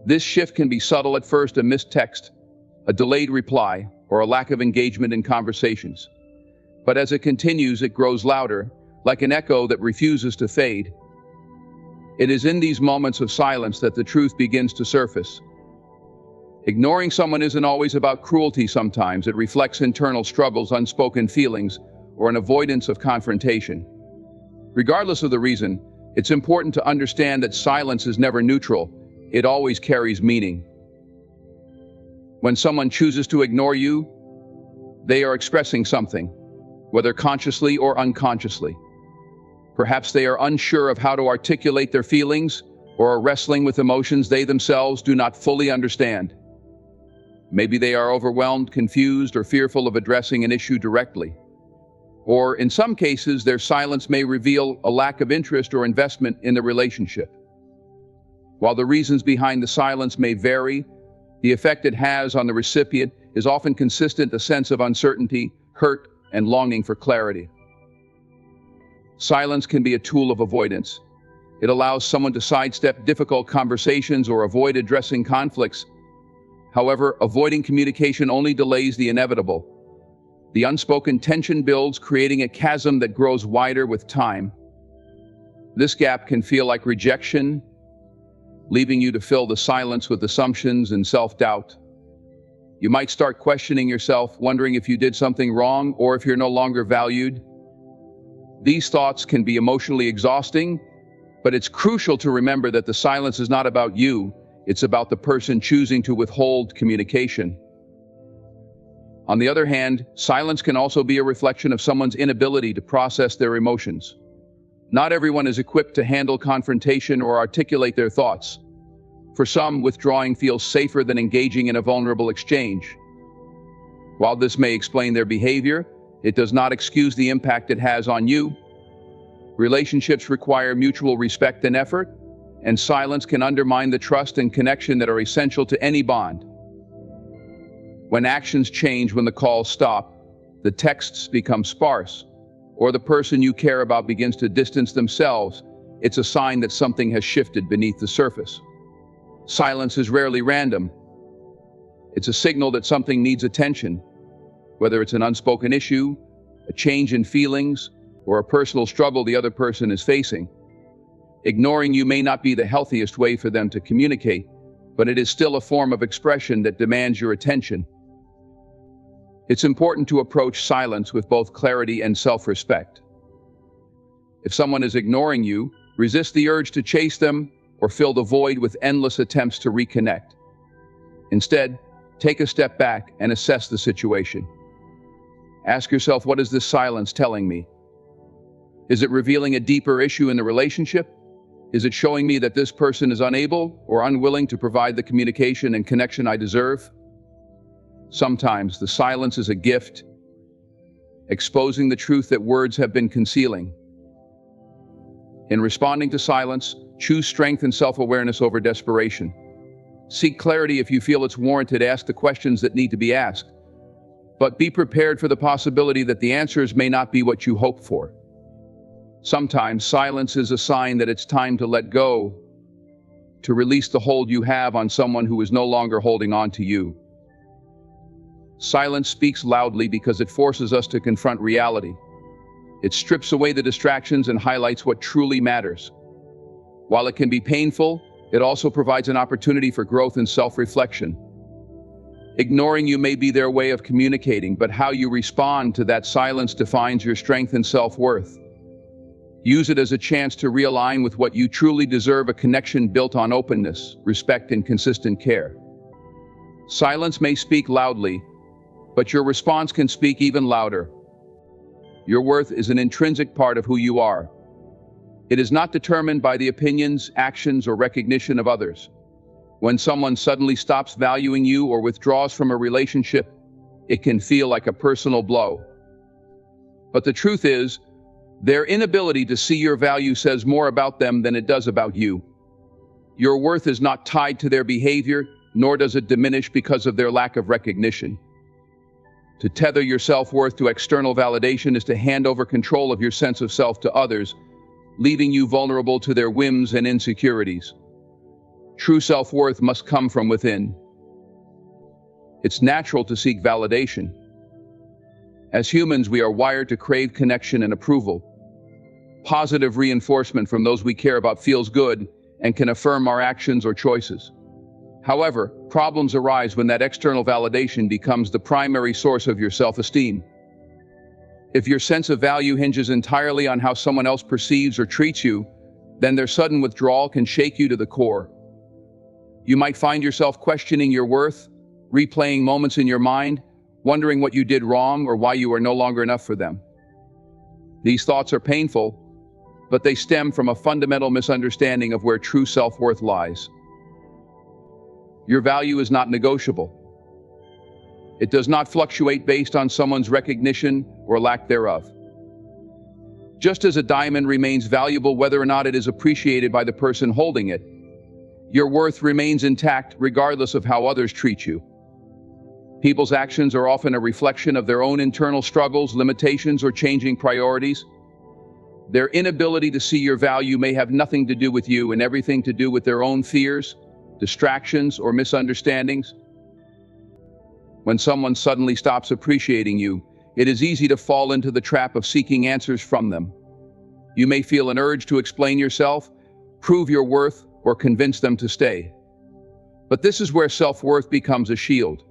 This shift can be subtle at first: a missed text, a delayed reply, or a lack of engagement in conversations. But as it continues, it grows louder, like an echo that refuses to fade. It is in these moments of silence that the truth begins to surface. Ignoring someone isn't always about cruelty. Sometimes it reflects internal struggles, unspoken feelings, or an avoidance of confrontation. Regardless of the reason, it's important to understand that silence is never neutral. It always carries meaning. When someone chooses to ignore you, they are expressing something, whether consciously or unconsciously. Perhaps they are unsure of how to articulate their feelings or are wrestling with emotions they themselves do not fully understand. Maybe they are overwhelmed, confused, or fearful of addressing an issue directly. Or in some cases, their silence may reveal a lack of interest or investment in the relationship. While the reasons behind the silence may vary, the effect it has on the recipient is often consistent: a sense of uncertainty, hurt, and longing for clarity. Silence can be a tool of avoidance. It allows someone to sidestep difficult conversations or avoid addressing conflicts. However, avoiding communication only delays the inevitable. The unspoken tension builds, creating a chasm that grows wider with time. This gap can feel like rejection, leaving you to fill the silence with assumptions and self-doubt. You might start questioning yourself, wondering if you did something wrong or if you're no longer valued. These thoughts can be emotionally exhausting, but it's crucial to remember that the silence is not about you. It's about the person choosing to withhold communication. On the other hand, silence can also be a reflection of someone's inability to process their emotions. Not everyone is equipped to handle confrontation or articulate their thoughts. For some, withdrawing feels safer than engaging in a vulnerable exchange. While this may explain their behavior, it does not excuse the impact it has on you. Relationships require mutual respect and effort, and silence can undermine the trust and connection that are essential to any bond. When actions change, when the calls stop, the texts become sparse, or the person you care about begins to distance themselves, it's a sign that something has shifted beneath the surface. Silence is rarely random. It's a signal that something needs attention, whether it's an unspoken issue, a change in feelings, or a personal struggle the other person is facing. Ignoring you may not be the healthiest way for them to communicate, but it is still a form of expression that demands your attention. It's important to approach silence with both clarity and self-respect. If someone is ignoring you, resist the urge to chase them or fill the void with endless attempts to reconnect. Instead, take a step back and assess the situation. Ask yourself, what is this silence telling me? Is it revealing a deeper issue in the relationship? Is it showing me that this person is unable or unwilling to provide the communication and connection I deserve? Sometimes the silence is a gift. exposing the truth that words have been concealing. In responding to silence, choose strength and self-awareness over desperation. Seek clarity if you feel it's warranted. Ask the questions that need to be asked. But be prepared for the possibility that the answers may not be what you hoped for. Sometimes silence is a sign that it's time to let go, to release the hold you have on someone who is no longer holding on to you. Silence speaks loudly because it forces us to confront reality. It strips away the distractions and highlights what truly matters. While it can be painful, it also provides an opportunity for growth and self-reflection. Ignoring you may be their way of communicating, but how you respond to that silence defines your strength and self-worth. Use it as a chance to realign with what you truly deserve, a connection built on openness, respect, and consistent care. Silence may speak loudly, but your response can speak even louder. Your worth is an intrinsic part of who you are. It is not determined by the opinions, actions, or recognition of others. When someone suddenly stops valuing you or withdraws from a relationship, it can feel like a personal blow. But the truth is, their inability to see your value says more about them than it does about you. Your worth is not tied to their behavior, nor does it diminish because of their lack of recognition. To tether your self-worth to external validation is to hand over control of your sense of self to others, leaving you vulnerable to their whims and insecurities. True self-worth must come from within. It's natural to seek validation. As humans, we are wired to crave connection and approval. Positive reinforcement from those we care about feels good and can affirm our actions or choices. However, problems arise when that external validation becomes the primary source of your self-esteem. If your sense of value hinges entirely on how someone else perceives or treats you, then their sudden withdrawal can shake you to the core. You might find yourself questioning your worth, replaying moments in your mind, wondering what you did wrong or why you are no longer enough for them. These thoughts are painful, but they stem from a fundamental misunderstanding of where true self-worth lies. Your value is not negotiable. It does not fluctuate based on someone's recognition or lack thereof. Just as a diamond remains valuable whether or not it is appreciated by the person holding it, your worth remains intact regardless of how others treat you. People's actions are often a reflection of their own internal struggles, limitations, or changing priorities. Their inability to see your value may have nothing to do with you and everything to do with their own fears, distractions, or misunderstandings. When someone suddenly stops appreciating you, it is easy to fall into the trap of seeking answers from them. You may feel an urge to explain yourself, prove your worth, or convince them to stay. But this is where self-worth becomes a shield.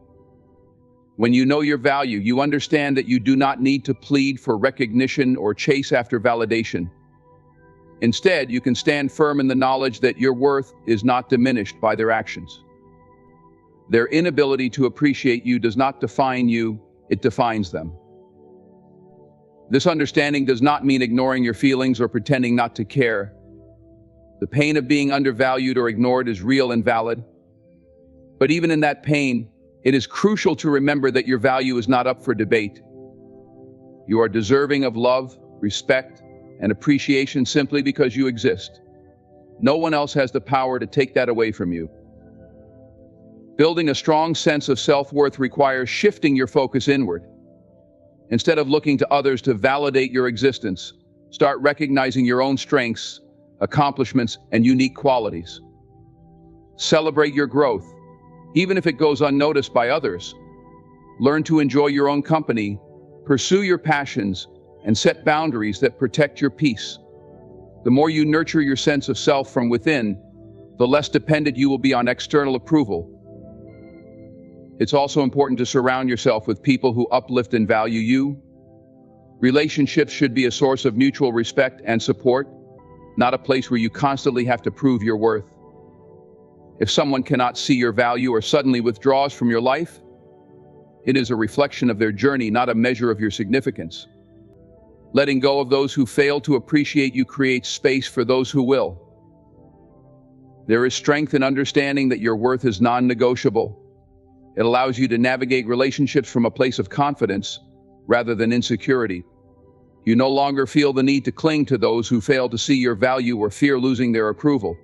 When you know your value, you understand that you do not need to plead for recognition or chase after validation. Instead, you can stand firm in the knowledge that your worth is not diminished by their actions. Their inability to appreciate you does not define you, it defines them. This understanding does not mean ignoring your feelings or pretending not to care. The pain of being undervalued or ignored is real and valid. But even in that pain, it is crucial to remember that your value is not up for debate. You are deserving of love, respect, and appreciation simply because you exist. No one else has the power to take that away from you. Building a strong sense of self-worth requires shifting your focus inward. Instead of looking to others to validate your existence, start recognizing your own strengths, accomplishments, and unique qualities. Celebrate your growth, even if it goes unnoticed by others. Learn to enjoy your own company, pursue your passions, and set boundaries that protect your peace. The more you nurture your sense of self from within, the less dependent you will be on external approval. It's also important to surround yourself with people who uplift and value you. Relationships should be a source of mutual respect and support, not a place where you constantly have to prove your worth. If someone cannot see your value or suddenly withdraws from your life, it is a reflection of their journey, not a measure of your significance. Letting go of those who fail to appreciate you creates space for those who will. There is strength in understanding that your worth is non-negotiable. It allows you to navigate relationships from a place of confidence, rather than insecurity. You no longer feel the need to cling to those who fail to see your value or fear losing their approval.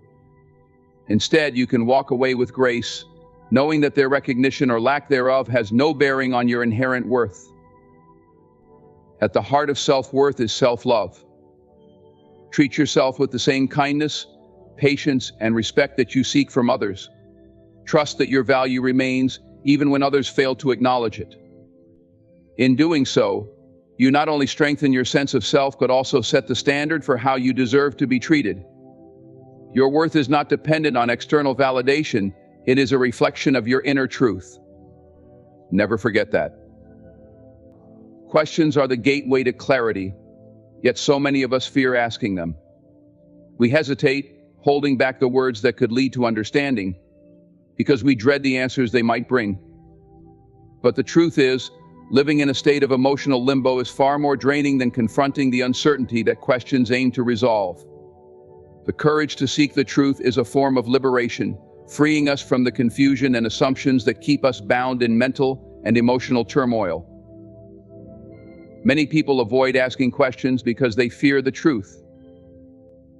Instead, you can walk away with grace, knowing that their recognition or lack thereof has no bearing on your inherent worth. At the heart of self-worth is self-love. Treat yourself with the same kindness, patience, and respect that you seek from others. Trust that your value remains even when others fail to acknowledge it. In doing so, you not only strengthen your sense of self but also set the standard for how you deserve to be treated. Your worth is not dependent on external validation, it is a reflection of your inner truth. Never forget that. Questions are the gateway to clarity, yet so many of us fear asking them. We hesitate, holding back the words that could lead to understanding, because we dread the answers they might bring. But the truth is, living in a state of emotional limbo is far more draining than confronting the uncertainty that questions aim to resolve. The courage to seek the truth is a form of liberation, freeing us from the confusion and assumptions that keep us bound in mental and emotional turmoil. Many people avoid asking questions because they fear the truth.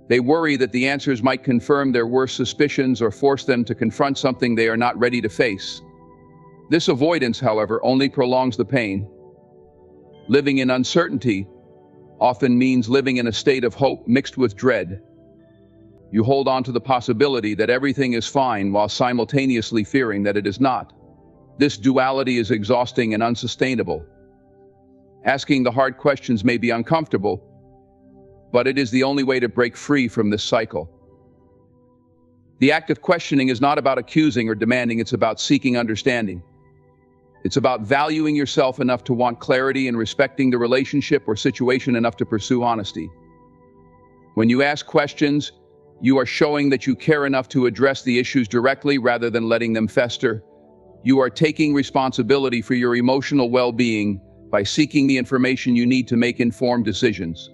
They worry that the answers might confirm their worst suspicions or force them to confront something they are not ready to face. This avoidance, however, only prolongs the pain. Living in uncertainty often means living in a state of hope mixed with dread. You hold on to the possibility that everything is fine while simultaneously fearing that it is not. This duality is exhausting and unsustainable. Asking the hard questions may be uncomfortable, but it is the only way to break free from this cycle. The act of questioning is not about accusing or demanding, it's about seeking understanding. It's about valuing yourself enough to want clarity and respecting the relationship or situation enough to pursue honesty. When you ask questions, you are showing that you care enough to address the issues directly rather than letting them fester. You are taking responsibility for your emotional well-being by seeking the information you need to make informed decisions.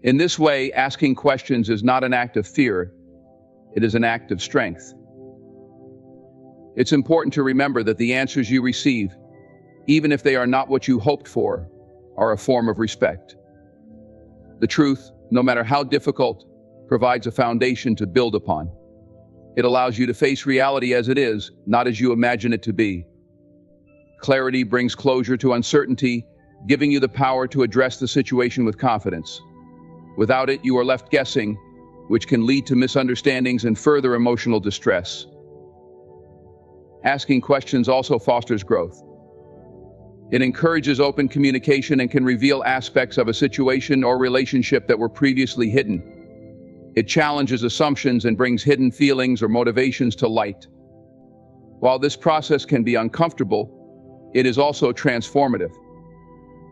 In this way, asking questions is not an act of fear, it is an act of strength. It's important to remember that the answers you receive, even if they are not what you hoped for, are a form of respect. The truth, no matter how difficult, provides a foundation to build upon. It allows you to face reality as it is, not as you imagine it to be. Clarity brings closure to uncertainty, giving you the power to address the situation with confidence. Without it, you are left guessing, which can lead to misunderstandings and further emotional distress. Asking questions also fosters growth. It encourages open communication and can reveal aspects of a situation or relationship that were previously hidden. It challenges assumptions and brings hidden feelings or motivations to light. While this process can be uncomfortable, it is also transformative.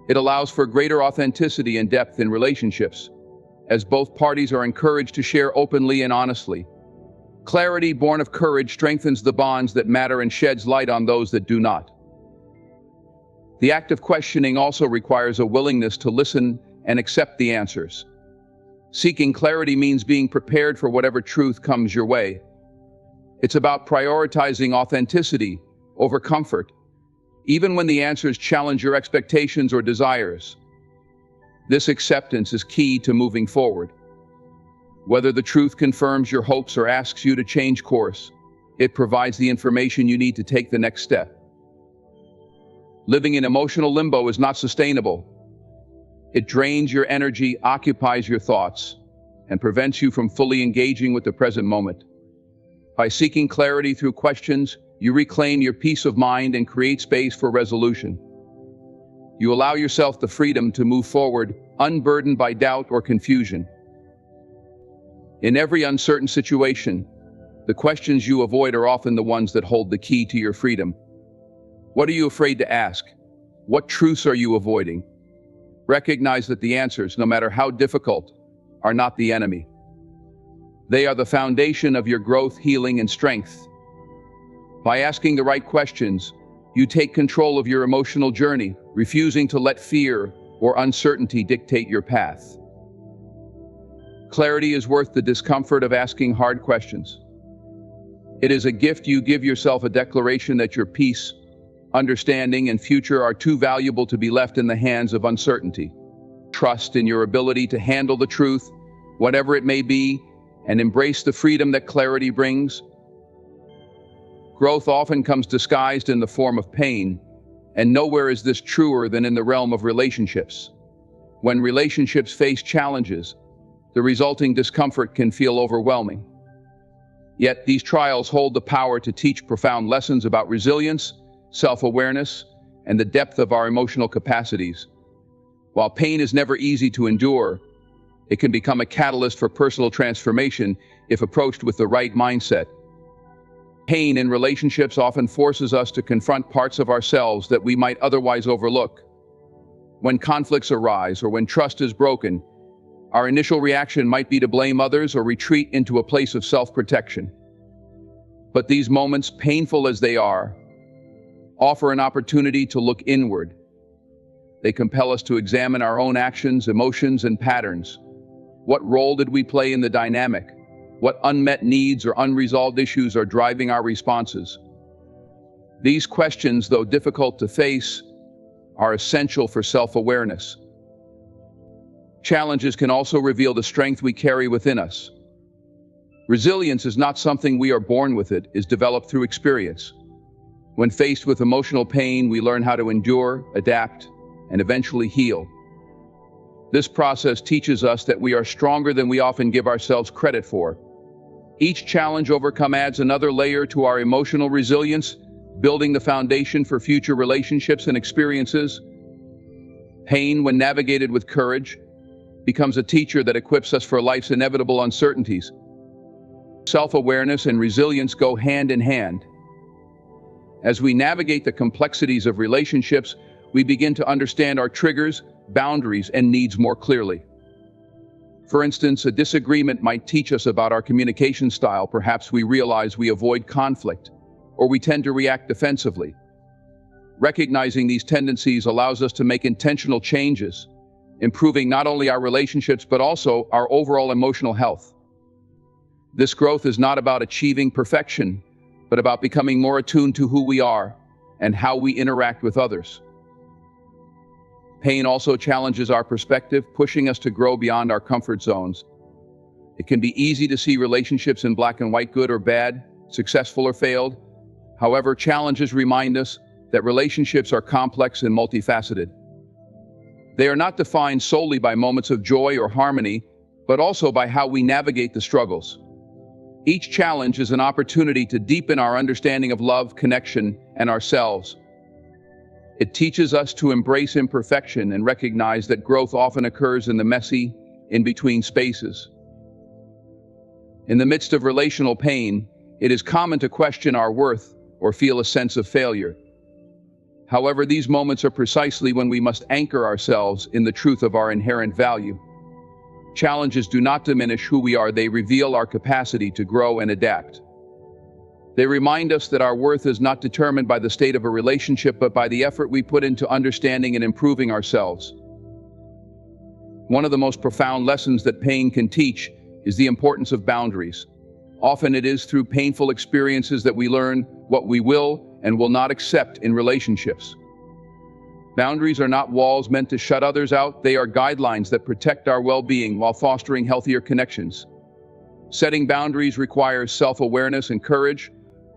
It allows for greater authenticity and depth in relationships, as both parties are encouraged to share openly and honestly. Clarity born of courage strengthens the bonds that matter and sheds light on those that do not. The act of questioning also requires a willingness to listen and accept the answers. Seeking clarity means being prepared for whatever truth comes your way. It's about prioritizing authenticity over comfort, even when the answers challenge your expectations or desires. This acceptance is key to moving forward. Whether the truth confirms your hopes or asks you to change course, it provides the information you need to take the next step. Living in emotional limbo is not sustainable. It drains your energy, occupies your thoughts, and prevents you from fully engaging with the present moment. By seeking clarity through questions, you reclaim your peace of mind and create space for resolution. You allow yourself the freedom to move forward, unburdened by doubt or confusion. In every uncertain situation, the questions you avoid are often the ones that hold the key to your freedom. What are you afraid to ask? What truths are you avoiding? Recognize that the answers, no matter how difficult, are not the enemy. They are the foundation of your growth, healing, and strength. By asking the right questions, you take control of your emotional journey, refusing to let fear or uncertainty dictate your path. Clarity is worth the discomfort of asking hard questions. It is a gift you give yourself, a declaration that your peace, understanding, and future are too valuable to be left in the hands of uncertainty. Trust in your ability to handle the truth, whatever it may be, and embrace the freedom that clarity brings. Growth often comes disguised in the form of pain, and nowhere is this truer than in the realm of relationships. When relationships face challenges, the resulting discomfort can feel overwhelming. Yet these trials hold the power to teach profound lessons about resilience, self-awareness, and the depth of our emotional capacities. While pain is never easy to endure, it can become a catalyst for personal transformation if approached with the right mindset. Pain in relationships often forces us to confront parts of ourselves that we might otherwise overlook. When conflicts arise or when trust is broken, our initial reaction might be to blame others or retreat into a place of self-protection. But these moments, painful as they are, offer an opportunity to look inward. They compel us to examine our own actions, emotions, and patterns. What role did we play in the dynamic? What unmet needs or unresolved issues are driving our responses? These questions, though difficult to face, are essential for self-awareness. Challenges can also reveal the strength we carry within us. Resilience is not something we are born with, it is developed through experience. When faced with emotional pain, we learn how to endure, adapt, and eventually heal. This process teaches us that we are stronger than we often give ourselves credit for. Each challenge overcome adds another layer to our emotional resilience, building the foundation for future relationships and experiences. Pain, when navigated with courage, becomes a teacher that equips us for life's inevitable uncertainties. Self-awareness and resilience go hand in hand. As we navigate the complexities of relationships, we begin to understand our triggers, boundaries, and needs more clearly. For instance, a disagreement might teach us about our communication style. Perhaps we realize we avoid conflict, or we tend to react defensively. Recognizing these tendencies allows us to make intentional changes, improving not only our relationships but also our overall emotional health. This growth is not about achieving perfection, but about becoming more attuned to who we are and how we interact with others. Pain also challenges our perspective, pushing us to grow beyond our comfort zones. It can be easy to see relationships in black and white, good or bad, successful or failed. However, challenges remind us that relationships are complex and multifaceted. They are not defined solely by moments of joy or harmony, but also by how we navigate the struggles. Each challenge is an opportunity to deepen our understanding of love, connection, and ourselves. It teaches us to embrace imperfection and recognize that growth often occurs in the messy, in-between spaces. In the midst of relational pain, it is common to question our worth or feel a sense of failure. However, these moments are precisely when we must anchor ourselves in the truth of our inherent value. Challenges do not diminish who we are, they reveal our capacity to grow and adapt. They remind us that our worth is not determined by the state of a relationship, but by the effort we put into understanding and improving ourselves. One of the most profound lessons that pain can teach is the importance of boundaries. Often it is through painful experiences that we learn what we will and will not accept in relationships. Boundaries are not walls meant to shut others out, they are guidelines that protect our well-being while fostering healthier connections. Setting boundaries requires self-awareness and courage,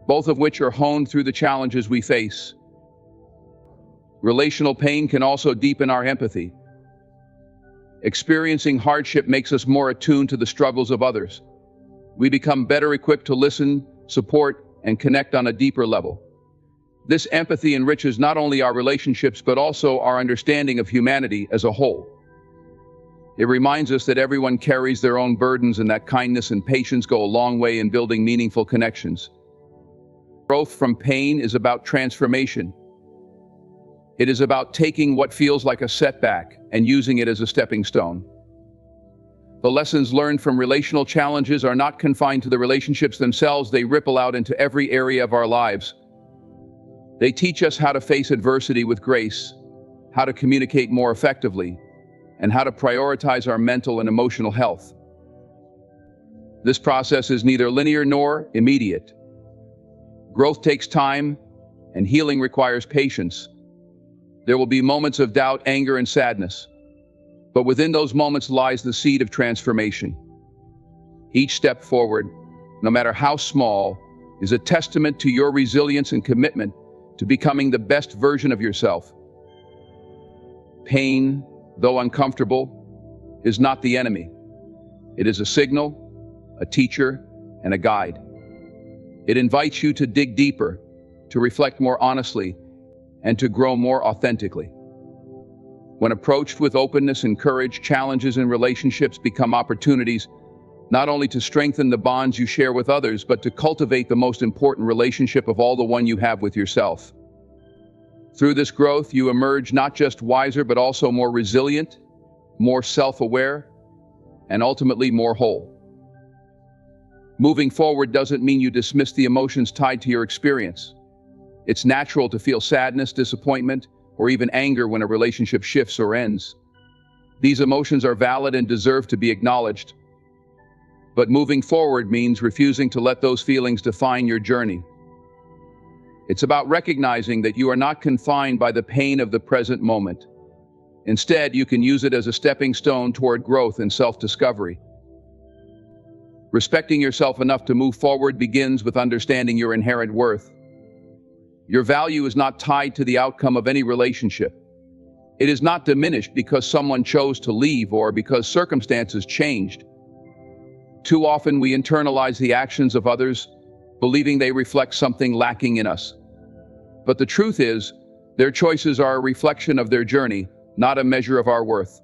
both of which are honed through the challenges we face. Relational pain can also deepen our empathy. Experiencing hardship makes us more attuned to the struggles of others. We become better equipped to listen, support, and connect on a deeper level. This empathy enriches not only our relationships but also our understanding of humanity as a whole. It reminds us that everyone carries their own burdens and that kindness and patience go a long way in building meaningful connections. Growth from pain is about transformation. It is about taking what feels like a setback and using it as a stepping stone. The lessons learned from relational challenges are not confined to the relationships themselves, they ripple out into every area of our lives. They teach us how to face adversity with grace, how to communicate more effectively, and how to prioritize our mental and emotional health. This process is neither linear nor immediate. Growth takes time, and healing requires patience. There will be moments of doubt, anger, and sadness. But within those moments lies the seed of transformation. Each step forward, no matter how small, is a testament to your resilience and commitment to becoming the best version of yourself. Pain, though uncomfortable, is not the enemy. It is a signal, a teacher, and a guide. It invites you to dig deeper, to reflect more honestly, and to grow more authentically. When approached with openness and courage, challenges in relationships become opportunities not only to strengthen the bonds you share with others, but to cultivate the most important relationship of all, the one you have with yourself. Through this growth, you emerge not just wiser, but also more resilient, more self-aware, and ultimately more whole. Moving forward doesn't mean you dismiss the emotions tied to your experience. It's natural to feel sadness, disappointment, or even anger when a relationship shifts or ends. These emotions are valid and deserve to be acknowledged. But moving forward means refusing to let those feelings define your journey. It's about recognizing that you are not confined by the pain of the present moment. Instead, you can use it as a stepping stone toward growth and self-discovery. Respecting yourself enough to move forward begins with understanding your inherent worth. Your value is not tied to the outcome of any relationship. It is not diminished because someone chose to leave or because circumstances changed. Too often we internalize the actions of others, believing they reflect something lacking in us. But the truth is, their choices are a reflection of their journey, not a measure of our worth.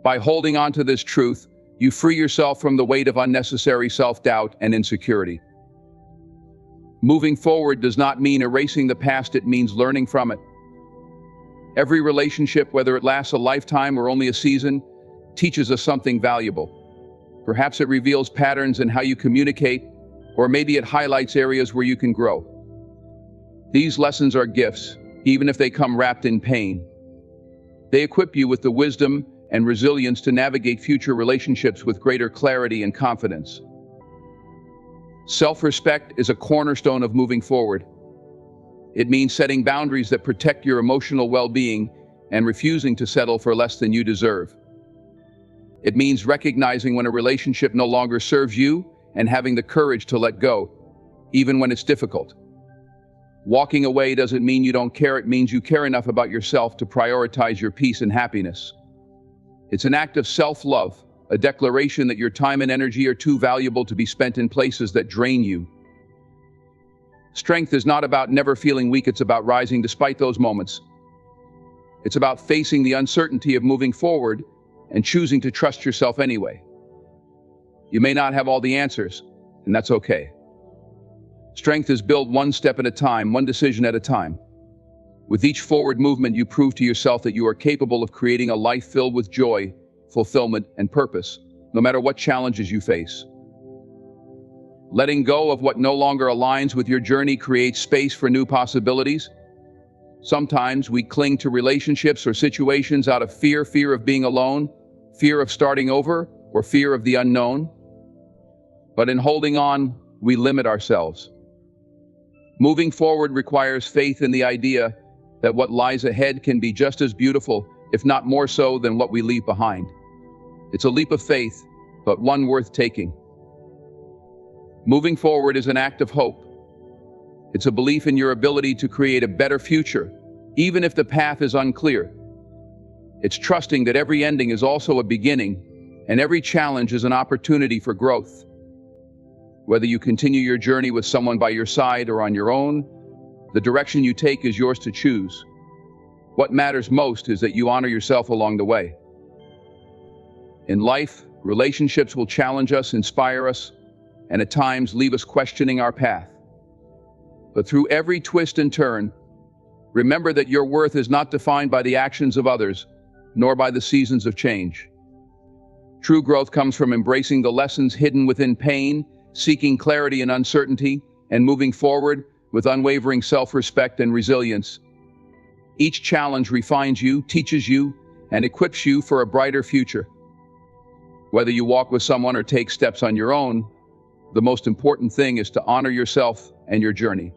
By holding on to this truth, you free yourself from the weight of unnecessary self-doubt and insecurity. Moving forward does not mean erasing the past, it means learning from it. Every relationship, whether it lasts a lifetime or only a season, teaches us something valuable. Perhaps it reveals patterns in how you communicate, or maybe it highlights areas where you can grow. These lessons are gifts, even if they come wrapped in pain. They equip you with the wisdom and resilience to navigate future relationships with greater clarity and confidence. Self-respect is a cornerstone of moving forward. It means setting boundaries that protect your emotional well-being and refusing to settle for less than you deserve. It means recognizing when a relationship no longer serves you and having the courage to let go, even when it's difficult. Walking away doesn't mean you don't care, it means you care enough about yourself to prioritize your peace and happiness. It's an act of self-love, a declaration that your time and energy are too valuable to be spent in places that drain you. Strength is not about never feeling weak, it's about rising despite those moments. It's about facing the uncertainty of moving forward and choosing to trust yourself anyway. You may not have all the answers, and that's okay. Strength is built one step at a time, one decision at a time. With each forward movement, you prove to yourself that you are capable of creating a life filled with joy, fulfillment, and purpose, no matter what challenges you face. Letting go of what no longer aligns with your journey creates space for new possibilities. Sometimes we cling to relationships or situations out of fear of being alone, fear of starting over, or fear of the unknown. But in holding on, we limit ourselves. Moving forward requires faith in the idea that what lies ahead can be just as beautiful, if not more so, than what we leave behind. It's a leap of faith, but one worth taking. Moving forward is an act of hope. It's a belief in your ability to create a better future, even if the path is unclear. It's trusting that every ending is also a beginning, and every challenge is an opportunity for growth. Whether you continue your journey with someone by your side or on your own, the direction you take is yours to choose. What matters most is that you honor yourself along the way. In life, relationships will challenge us, inspire us, and at times leave us questioning our path. But through every twist and turn, remember that your worth is not defined by the actions of others, nor by the seasons of change. True growth comes from embracing the lessons hidden within pain, seeking clarity in uncertainty, and moving forward with unwavering self-respect and resilience. Each challenge refines you, teaches you, and equips you for a brighter future. Whether you walk with someone or take steps on your own, the most important thing is to honor yourself and your journey.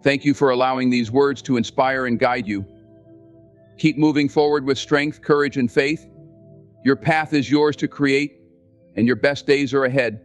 Thank you for allowing these words to inspire and guide you. Keep moving forward with strength, courage, and faith. Your path is yours to create, and your best days are ahead.